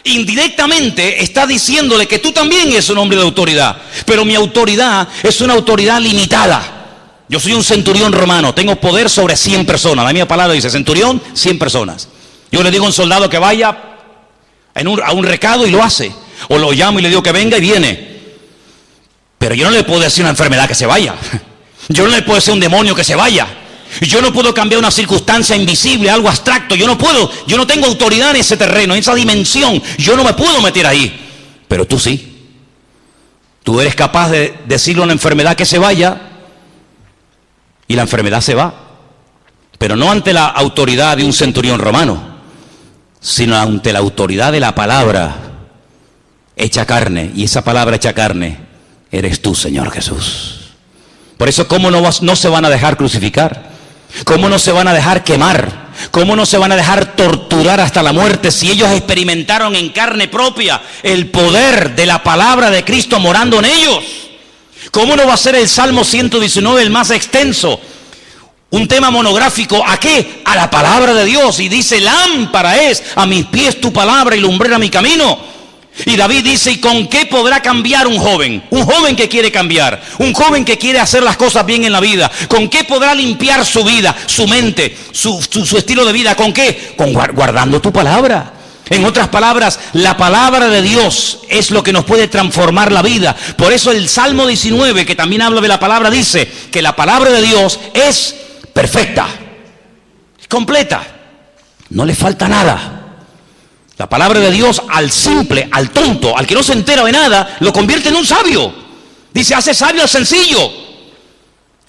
Indirectamente está diciéndole que tú también eres un hombre de autoridad, pero mi autoridad es una autoridad limitada. Yo soy un centurión romano, tengo poder sobre 100 personas. La misma palabra dice centurión, 100 personas. Yo le digo a un soldado que vaya a un recado y lo hace, o lo llamo y le digo que venga y viene. Pero yo no le puedo decir a una enfermedad que se vaya, yo no le puedo decir a un demonio que se vaya, yo no puedo cambiar una circunstancia invisible, algo abstracto. Yo no tengo autoridad en ese terreno, en esa dimensión. Yo no me puedo meter ahí. Pero tú sí. Tú eres capaz de decirle a una enfermedad que se vaya, y la enfermedad se va. Pero no ante la autoridad de un centurión romano, sino ante la autoridad de la palabra hecha carne. Y esa palabra hecha carne eres tú, Señor Jesús. Por eso, ¿cómo no se van a dejar crucificar? ¿Cómo no se van a dejar quemar? ¿Cómo no se van a dejar torturar hasta la muerte si ellos experimentaron en carne propia el poder de la palabra de Cristo morando en ellos? ¿Cómo no va a ser el Salmo 119 el más extenso? un tema monográfico. ¿A qué? A la palabra de Dios. Y dice, lámpara es a mis pies tu palabra y lumbrera mi camino. Y David dice, ¿y con qué podrá cambiar un joven? Un joven que quiere cambiar, un joven que quiere hacer las cosas bien en la vida. ¿Con qué podrá limpiar su vida, su mente, su estilo de vida? ¿Con qué? Guardando tu palabra. En otras palabras, la palabra de Dios es lo que nos puede transformar la vida. Por eso el Salmo 19, que también habla de la palabra, dice que la palabra de Dios es perfecta, completa, no le falta nada. La palabra de Dios al simple, al tonto, al que no se entera de nada, lo convierte en un sabio. Dice, hace sabio al sencillo,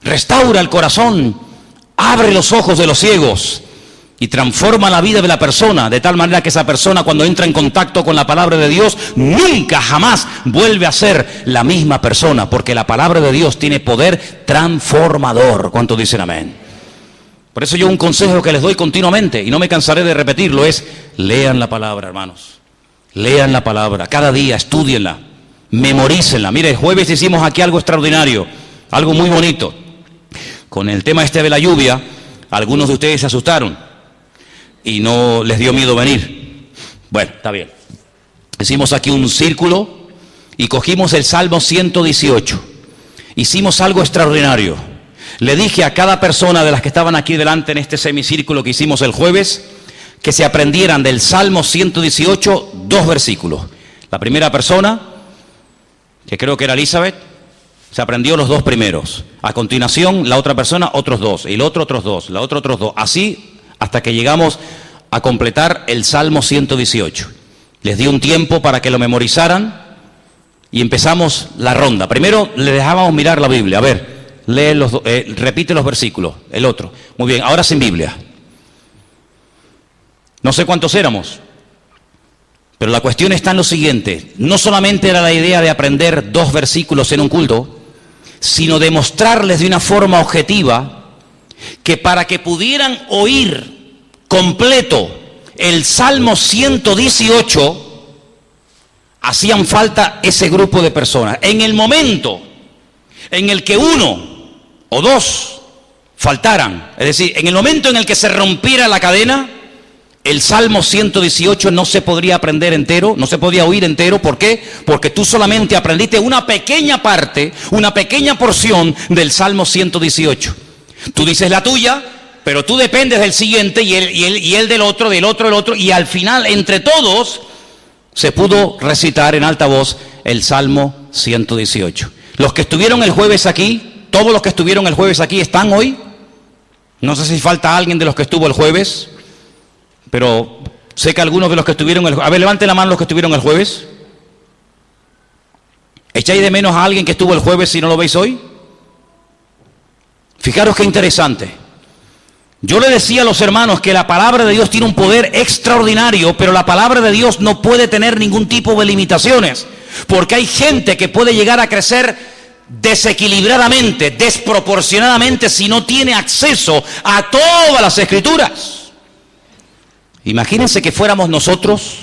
restaura el corazón, abre los ojos de los ciegos y transforma la vida de la persona, de tal manera que esa persona, cuando entra en contacto con la palabra de Dios, nunca jamás vuelve a ser la misma persona, porque la palabra de Dios tiene poder transformador. ¿Cuántos dicen amén? Por eso yo un consejo que les doy continuamente, y no me cansaré de repetirlo, es lean la palabra, hermanos. Lean la palabra, cada día, estúdienla, memorícenla. Mire, el jueves hicimos aquí algo extraordinario, algo muy bonito. Con el tema de la lluvia, algunos de ustedes se asustaron y no les dio miedo venir. Bueno, está bien. Hicimos aquí un círculo y cogimos el Salmo 118. Hicimos algo extraordinario. Le dije a cada persona de las que estaban aquí delante en este semicírculo que hicimos el jueves, que se aprendieran del Salmo 118 2 versículos. La primera persona, que creo que era Elizabeth, se aprendió los 2 primeros. A continuación, la otra persona, otros 2. Y el otro, otros 2. La otra, otros 2. Así hasta que llegamos a completar el Salmo 118. Les di un tiempo para que lo memorizaran y empezamos la ronda. Primero le dejábamos mirar la Biblia. A ver. Repite los versículos, el otro. Muy bien, ahora sin Biblia. No sé cuántos éramos, pero la cuestión está en lo siguiente. No solamente era la idea de aprender 2 versículos en un culto, sino demostrarles de una forma objetiva que para que pudieran oír completo el Salmo 118, hacían falta ese grupo de personas. En el momento en el que uno o 2 faltaran, es decir, en el momento en el que se rompiera la cadena, el Salmo 118 no se podría aprender entero, no se podía oír entero. ¿Por qué? Porque tú solamente aprendiste una pequeña parte, una pequeña porción del Salmo 118. Tú dices la tuya, pero tú dependes del siguiente y él del otro, y al final, entre todos, se pudo recitar en alta voz el Salmo 118. Los que estuvieron el jueves aquí, todos los que estuvieron el jueves aquí, ¿están hoy? No sé si falta alguien de los que estuvo el jueves, pero sé que algunos de los que estuvieron el jueves... A ver, levanten la mano los que estuvieron el jueves. ¿Echáis de menos a alguien que estuvo el jueves si no lo veis hoy? Fijaros qué interesante. Yo le decía a los hermanos que la palabra de Dios tiene un poder extraordinario, pero la palabra de Dios no puede tener ningún tipo de limitaciones, porque hay gente que puede llegar a crecer desequilibradamente, desproporcionadamente, si no tiene acceso a todas las escrituras. Imagínense que fuéramos nosotros,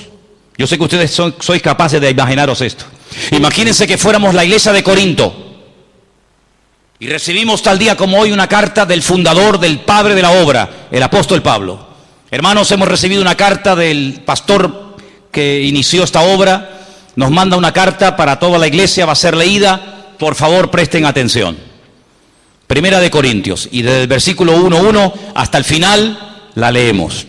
yo sé que ustedes sois capaces de imaginaros esto. Imagínense que fuéramos la iglesia de Corinto y recibimos tal día como hoy una carta del fundador, del padre de la obra, el apóstol Pablo. Hermanos, hemos recibido una carta del pastor que inició esta obra, nos manda una carta para toda la iglesia, va a ser leída. Por favor, presten atención. Primera de Corintios, y desde el versículo 1:1 hasta el final la leemos.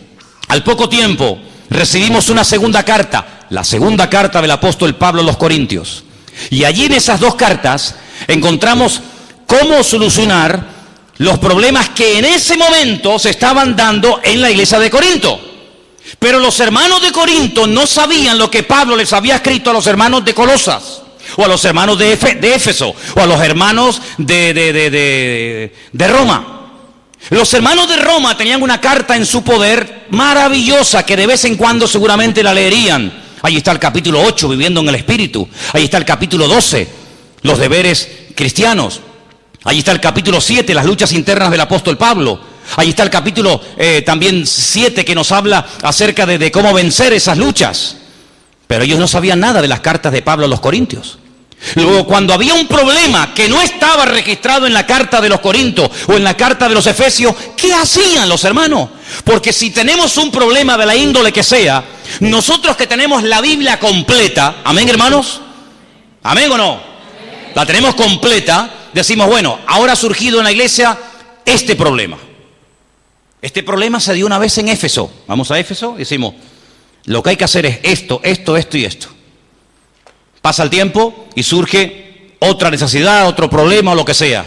Al poco tiempo recibimos una segunda carta, la segunda carta del apóstol Pablo a los Corintios. Y allí en esas 2 cartas encontramos cómo solucionar los problemas que en ese momento se estaban dando en la iglesia de Corinto. Pero los hermanos de Corinto no sabían lo que Pablo les había escrito a los hermanos de Colosas, o a los hermanos de Éfeso, o a los hermanos de Roma. Los hermanos de Roma tenían una carta en su poder maravillosa que de vez en cuando seguramente la leerían. Ahí está el capítulo 8, viviendo en el Espíritu. Ahí está el capítulo 12, los deberes cristianos. Ahí está el capítulo 7, las luchas internas del apóstol Pablo. Ahí está el capítulo también 7, que nos habla acerca de cómo vencer esas luchas. Pero ellos no sabían nada de las cartas de Pablo a los Corintios. Luego, cuando había un problema que no estaba registrado en la carta de los Corintios o en la carta de los Efesios, ¿qué hacían los hermanos? Porque si tenemos un problema de la índole que sea, nosotros que tenemos la Biblia completa, amén hermanos, amén o no, la tenemos completa, decimos, bueno, ahora ha surgido en la iglesia este problema. Este problema se dio una vez en Éfeso. Vamos a Éfeso y decimos, lo que hay que hacer es esto, esto, esto y esto. Pasa el tiempo y surge otra necesidad, otro problema o lo que sea.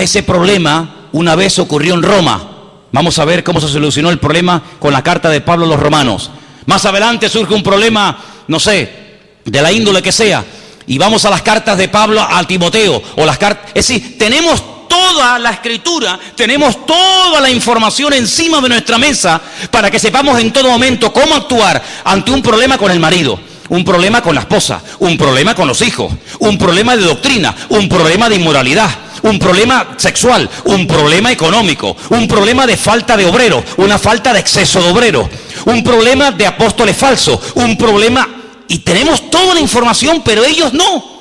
Ese problema una vez ocurrió en Roma. Vamos a ver cómo se solucionó el problema con la carta de Pablo a los romanos. Más adelante surge un problema, no sé, de la índole que sea. Y vamos a las cartas de Pablo al Timoteo. O las cartas. Es decir, tenemos toda la escritura, tenemos toda la información encima de nuestra mesa para que sepamos en todo momento cómo actuar ante un problema con el marido, un problema con la esposa, un problema con los hijos, un problema de doctrina, un problema de inmoralidad, un problema sexual, un problema económico, un problema de falta de obreros, una falta de exceso de obreros, un problema de apóstoles falsos, un problema... Y tenemos toda la información, pero ellos no.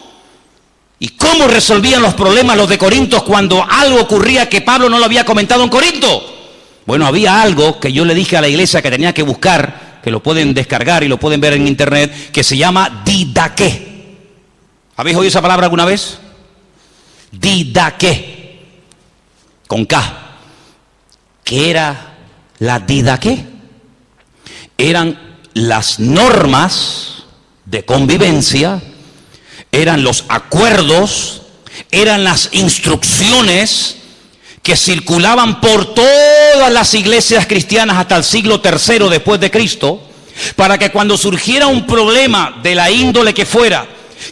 ¿Y cómo resolvían los problemas los de Corintios cuando algo ocurría que Pablo no lo había comentado en Corinto? Bueno, había algo que yo le dije a la iglesia que tenía que buscar, que lo pueden descargar y lo pueden ver en internet, que se llama didaqué. ¿Habéis oído esa palabra alguna vez? Didaqué, con K. ¿Qué era la didaqué? Eran las normas de convivencia, eran los acuerdos, eran las instrucciones que circulaban por todas las iglesias cristianas hasta el siglo III después de Cristo, para que cuando surgiera un problema de la índole que fuera,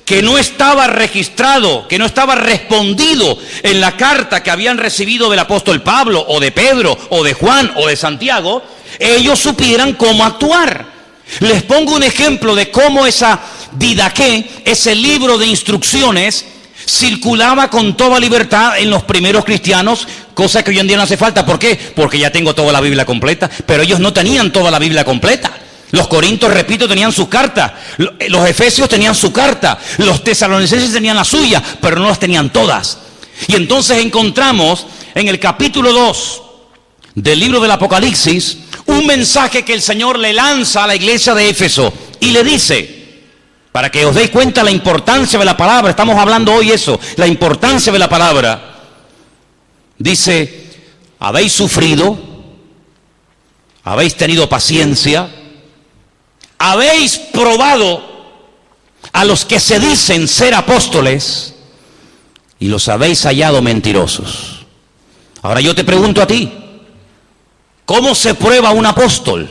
que no estaba registrado, que no estaba respondido en la carta que habían recibido del apóstol Pablo, o de Pedro, o de Juan, o de Santiago, ellos supieran cómo actuar. Les pongo un ejemplo de cómo esa didaqué, ese libro de instrucciones, circulaba con toda libertad en los primeros cristianos, cosa que hoy en día no hace falta. ¿Por qué? Porque ya tengo toda la Biblia completa, pero ellos no tenían toda la Biblia completa. Los corintios, repito, tenían su carta, los efesios tenían su carta, los tesalonicenses tenían la suya, pero no las tenían todas. Y entonces encontramos en el capítulo 2 del libro del Apocalipsis un mensaje que el Señor le lanza a la iglesia de Éfeso y le dice, para que os deis cuenta la importancia de la palabra, estamos hablando hoy eso, la importancia de la palabra. Dice, habéis sufrido, habéis tenido paciencia, habéis probado a los que se dicen ser apóstoles y los habéis hallado mentirosos. Ahora yo te pregunto a ti, ¿cómo se prueba un apóstol?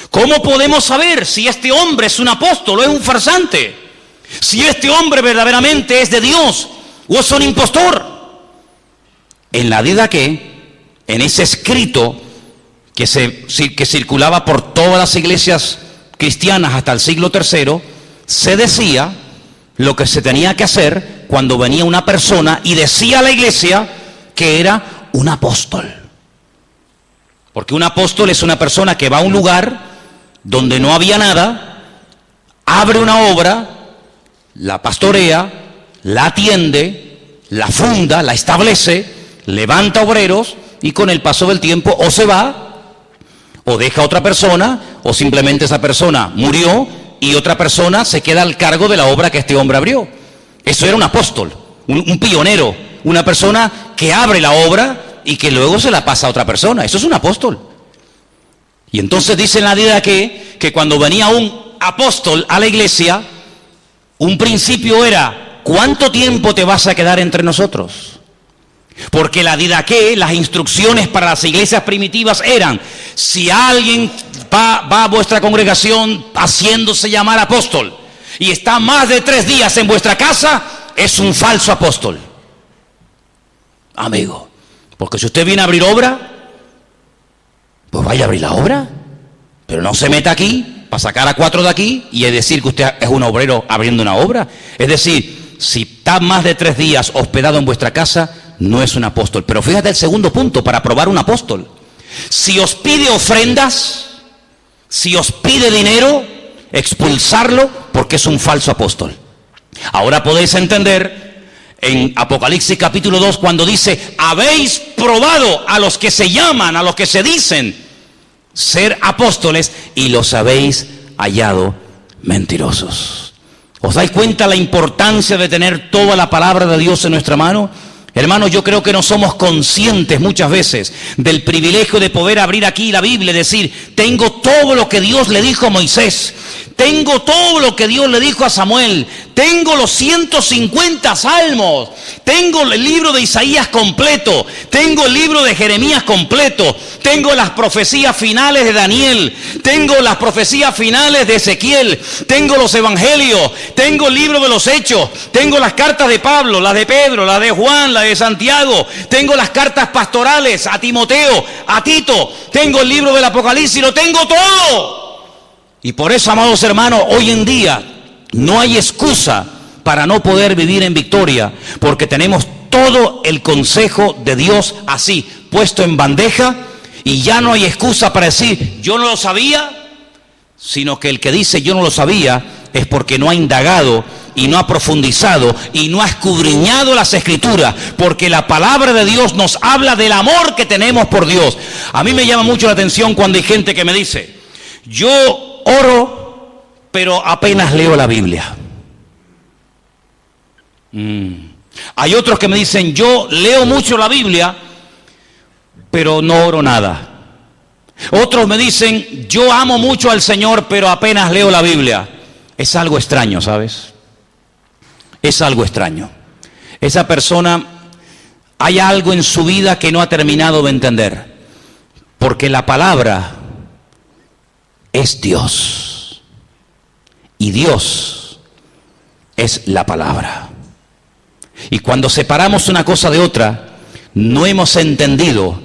¿Cómo podemos saber si este hombre es un apóstol o es un farsante? Si este hombre verdaderamente es de Dios o es un impostor. En la didaqué, en ese escrito que circulaba por todas las iglesias cristianas hasta el siglo III, se decía lo que se tenía que hacer cuando venía una persona y decía a la iglesia que era un apóstol. Porque un apóstol es una persona que va a un lugar donde no había nada, abre una obra, la pastorea, la atiende, la funda, la establece, levanta obreros y con el paso del tiempo o se va, o deja a otra persona, o simplemente esa persona murió y otra persona se queda al cargo de la obra que este hombre abrió. Eso era un apóstol, un pionero, una persona que abre la obra y que luego se la pasa a otra persona. Eso es un apóstol. Y entonces dice en la didaqué que cuando venía un apóstol a la iglesia, un principio era, ¿cuánto tiempo te vas a quedar entre nosotros? Porque la didaqué, las instrucciones para las iglesias primitivas eran, si alguien va a vuestra congregación haciéndose llamar apóstol y está más de 3 días en vuestra casa, es un falso apóstol. Amigo, porque si usted viene a abrir obra, pues vaya a abrir la obra, pero no se meta aquí para sacar a 4 de aquí y decir que usted es un obrero abriendo una obra. Es decir, si está más de 3 días hospedado en vuestra casa, no es un apóstol. Pero fíjate el segundo punto para probar un apóstol. Si os pide ofrendas, si os pide dinero, expulsarlo porque es un falso apóstol. Ahora podéis entender en Apocalipsis capítulo 2 cuando dice: habéis probado a los que se llaman, a los que se dicen ser apóstoles, y los habéis hallado mentirosos. ¿Os dais cuenta la importancia de tener toda la palabra de Dios en nuestra mano? Hermanos, yo creo que no somos conscientes muchas veces del privilegio de poder abrir aquí la Biblia y decir: tengo todo lo que Dios le dijo a Moisés, tengo todo lo que Dios le dijo a Samuel, tengo los 150 salmos, tengo el libro de Isaías completo, tengo el libro de Jeremías completo, tengo las profecías finales de Daniel, tengo las profecías finales de Ezequiel, tengo los evangelios, tengo el libro de los Hechos, tengo las cartas de Pablo, las de Pedro, las de Juan, las de Santiago, tengo las cartas pastorales a Timoteo, a Tito, tengo el libro del Apocalipsis, lo tengo todo. Y por eso, amados hermanos, hoy en día no hay excusa para no poder vivir en victoria, porque tenemos todo el consejo de Dios así, puesto en bandeja, y ya no hay excusa para decir: yo no lo sabía, sino que el que dice yo no lo sabía es porque no ha indagado y no ha profundizado y no ha escudriñado las Escrituras, porque la palabra de Dios nos habla del amor que tenemos por Dios. A mí me llama mucho la atención cuando hay gente que me dice: yo oro, pero apenas leo la Biblia. Hay otros que me dicen: yo leo mucho la Biblia, pero no oro nada. Otros me dicen: yo amo mucho al Señor, pero apenas leo la Biblia. Es algo extraño, ¿sabes? Es algo extraño. Esa persona, hay algo en su vida que no ha terminado de entender, porque la palabra es Dios, y Dios es la palabra. Y cuando separamos una cosa de otra, no hemos entendido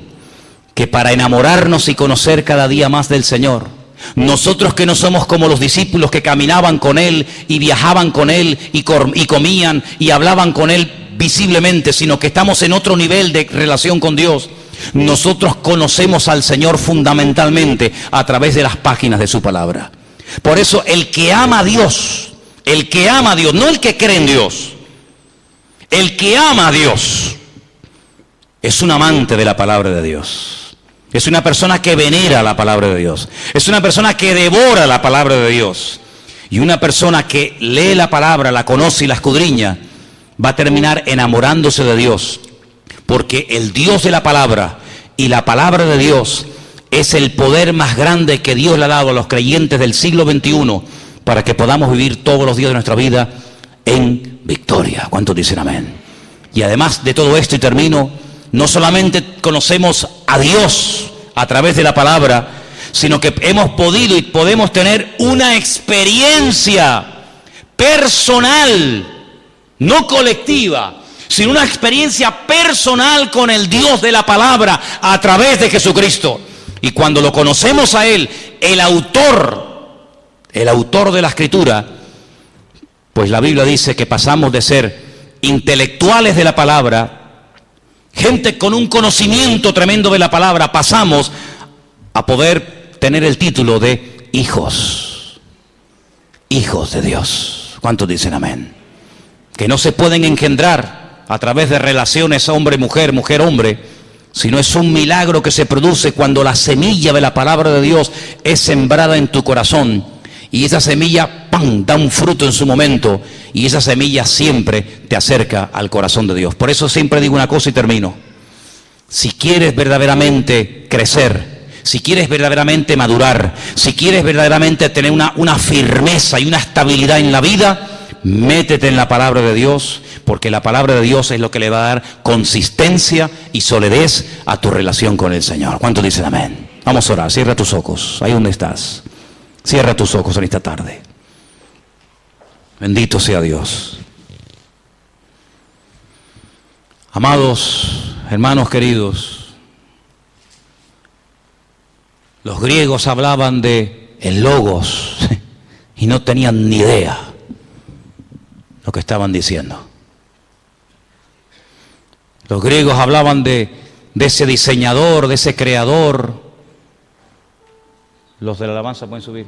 que para enamorarnos y conocer cada día más del Señor, nosotros que no somos como los discípulos que caminaban con Él y viajaban con Él y comían y hablaban con Él visiblemente, sino que estamos en otro nivel de relación con Dios, nosotros conocemos al Señor fundamentalmente a través de las páginas de su palabra. Por eso el que ama a Dios, no el que cree en Dios, el que ama a Dios es un amante de la palabra de Dios. Es una persona que venera la palabra de Dios. Es una persona que devora la palabra de Dios. Y una persona que lee la palabra, la conoce y la escudriña, va a terminar enamorándose de Dios. Porque el Dios de la palabra y la palabra de Dios es el poder más grande que Dios le ha dado a los creyentes del siglo XXI para que podamos vivir todos los días de nuestra vida en victoria. ¿Cuántos dicen amén? Y además de todo esto, y termino, no solamente conocemos a Dios a través de la palabra, sino que hemos podido y podemos tener una experiencia personal, no colectiva, sino una experiencia personal con el Dios de la palabra a través de Jesucristo. Y cuando lo conocemos a Él, el autor de la Escritura, pues la Biblia dice que pasamos de ser intelectuales de la palabra, gente con un conocimiento tremendo de la palabra, pasamos a poder tener el título de hijos de Dios. ¿Cuántos dicen amén? Que no se pueden engendrar a través de relaciones hombre-mujer, mujer-hombre, sino es un milagro que se produce cuando la semilla de la palabra de Dios es sembrada en tu corazón. Y esa semilla, ¡pam!, da un fruto en su momento. Y esa semilla siempre te acerca al corazón de Dios. Por eso siempre digo una cosa y termino. Si quieres verdaderamente crecer, si quieres verdaderamente madurar, si quieres verdaderamente tener una firmeza y una estabilidad en la vida, métete en la palabra de Dios, porque la palabra de Dios es lo que le va a dar consistencia y solidez a tu relación con el Señor. ¿Cuántos dicen amén? Vamos a orar. Cierra tus ojos, ahí donde estás. Cierra tus ojos en esta tarde. Bendito sea Dios. Amados hermanos queridos, los griegos hablaban de el logos y no tenían ni idea lo que estaban diciendo. Los griegos hablaban de ese diseñador, de ese creador. Los de la alabanza pueden subir.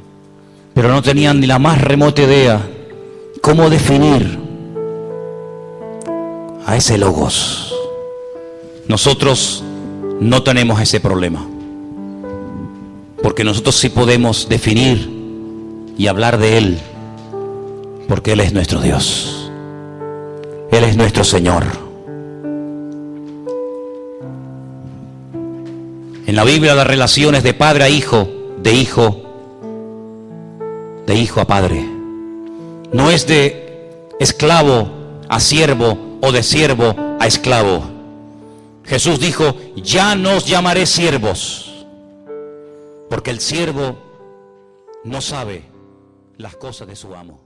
Pero no tenían ni la más remota idea cómo definir a ese logos. Nosotros no tenemos ese problema, porque nosotros sí podemos definir y hablar de Él, porque Él es nuestro Dios, Él es nuestro Señor. En la Biblia las relaciones de padre a hijo, de hijo a padre, no es de esclavo a siervo o de siervo a esclavo. Jesús dijo: ya no os llamaré siervos, porque el siervo no sabe las cosas de su amo.